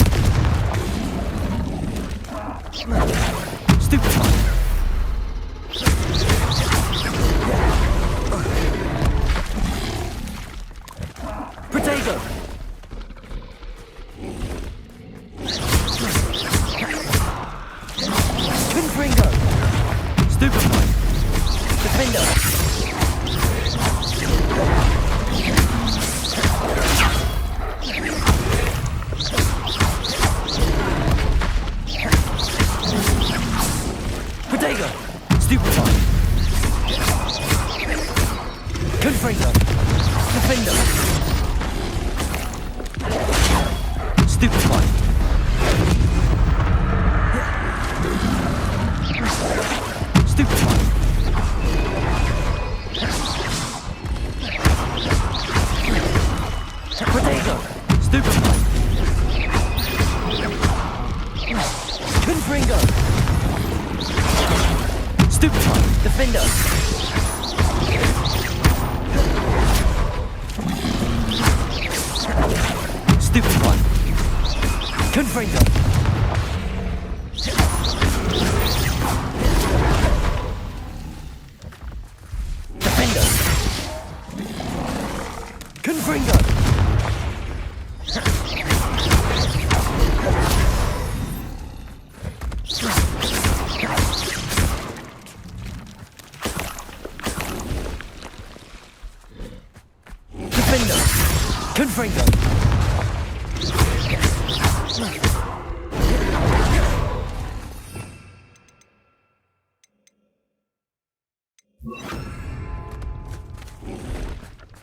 Stupid one! Potato! Confringo! Stupid one! Defendo! Potato! Stupid one! Confringo! Defendo! Stupid one! Stupefy! Defender! Stupefy! Confringo! Defender! Confringo! Defender! Confringo!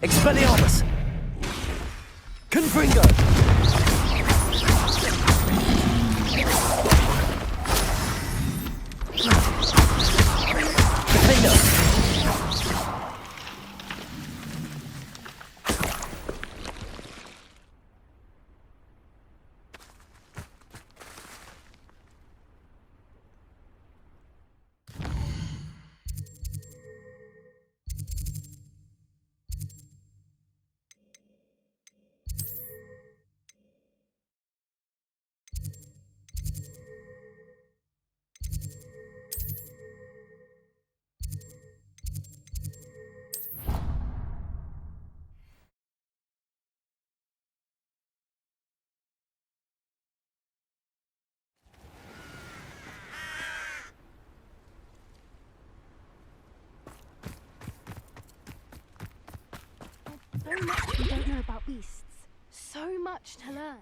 Expelliarmus! Confringo! Defender! So much we don't know about beasts. So much to learn.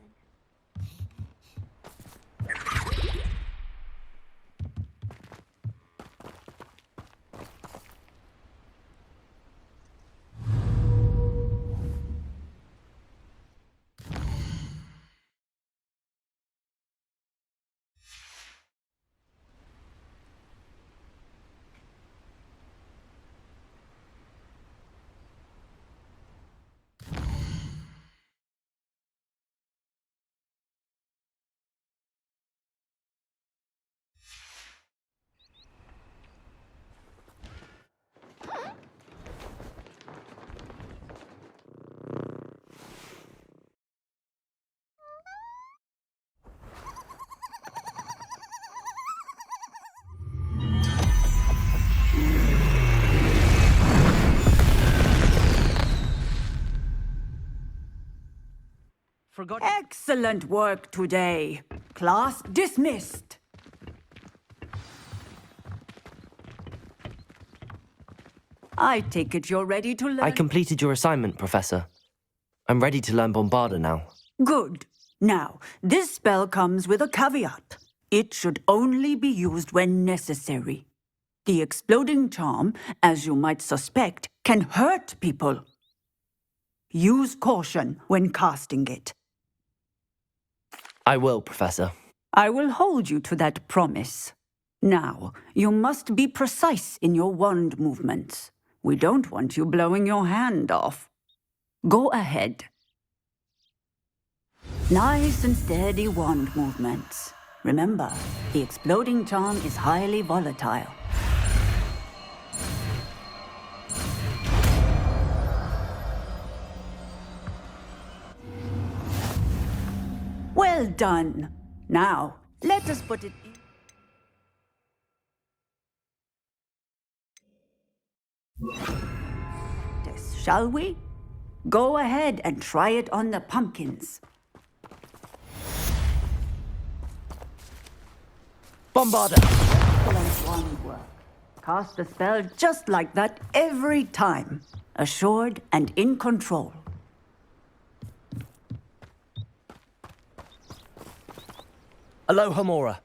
Excellent work today. Class dismissed. I take it you're ready to learn. I completed your assignment, Professor. I'm ready to learn Bombarda now. Good. Now, this spell comes with a caveat. It should only be used when necessary. The exploding charm, as you might suspect, can hurt people. Use caution when casting it. I will, Professor. I will hold you to that promise. Now, you must be precise in your wand movements. We don't want you blowing your hand off. Go ahead. Nice and steady wand movements. Remember, the exploding charm is highly volatile. Well done. Now, let us put it in. Shall we? Go ahead and try it on the pumpkins. Bombarda! Excellent wand work. Cast a spell just like that every time. Assured and in control. Aloha Mora.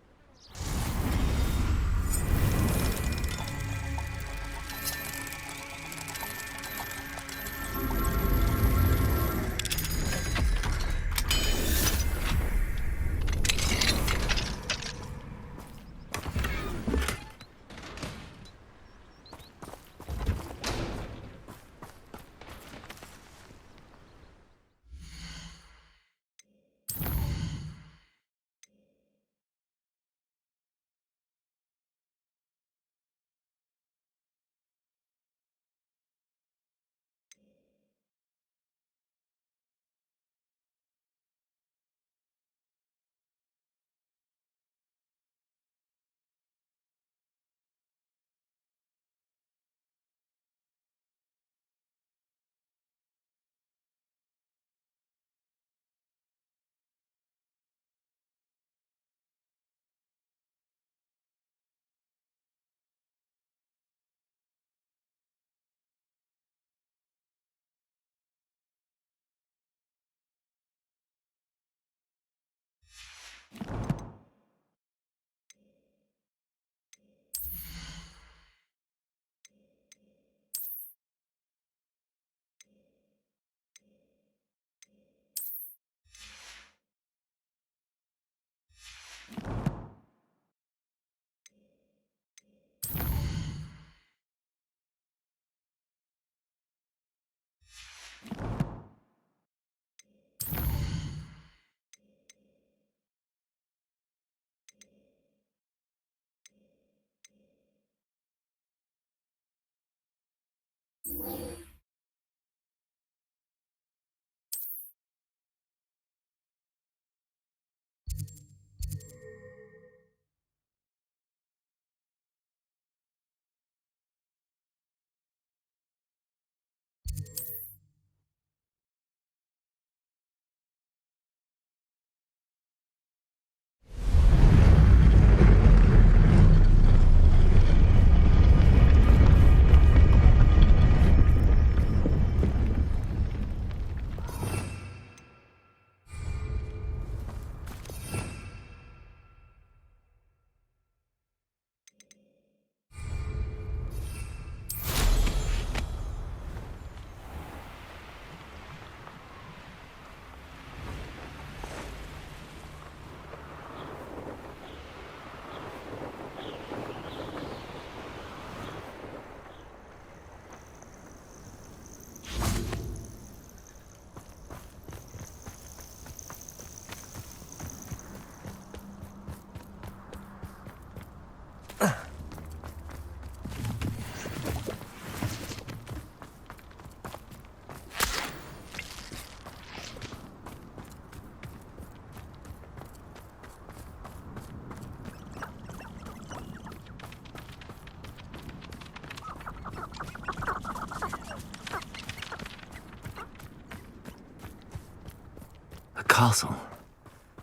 The castle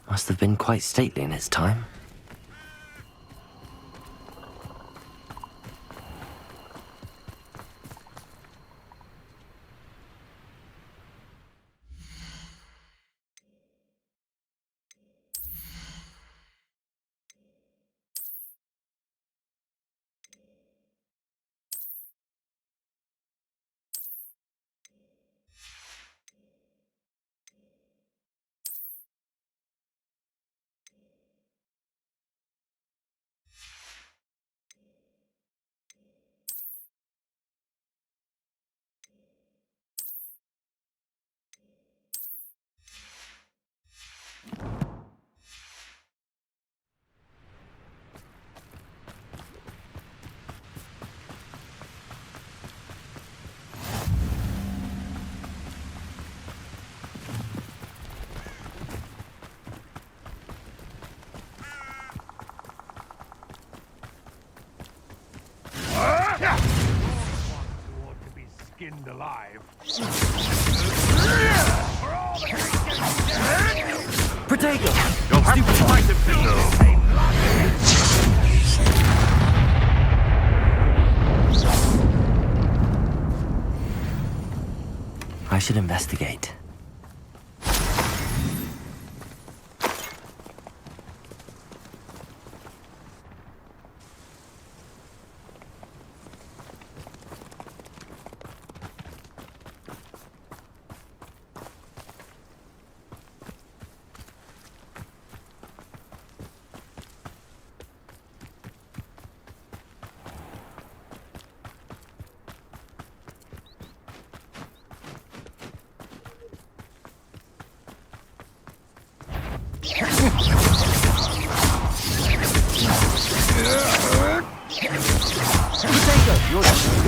must have been quite stately in its time. Skinned alive. Protego! You'll have to fight him, I should investigate.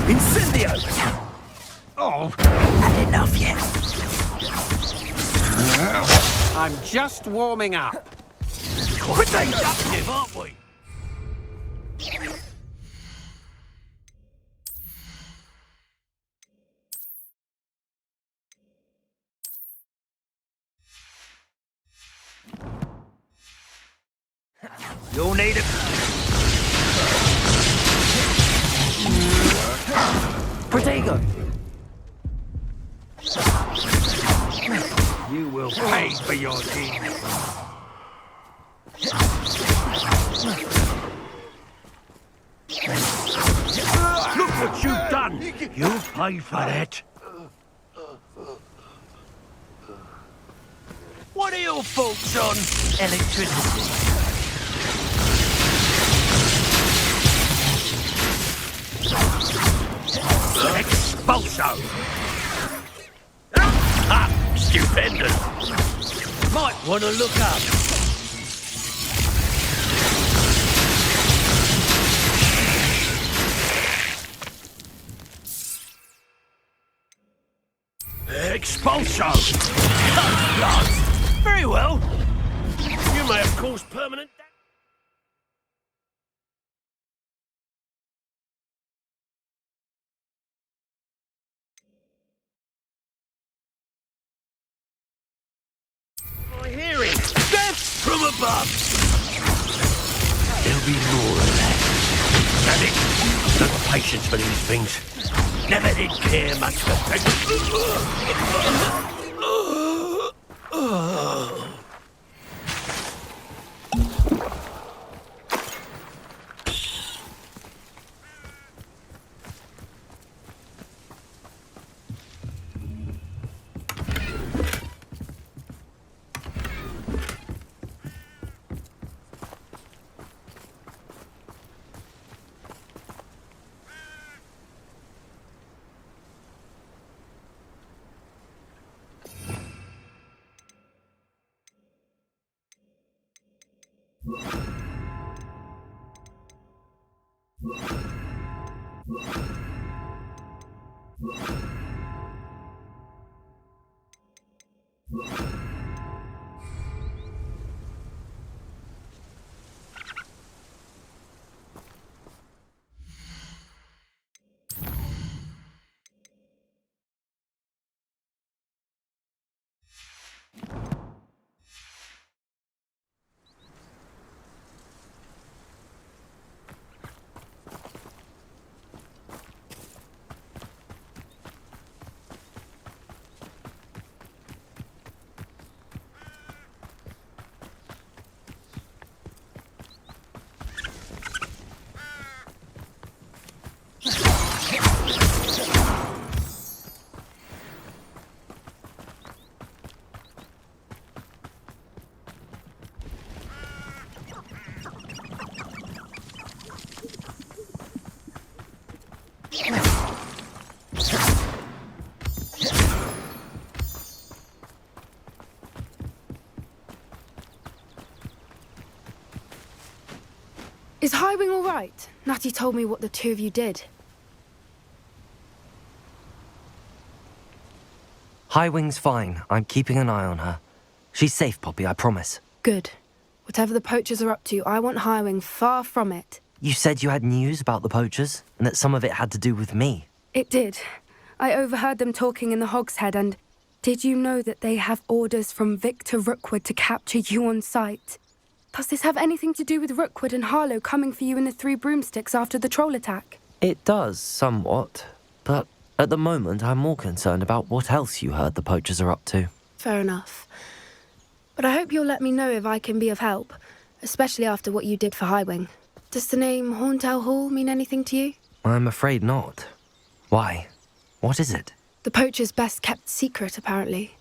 Incendio! Oh! Had enough yet? I'm just warming up. We're productive, aren't we? You'll need it. Protego! You will pay for your deed. Look what you've done! You'll pay for that. What are your thoughts on electricity? Expulso! Stupendous! Might want to look up. expulso! Very well. You may have caused permanent damage. My hearing! Death from above! There'll be more of that. Damn it! No patience for these things. Never did care much for Is Highwing all right? Natty told me what the two of you did. Highwing's fine. I'm keeping an eye on her. She's safe, Poppy, I promise. Good. Whatever the poachers are up to, I want Highwing far from it. You said you had news about the poachers, and that some of it had to do with me. It did. I overheard them talking in the Hogshead, and did you know that they have orders from Victor Rookwood to capture you on sight? Does this have anything to do with Rookwood and Harlow coming for you in the Three Broomsticks after the troll attack? It does, somewhat. But at the moment, I'm more concerned about what else you heard the poachers are up to. Fair enough. But I hope you'll let me know if I can be of help, especially after what you did for Highwing. Does the name Horntail Hall mean anything to you? I'm afraid not. Why? What is it? The poachers' best-kept secret, apparently.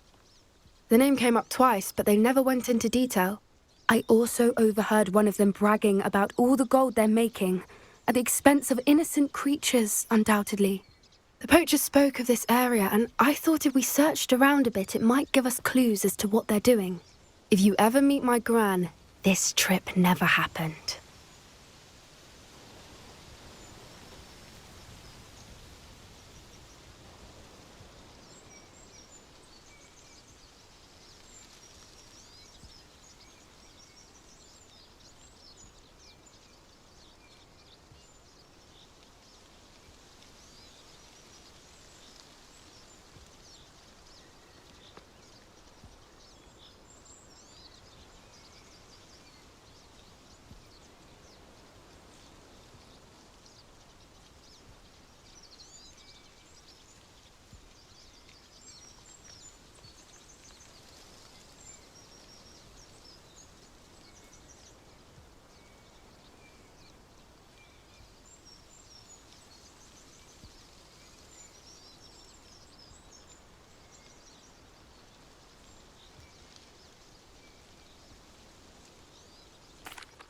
The name came up twice, but they never went into detail. I also overheard one of them bragging about all the gold they're making, at the expense of innocent creatures, undoubtedly. The poachers spoke of this area, and I thought if we searched around a bit, it might give us clues as to what they're doing. If you ever meet my gran, this trip never happened.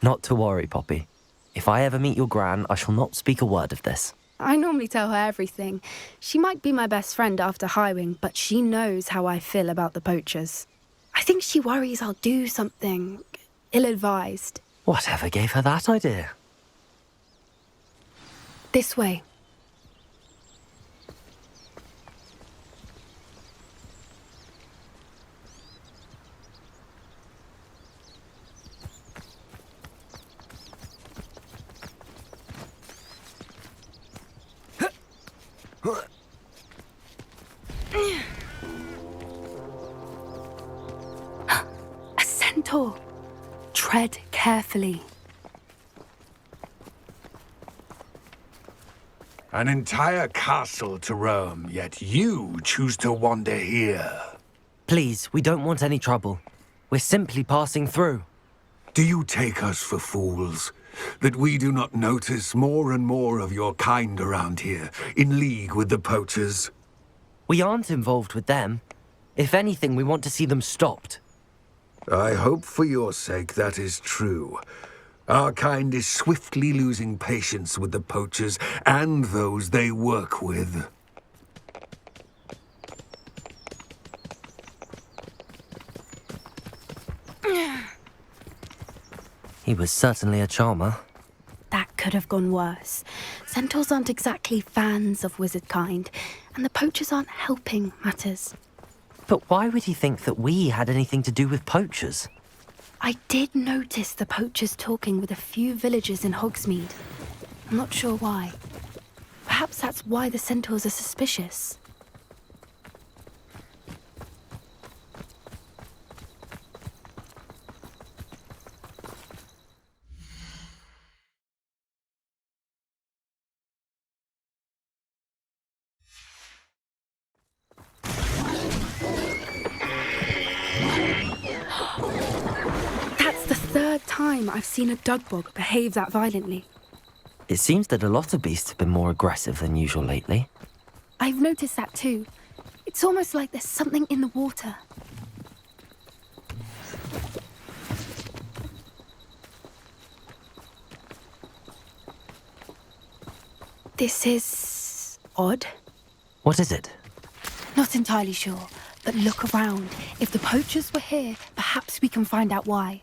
Not to worry, Poppy. If I ever meet your gran, I shall not speak a word of this. I normally tell her everything. She might be my best friend after Highwing, but she knows how I feel about the poachers. I think she worries I'll do something ill-advised. Whatever gave her that idea? This way. A centaur. Tread carefully. An entire castle to roam, yet you choose to wander here. Please, we don't want any trouble. We're simply passing through. Do you take us for fools? That we do not notice more and more of your kind around here, in league with the poachers? We aren't involved with them. If anything, we want to see them stopped. I hope for your sake that is true. Our kind is swiftly losing patience with the poachers and those they work with. He was certainly a charmer. That could have gone worse. Centaurs aren't exactly fans of wizard kind, and the poachers aren't helping matters. But why would he think that we had anything to do with poachers? I did notice the poachers talking with a few villagers in Hogsmeade. I'm not sure why. Perhaps that's why the centaurs are suspicious. Time I've seen a dugbog behave that violently. It seems that a lot of beasts have been more aggressive than usual lately. I've noticed that too. It's almost like there's something in the water. This is odd. What is it? Not entirely sure, but look around. If the poachers were here, perhaps we can find out why.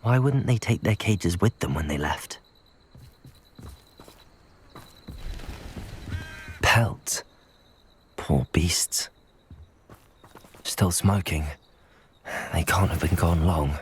Why wouldn't they take their cages with them when they left? Pelts. Poor beasts. Still smoking. They can't have been gone long.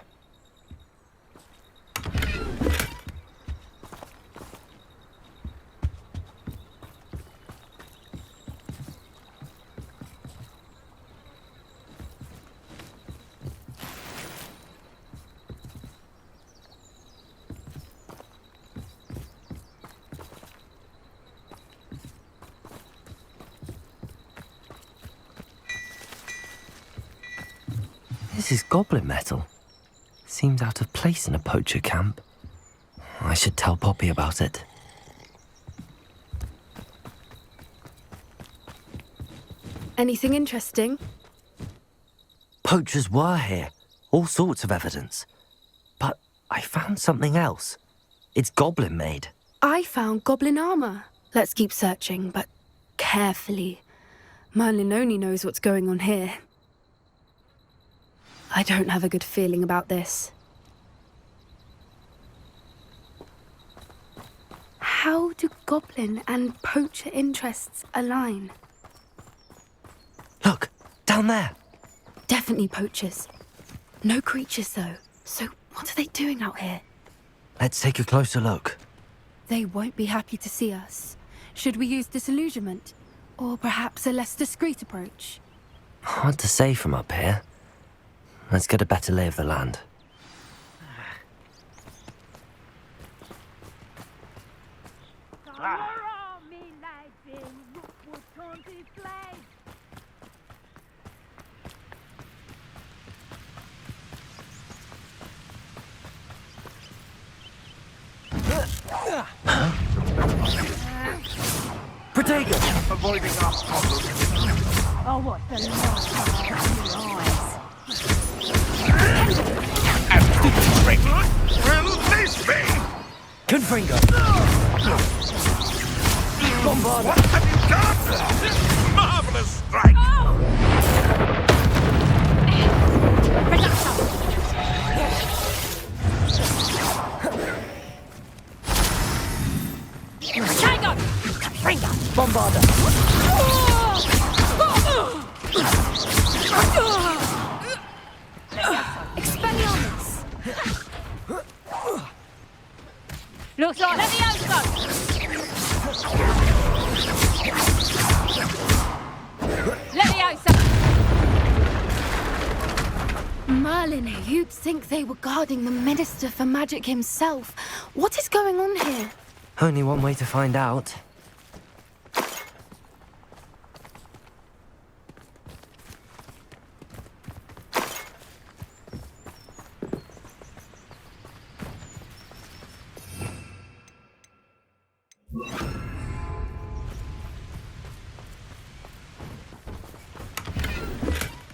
This is goblin metal. Seems out of place in a poacher camp. I should tell Poppy about it. Anything interesting? Poachers were here. All sorts of evidence. But I found something else. It's goblin made. I found goblin armor. Let's keep searching, but carefully. Merlin only knows what's going on here. I don't have a good feeling about this. How do goblin and poacher interests align? Look, down there. Definitely poachers. No creatures, though. So what are they doing out here? Let's take a closer look. They won't be happy to see us. Should we use disillusionment? Or perhaps a less discreet approach? Hard to say from up here. Let's get a better lay of the land. Protego! Avoiding our problems. Oh, what the Will this be? Confringo! Bombard! What have you done? Marvelous strike! Tango! Confringo! Bombarder! Looks like Leviosa! Leviosa! Merlin, you'd think they were guarding the Minister for Magic himself. What is going on here? Only one way to find out.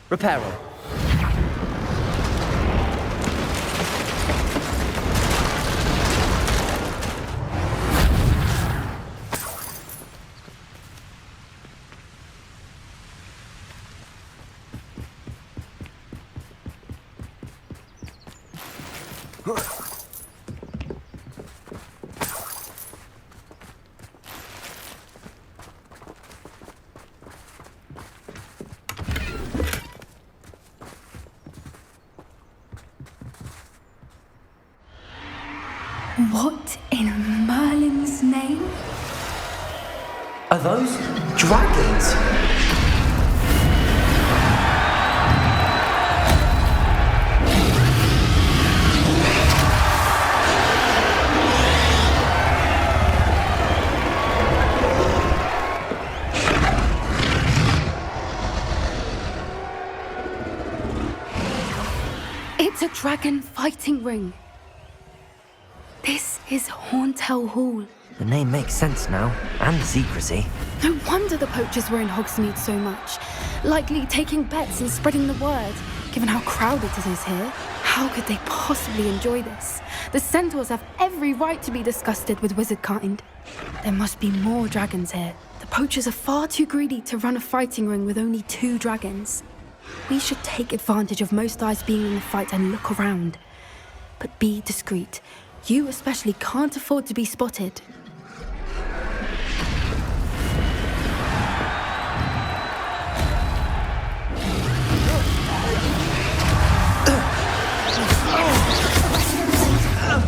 Reparo. What in Merlin's name? Are those dragons? It's a dragon fighting ring. This is Hauntel Hall. The name makes sense now, and the secrecy. No wonder the poachers were in Hogsmeade so much. Likely taking bets and spreading the word. Given how crowded it is here, how could they possibly enjoy this? The centaurs have every right to be disgusted with wizard kind. There must be more dragons here. The poachers are far too greedy to run a fighting ring with only 2 dragons. We should take advantage of most eyes being in the fight and look around. But be discreet. You especially can't afford to be spotted.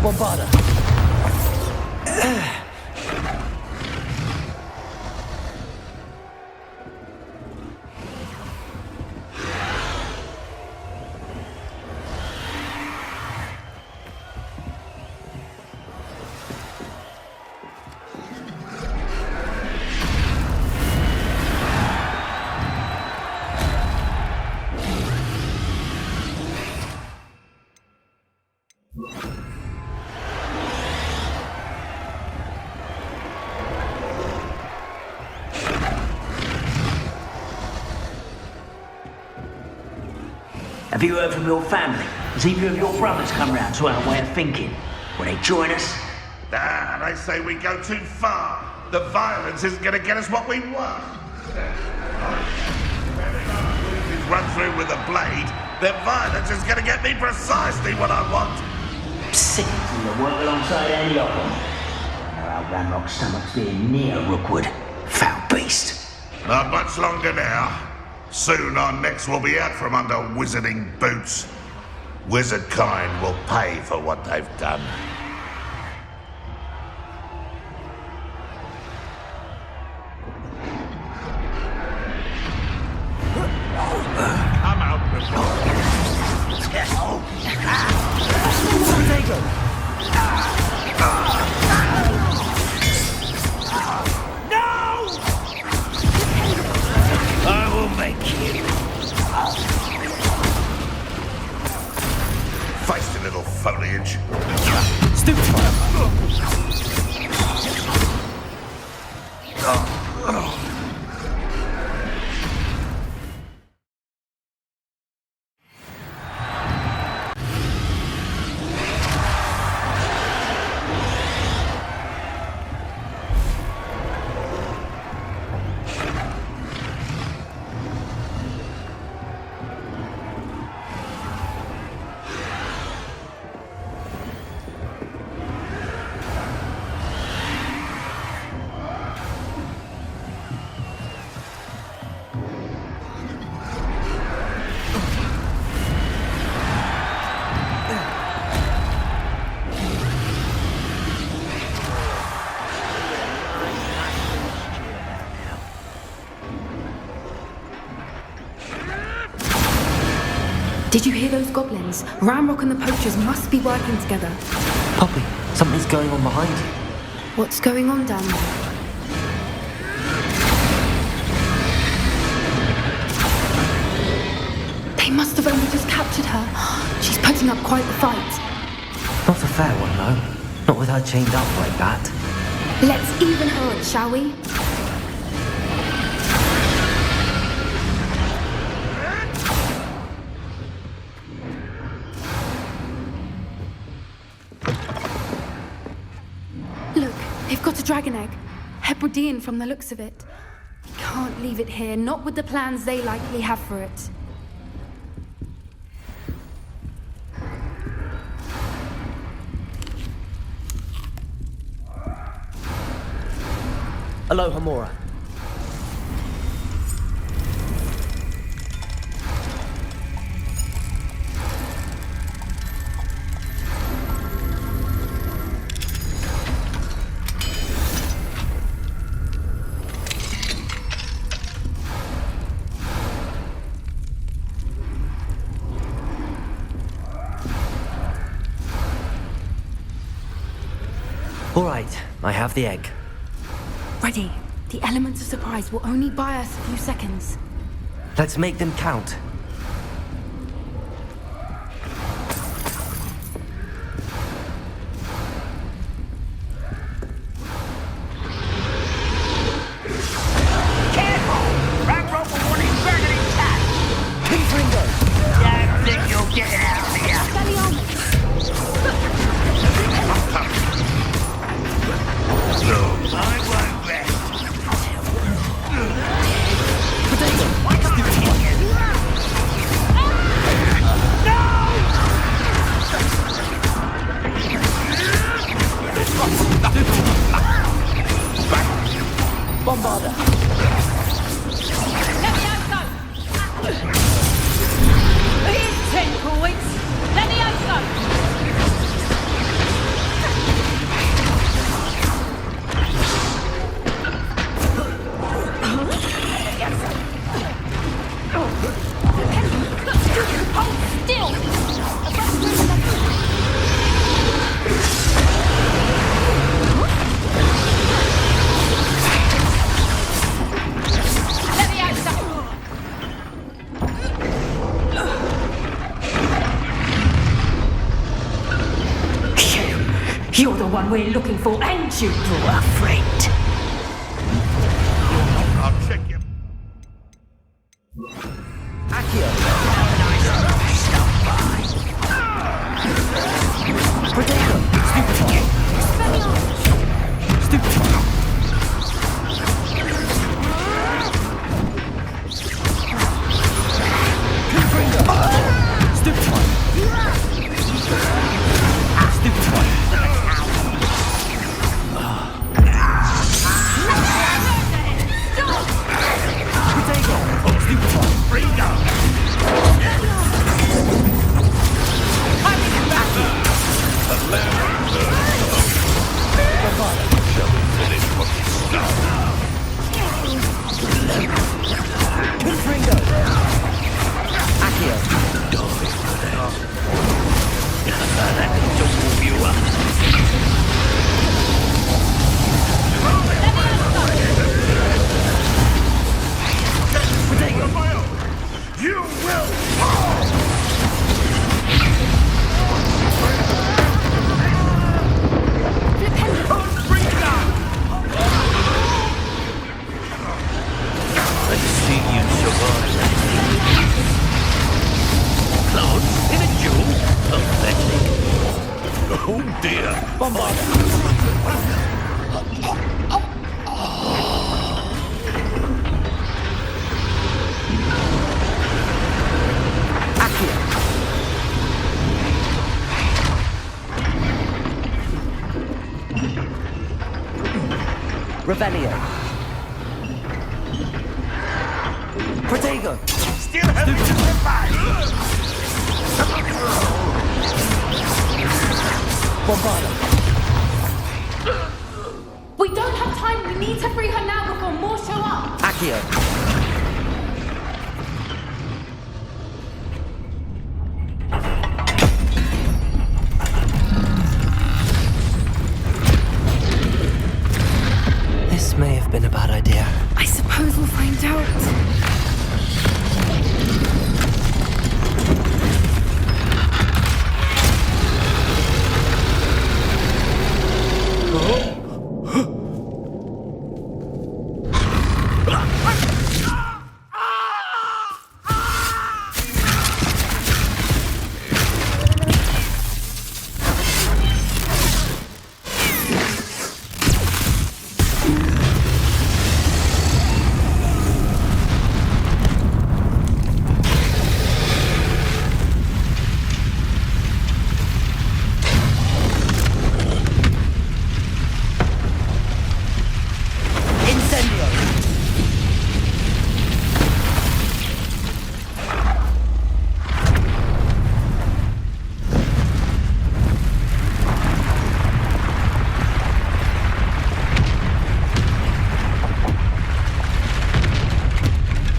Bombarda. Have you heard from your family? Has either of your brothers come round to our way of thinking? Will they join us? Nah, they say we go too far. The violence isn't going to get us what we want. If everyone run through with a blade, then violence is going to get me precisely what I want. Sick to work alongside any of them. I know how Ranrock's stomach's being near Rookwood. Foul beast. Not much longer now. Soon our necks will be out from under wizarding boots. Wizard kind will pay for what they've done. I'm out before. I will make you. Feisty little foliage. Did you hear those goblins? Ramrock and the poachers must be working together. Poppy, something's going on behind you. What's going on down there? They must have only just captured her. She's putting up quite the fight. Not a fair one, though. Not with her chained up like that. Let's even her on, shall we? Look, they've got a dragon egg. Hebridean from the looks of it. Can't leave it here, not with the plans they likely have for it. Aloha, Mora. All right, I have the egg. Ready. The elements of surprise will only buy us a few seconds. Let's make them count. Careful! Ramrock will want his dragon intact! Don't think you'll get it out of here! No, I won't rest. Bombarda. Here's 10 points. Let me go. Hold still. Let me out. You're the one we're looking for, ain't you, poor friend? I'll check you. Revelio. Protego. Still having to survive. Bombarda. We don't have time. We need to free her now before more show up. Accio. This may have been a bad idea. I suppose we'll find out.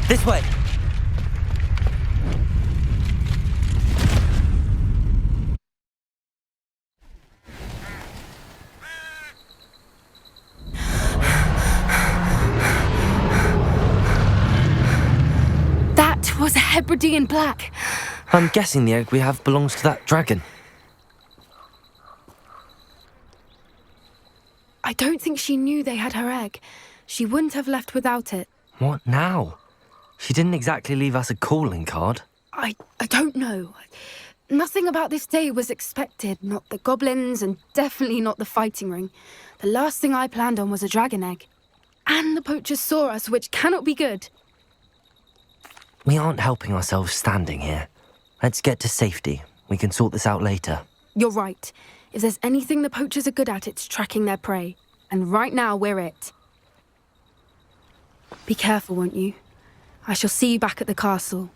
This way. That was a Hebridean black. I'm guessing the egg we have belongs to that dragon. I don't think she knew they had her egg. She wouldn't have left without it. What now? She didn't exactly leave us a calling card. I don't know. Nothing about this day was expected. Not the goblins, and definitely not the fighting ring. The last thing I planned on was a dragon egg. And the poachers saw us, which cannot be good. We aren't helping ourselves standing here. Let's get to safety. We can sort this out later. You're right. If there's anything the poachers are good at, it's tracking their prey. And right now, we're it. Be careful, won't you? I shall see you back at the castle.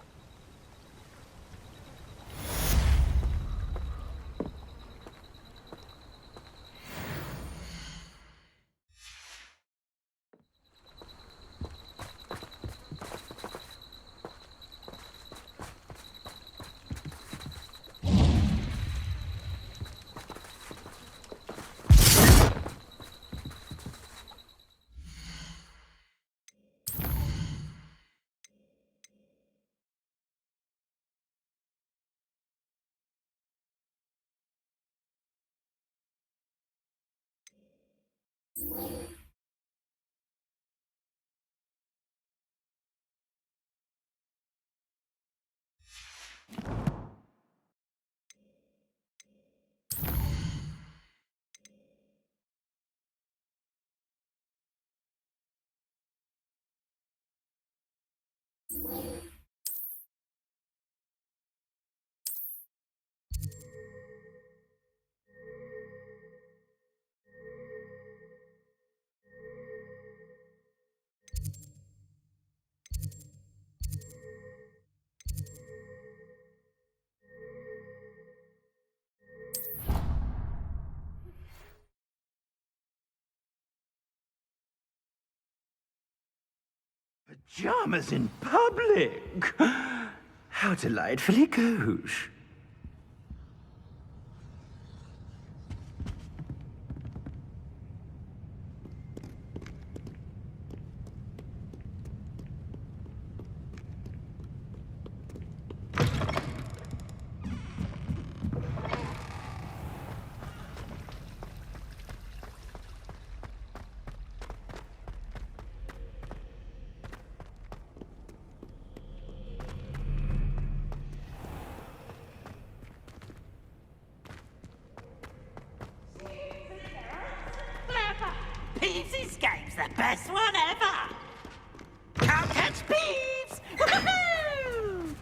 Pajamas in public? How delightfully gauche. Peeves' Escape's the best one ever! Can't catch Peeves! Woohoo!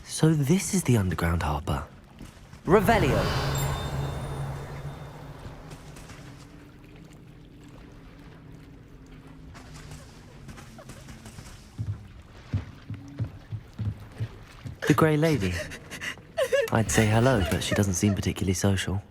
So this is the underground harbour. Revelio. The Grey Lady. I'd say hello, but she doesn't seem particularly social.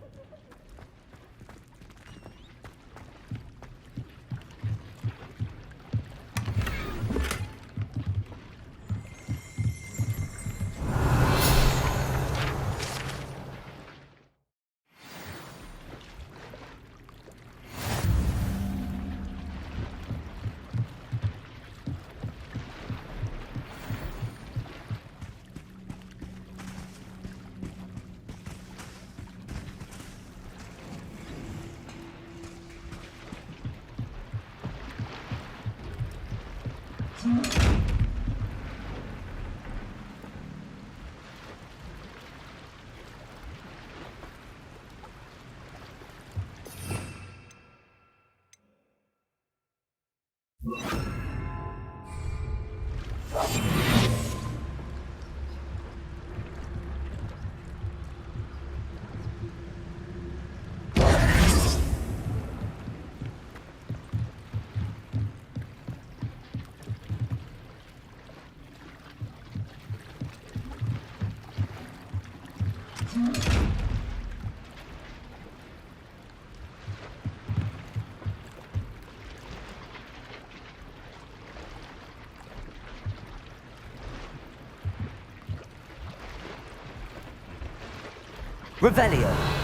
Revelio.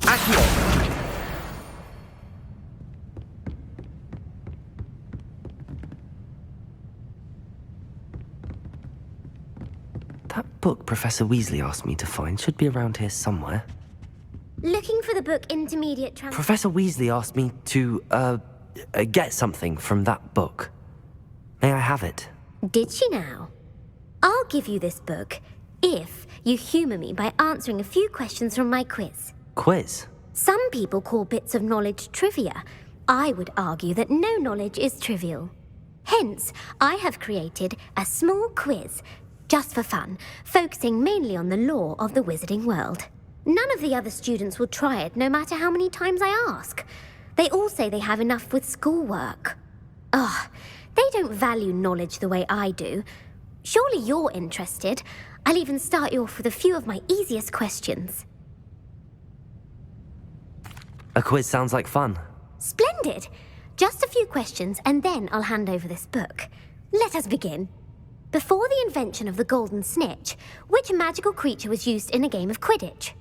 Akhir. That book Professor Weasley asked me to find should be around here somewhere. Looking for the book Intermediate Professor Weasley asked me to, get something from that book. May I have it? Did she now? I'll give you this book if you humour me by answering a few questions from my quiz. Quiz? Some people call bits of knowledge trivia. I would argue that no knowledge is trivial. Hence, I have created a small quiz, just for fun, focusing mainly on the lore of the wizarding world. None of the other students will try it, no matter how many times I ask. They all say they have enough with schoolwork. Ugh, they don't value knowledge the way I do. Surely you're interested. I'll even start you off with a few of my easiest questions. A quiz sounds like fun. Splendid! Just a few questions, and then I'll hand over this book. Let us begin. Before the invention of the golden snitch, which magical creature was used in a game of Quidditch?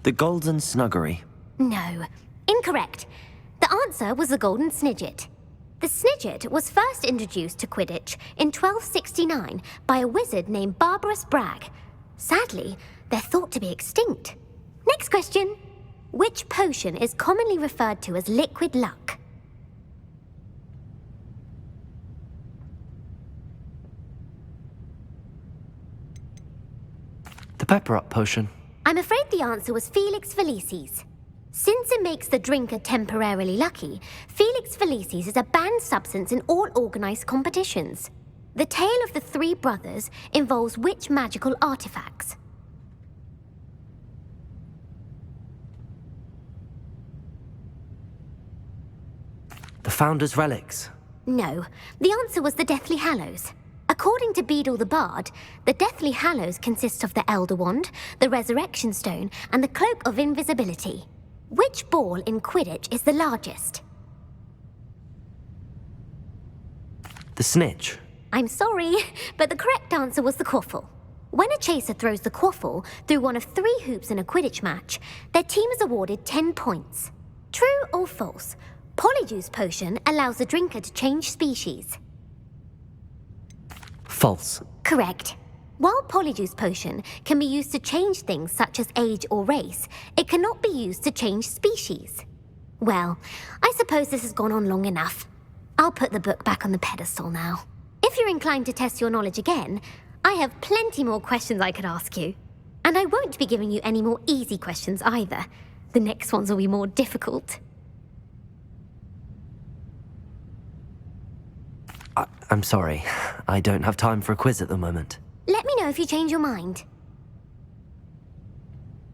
The Golden Snuggery. No, incorrect. The answer was the Golden Snidget. The Snidget was first introduced to Quidditch in 1269 by a wizard named Barbarous Bragg. Sadly, they're thought to be extinct. Next question. Which potion is commonly referred to as liquid luck? The Pepper Up potion. I'm afraid the answer was Felix Felicis. Since it makes the drinker temporarily lucky, Felix Felicis is a banned substance in all organized competitions. The tale of the three brothers involves which magical artifacts? The Founder's Relics. No, the answer was the Deathly Hallows. According to Beadle the Bard, the Deathly Hallows consists of the Elder Wand, the Resurrection Stone, and the Cloak of Invisibility. Which ball in Quidditch is the largest? The Snitch. I'm sorry, but the correct answer was the Quaffle. When a chaser throws the Quaffle through one of 3 hoops in a Quidditch match, their team is awarded 10 points. True or false? Polyjuice Potion allows the drinker to change species. False. Correct. While Polyjuice Potion can be used to change things such as age or race, it cannot be used to change species. Well, I suppose this has gone on long enough. I'll put the book back on the pedestal now. If you're inclined to test your knowledge again, I have plenty more questions I could ask you. And I won't be giving you any more easy questions either. The next ones will be more difficult. I'm sorry. I don't have time for a quiz at the moment. Let me know if you change your mind.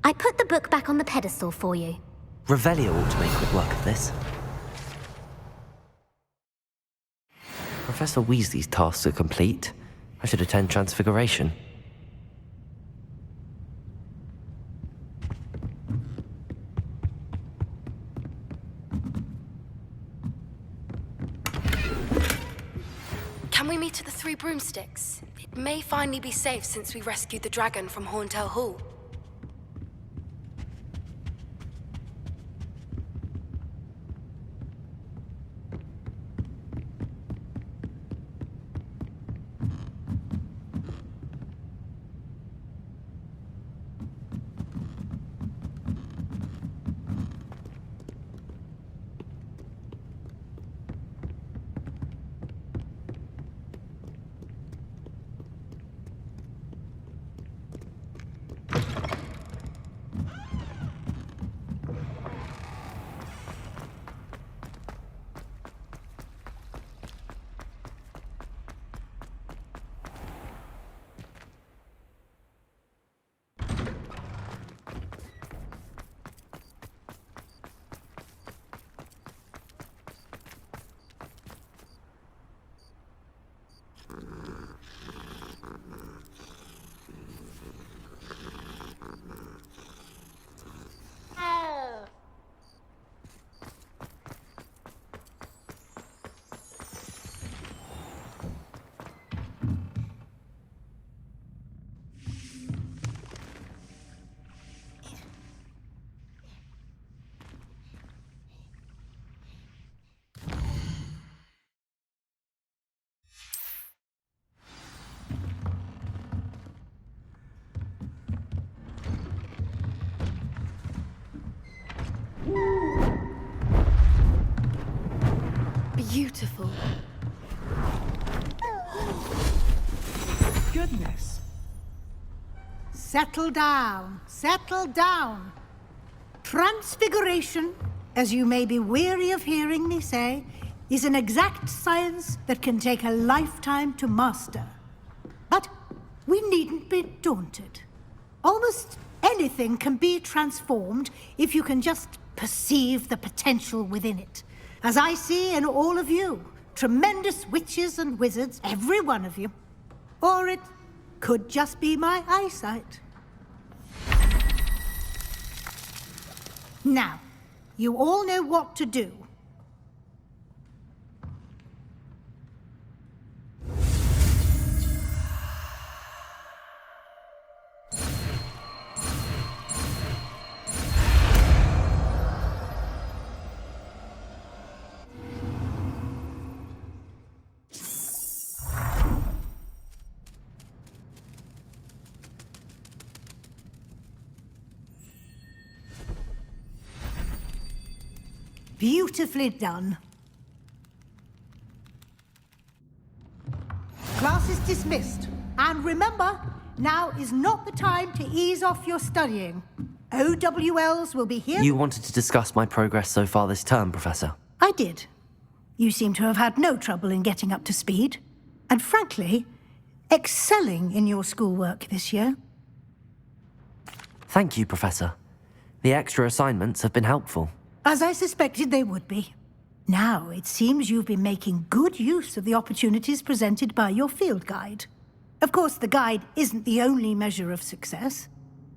I put the book back on the pedestal for you. Revelio ought to make quick work of this. Professor Weasley's tasks are complete. I should attend Transfiguration. Can we meet at the Three Broomsticks? It may finally be safe since we rescued the dragon from Horntail Hall. Beautiful. Goodness. Settle down. Settle down. Transfiguration, as you may be weary of hearing me say, is an exact science that can take a lifetime to master. But we needn't be daunted. Almost anything can be transformed if you can just perceive the potential within it. As I see in all of you, tremendous witches and wizards, every one of you. Or it could just be my eyesight. Now, you all know what to do. Beautifully done. Class is dismissed. And remember, now is not the time to ease off your studying. OWLs will be here. You wanted to discuss my progress so far this term, Professor? I did. You seem to have had no trouble in getting up to speed. And frankly, excelling in your schoolwork this year. Thank you, Professor. The extra assignments have been helpful. As I suspected they would be. Now, it seems you've been making good use of the opportunities presented by your field guide. Of course, the guide isn't the only measure of success.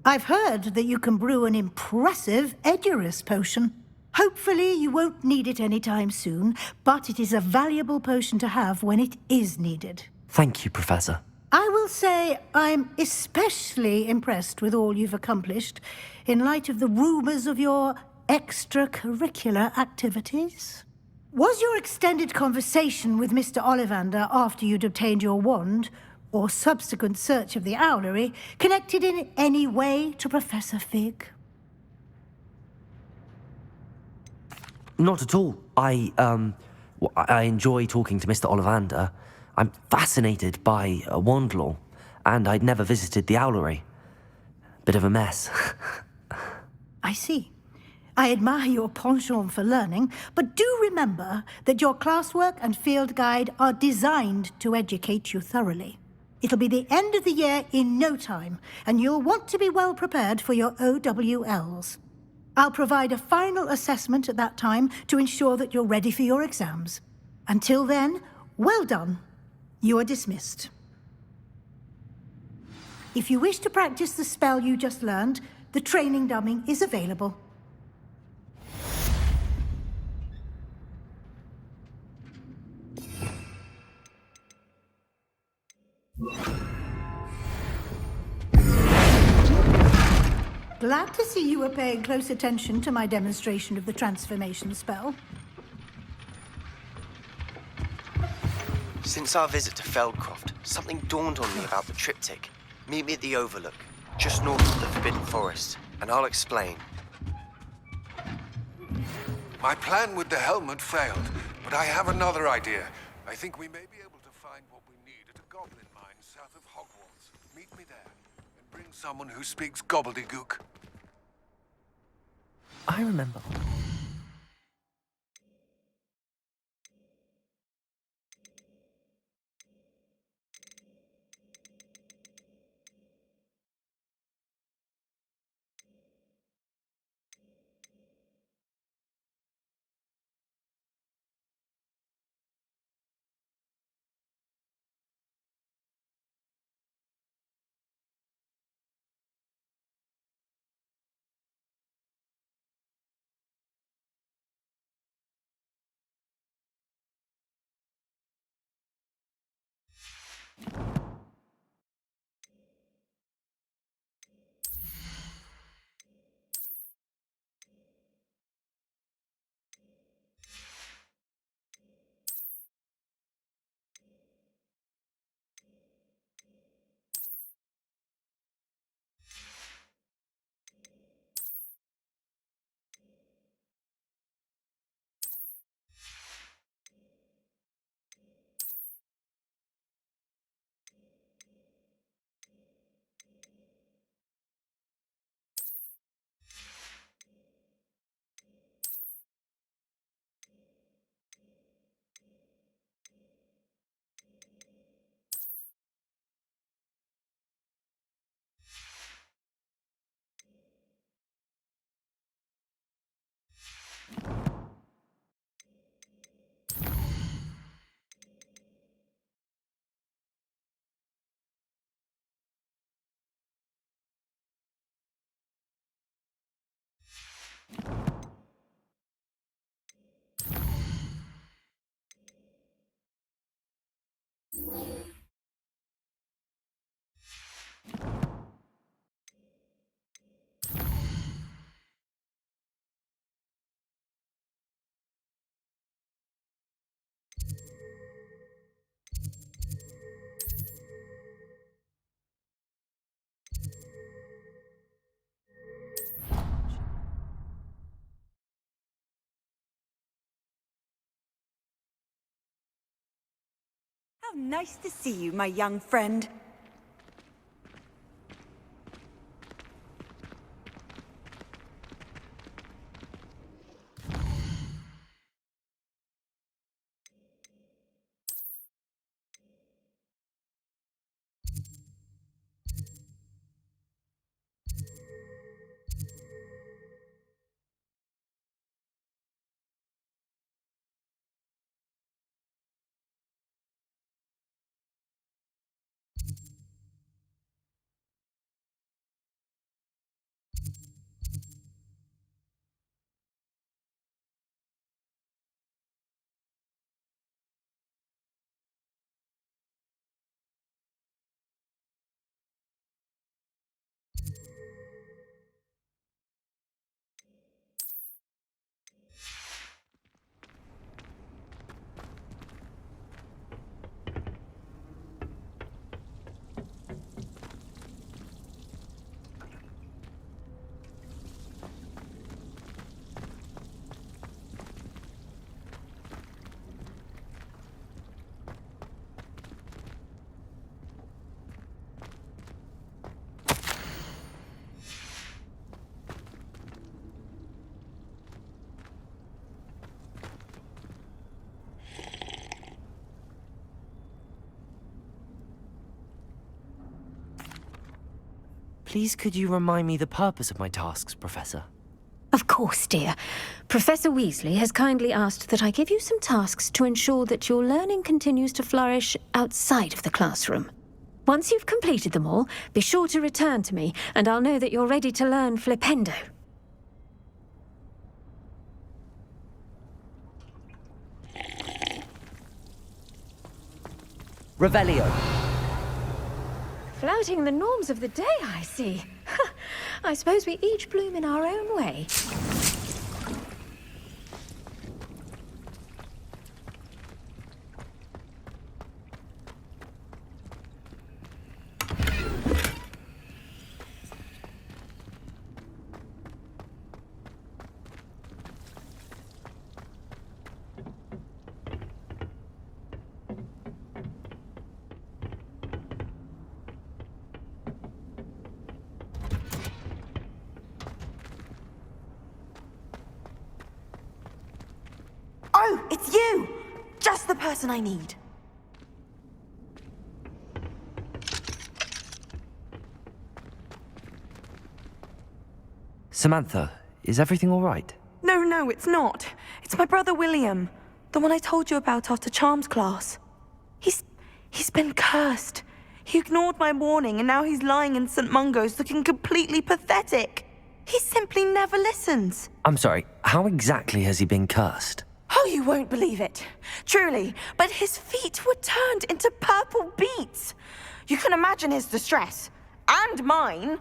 I've heard that you can brew an impressive Edurus potion. Hopefully, you won't need it anytime soon, but it is a valuable potion to have when it is needed. Thank you, Professor. I will say I'm especially impressed with all you've accomplished in light of the rumors of your extracurricular activities. Was your extended conversation with Mr. Ollivander after you'd obtained your wand, or subsequent search of the owlery, connected in any way to Professor Fig? Not at all. I enjoy talking to Mr. Ollivander. I'm fascinated by wand law, and I'd never visited the owlery. Bit of a mess. I see. I admire your penchant for learning, but do remember that your classwork and field guide are designed to educate you thoroughly. It'll be the end of the year in no time, and you'll want to be well prepared for your OWLs. I'll provide a final assessment at that time to ensure that you're ready for your exams. Until then, well done. You are dismissed. If you wish to practice the spell you just learned, the training dummy is available. Glad to see you were paying close attention to my demonstration of the transformation spell. Since our visit to Feldcroft, something dawned on me about the triptych. Meet me at the Overlook, just north of the Forbidden Forest, and I'll explain. My plan with the helmet failed, but I have another idea. I think we may be able to find what we need at a goblin mine south of Hogwarts. Meet me there, and bring someone who speaks gobbledygook. I remember. Nice to see you, my young friend. Please could you remind me the purpose of my tasks, Professor? Of course, dear. Professor Weasley has kindly asked that I give you some tasks to ensure that your learning continues to flourish outside of the classroom. Once you've completed them all, be sure to return to me, and I'll know that you're ready to learn Flipendo. Revelio. Flouting the norms of the day, I see. I suppose we each bloom in our own way. Oh, it's you! Just the person I need. Samantha, is everything all right? No, it's not. It's my brother William. The one I told you about after Charms class. He's been cursed. He ignored my warning and now he's lying in St. Mungo's looking completely pathetic. He simply never listens. I'm sorry, how exactly has he been cursed? Oh, you won't believe it. Truly, but his feet were turned into purple beets. You can imagine his distress. And mine.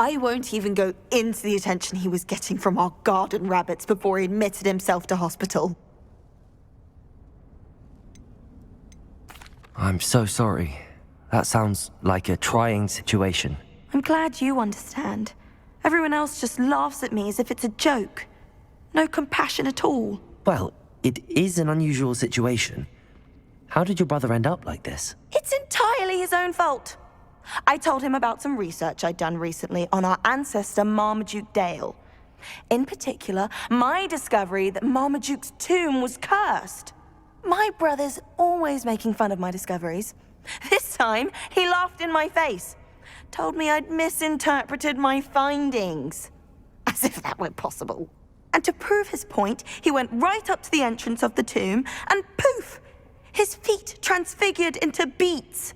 I won't even go into the attention he was getting from our garden rabbits before he admitted himself to hospital. I'm so sorry. That sounds like a trying situation. I'm glad you understand. Everyone else just laughs at me as if it's a joke. No compassion at all. Well, it is an unusual situation. How did your brother end up like this? It's entirely his own fault. I told him about some research I'd done recently on our ancestor Marmaduke Dale. In particular, my discovery that Marmaduke's tomb was cursed. My brother's always making fun of my discoveries. This time, he laughed in my face. Told me I'd misinterpreted my findings. As if that were possible. And to prove his point, he went right up to the entrance of the tomb, and poof! His feet transfigured into beets.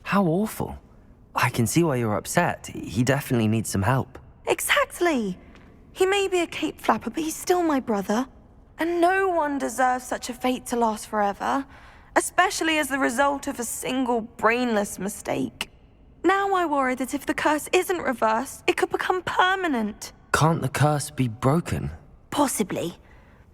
How awful. I can see why you're upset. He definitely needs some help. Exactly. He may be a cape flapper, but he's still my brother. And no one deserves such a fate to last forever. Especially as the result of a single brainless mistake. Now I worry that if the curse isn't reversed, it could become permanent. Can't the curse be broken? Possibly.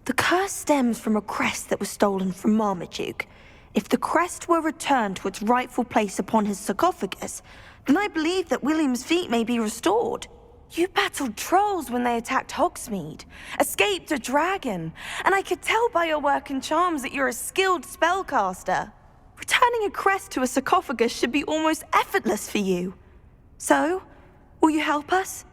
The curse stems from a crest that was stolen from Marmaduke. If the crest were returned to its rightful place upon his sarcophagus, then I believe that William's feat may be restored. You battled trolls when they attacked Hogsmeade, escaped a dragon, and I could tell by your work and charms that you're a skilled spellcaster. Returning a crest to a sarcophagus should be almost effortless for you. So, will you help us?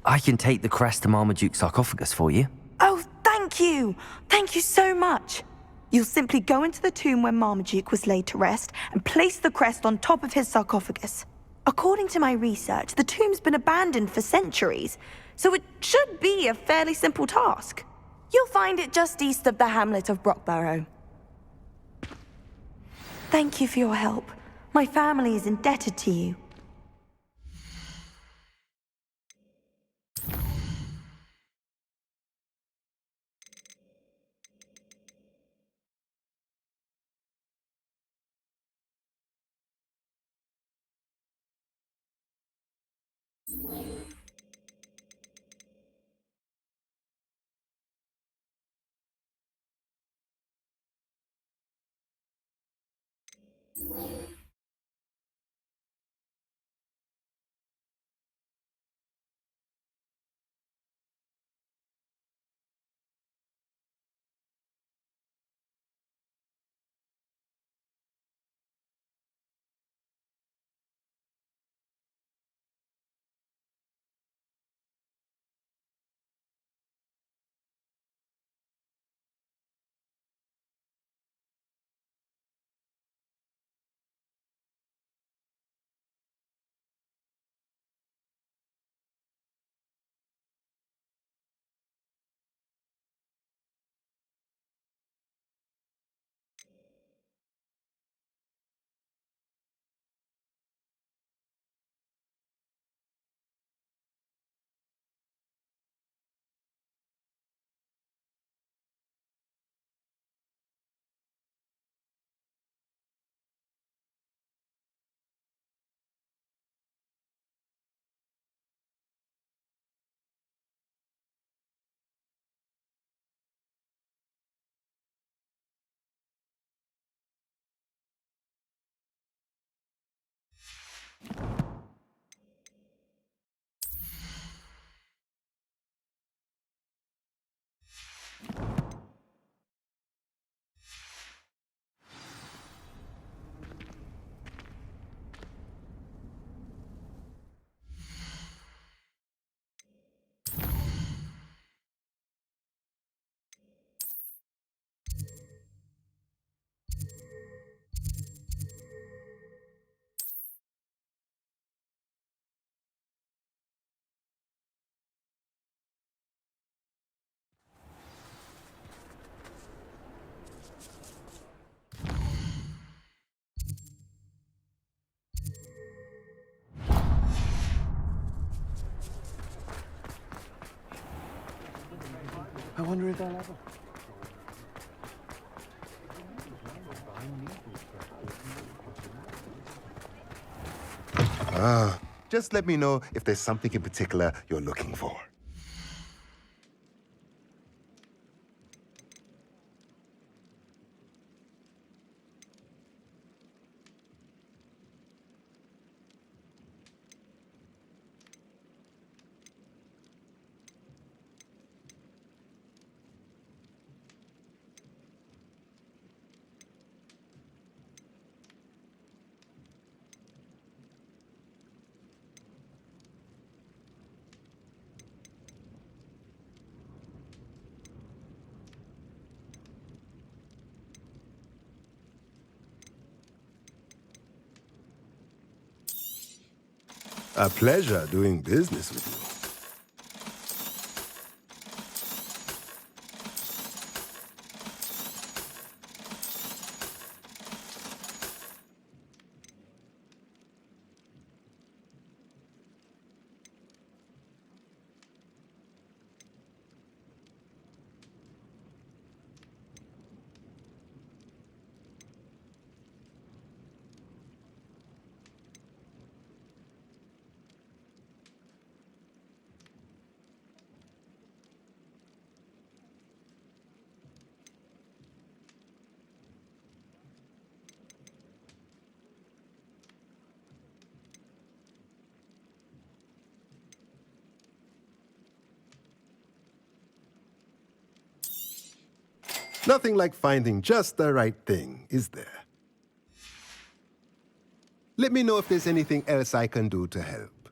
I can take the crest to Marmaduke's sarcophagus for you. Oh, thank you! Thank you so much! You'll simply go into the tomb where Marmaduke was laid to rest and place the crest on top of his sarcophagus. According to my research, the tomb's been abandoned for centuries, so it should be a fairly simple task. You'll find it just east of the hamlet of Brockborough. Thank you for your help. My family is indebted to you. I wonder if they'll ever... Just let me know if there's something in particular you're looking for. A pleasure doing business with you. Nothing like finding just the right thing, is there? Let me know if there's anything else I can do to help.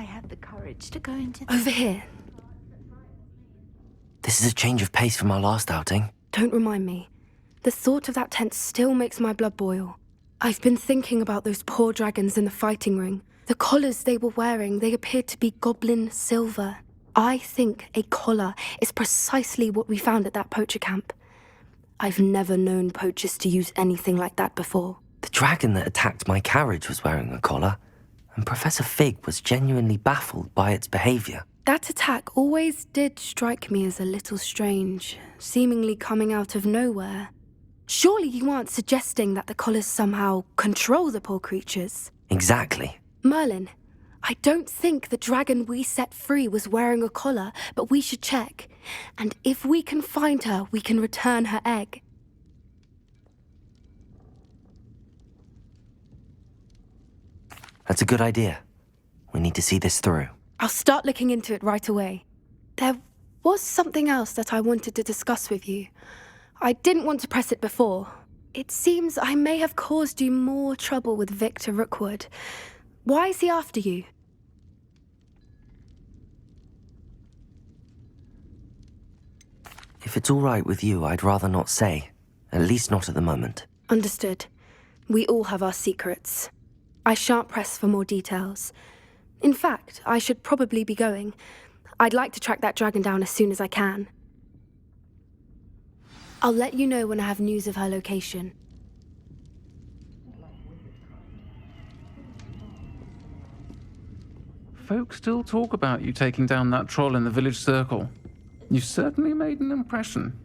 I had the courage to go into Over here. This is a change of pace from our last outing. Don't remind me. The thought of that tent still makes my blood boil. I've been thinking about those poor dragons in the fighting ring. The collars they were wearing, they appeared to be goblin silver. I think a collar is precisely what we found at that poacher camp. I've never known poachers to use anything like that before. The dragon that attacked my carriage was wearing a collar, and Professor Fig was genuinely baffled by its behavior. That attack always did strike me as a little strange, seemingly coming out of nowhere. Surely you aren't suggesting that the collars somehow control the poor creatures? Exactly. Merlin, I don't think the dragon we set free was wearing a collar, but we should check. And if we can find her, we can return her egg. That's a good idea. We need to see this through. I'll start looking into it right away. There was something else that I wanted to discuss with you. I didn't want to press it before. It seems I may have caused you more trouble with Victor Rookwood. Why is he after you? If it's all right with you, I'd rather not say. At least not at the moment. Understood. We all have our secrets. I shan't press for more details. In fact, I should probably be going. I'd like to track that dragon down as soon as I can. I'll let you know when I have news of her location. Folks still talk about you taking down that troll in the village circle. You certainly made an impression.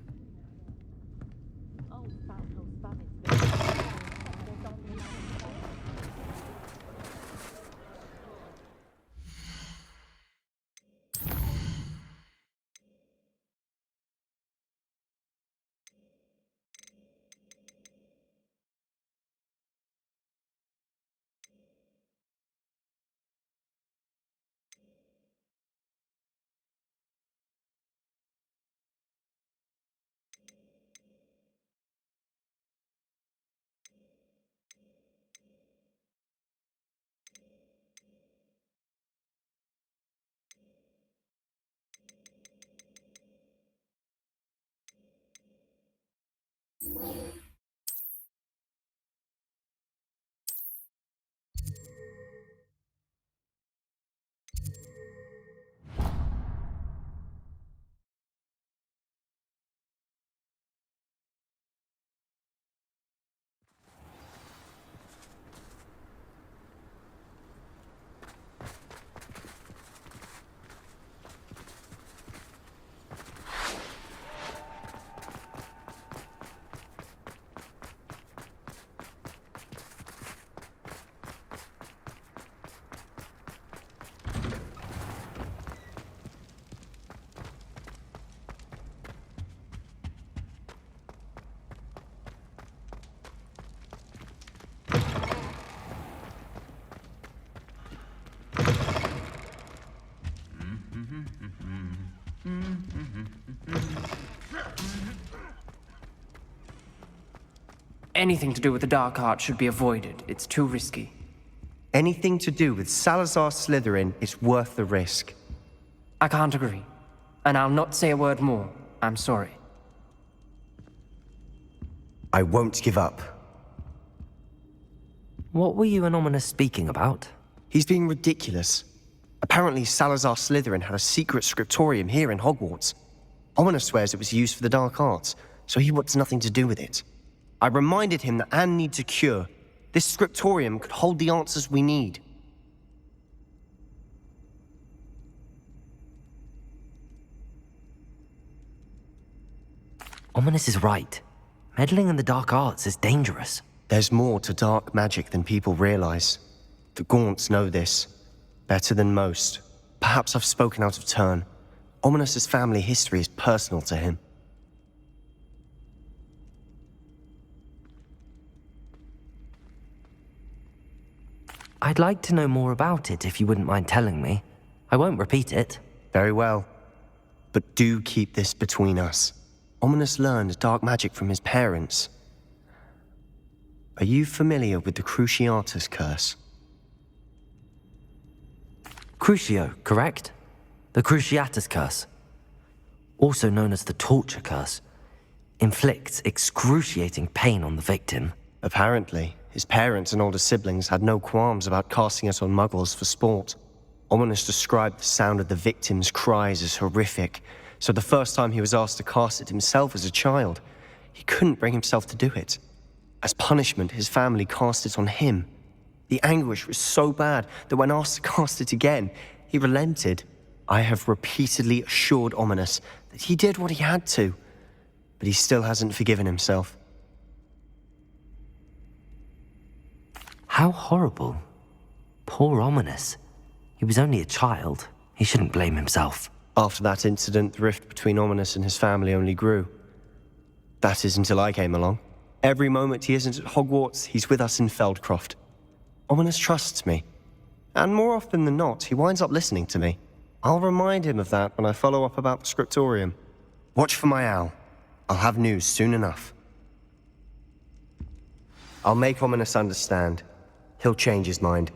Anything to do with the dark art should be avoided. It's too risky. Anything to do with Salazar Slytherin is worth the risk. I can't agree. And I'll not say a word more. I'm sorry. I won't give up. What were you and Ominous speaking about? He's being ridiculous. Apparently Salazar Slytherin had a secret scriptorium here in Hogwarts. Ominous swears it was used for the dark arts, so he wants nothing to do with it. I reminded him that Anne needs a cure. This scriptorium could hold the answers we need. Ominous is right. Meddling in the dark arts is dangerous. There's more to dark magic than people realize. The Gaunts know this. Better than most. Perhaps I've spoken out of turn. Ominous's family history is personal to him. I'd like to know more about it if you wouldn't mind telling me. I won't repeat it. Very well. But do keep this between us. Ominous learned dark magic from his parents. Are you familiar with the Cruciatus curse? Crucio, correct? The Cruciatus curse, also known as the torture curse, inflicts excruciating pain on the victim. Apparently, his parents and older siblings had no qualms about casting it on muggles for sport. Ominous described the sound of the victim's cries as horrific, so the first time he was asked to cast it himself as a child, he couldn't bring himself to do it. As punishment, his family cast it on him. The anguish was so bad that when asked to cast it again, he relented. I have repeatedly assured Ominous that he did what he had to, but he still hasn't forgiven himself. How horrible. Poor Ominous. He was only a child. He shouldn't blame himself. After that incident, the rift between Ominous and his family only grew. That is until I came along. Every moment he isn't at Hogwarts, he's with us in Feldcroft. Ominous trusts me. And more often than not, he winds up listening to me. I'll remind him of that when I follow up about the scriptorium. Watch for my owl. I'll have news soon enough. I'll make Ominous understand. He'll change his mind.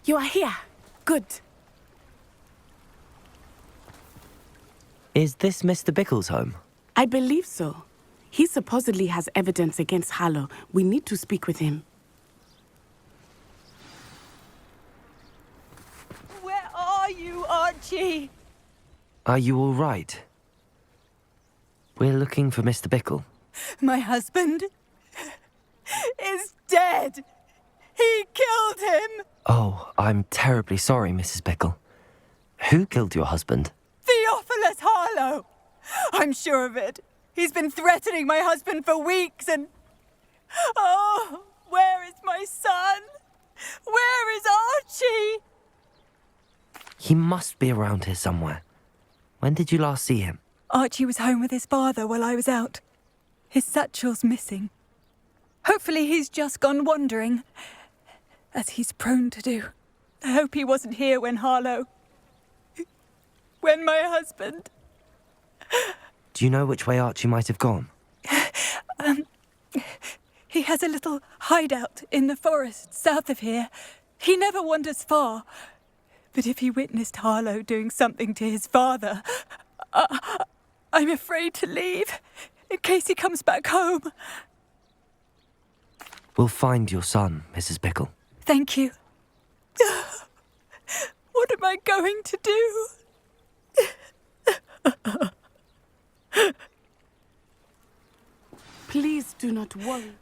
You are here. Good. Is this Mr. Bickle's home? I believe so. He supposedly has evidence against Harlow. We need to speak with him. Where are you, Archie? Are you all right? We're looking for Mr. Bickle. My husband is dead. He killed him. Oh, I'm terribly sorry, Mrs. Bickle. Who killed your husband? Theophilus Harlow. I'm sure of it. He's been threatening my husband for weeks and... Oh, where is my son? Where is Archie? He must be around here somewhere. When did you last see him? Archie was home with his father while I was out. His satchel's missing. Hopefully he's just gone wandering, as he's prone to do. I hope he wasn't here when Harlow... when my husband... Do you know which way Archie might have gone? He has a little hideout in the forest south of here. He never wanders far. But if he witnessed Harlow doing something to his father, I'm afraid to leave, in case he comes back home. We'll find your son, Mrs. Bickle. Thank you. What am I going to do? Please do not worry.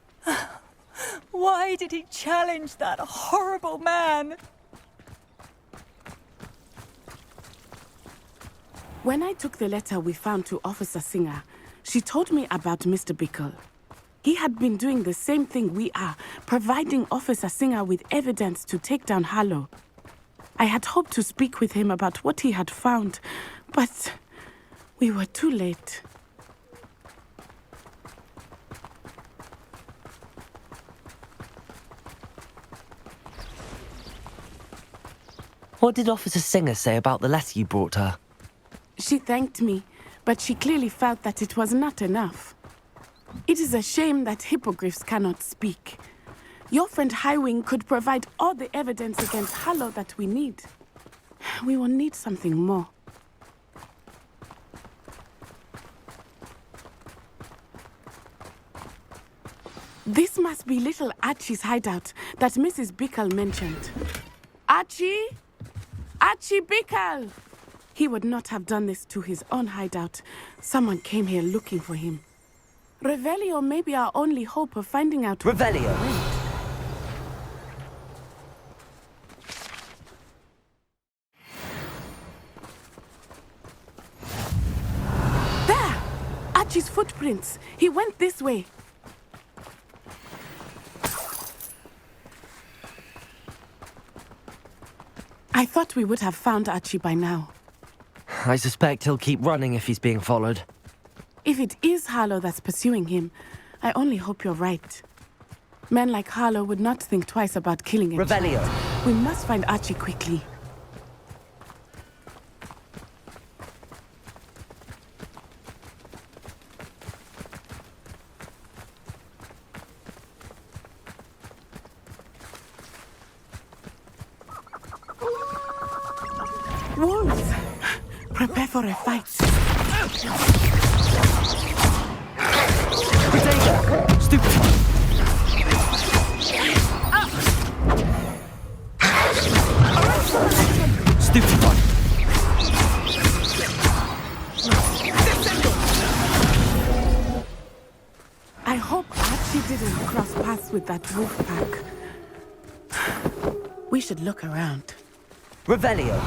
Why did he challenge that horrible man? When I took the letter we found to Officer Singer, she told me about Mr. Bickle. He had been doing the same thing we are, providing Officer Singer with evidence to take down Harlow. I had hoped to speak with him about what he had found, but we were too late. What did Officer Singer say about the letter you brought her? She thanked me, but she clearly felt that it was not enough. It is a shame that hippogriffs cannot speak. Your friend Highwing could provide all the evidence against Harlow that we need. We will need something more. This must be little Archie's hideout that Mrs. Bickle mentioned. Archie? Archie Bickle! He would not have done this to his own hideout. Someone came here looking for him. Revelio may be our only hope of finding out. Revelio! There! Archie's footprints. He went this way. I thought we would have found Archie by now. I suspect he'll keep running if he's being followed. If it is Harlow that's pursuing him, I only hope you're right. Men like Harlow would not think twice about killing a Revelio. child. We must find Archie quickly. Wolves! Prepare for a fight. Potato! Stupid one! Stupid one! I hope Archie didn't cross paths with that wolf pack. We should look around. Revelio!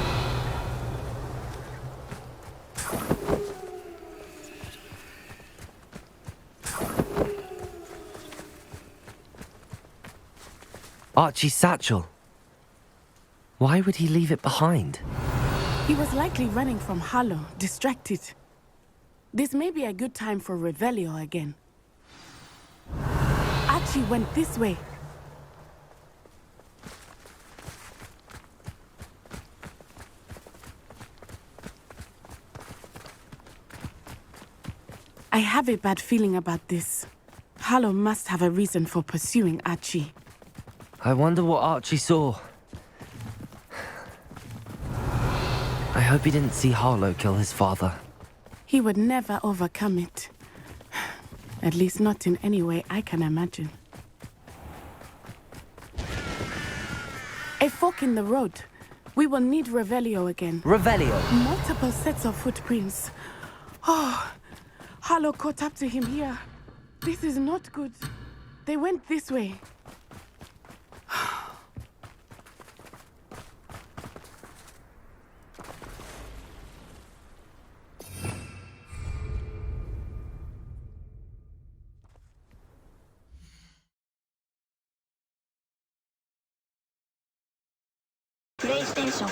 Archie's satchel. Why would he leave it behind? He was likely running from Harlow, distracted. This may be a good time for Revelio again. Archie went this way. I have a bad feeling about this. Harlow must have a reason for pursuing Archie. I wonder what Archie saw. I hope he didn't see Harlow kill his father. He would never overcome it. At least not in any way I can imagine. A fork in the road. We will need Revelio again. Revelio! Multiple sets of footprints. Oh, Harlow caught up to him here. This is not good. They went this way. PlayStation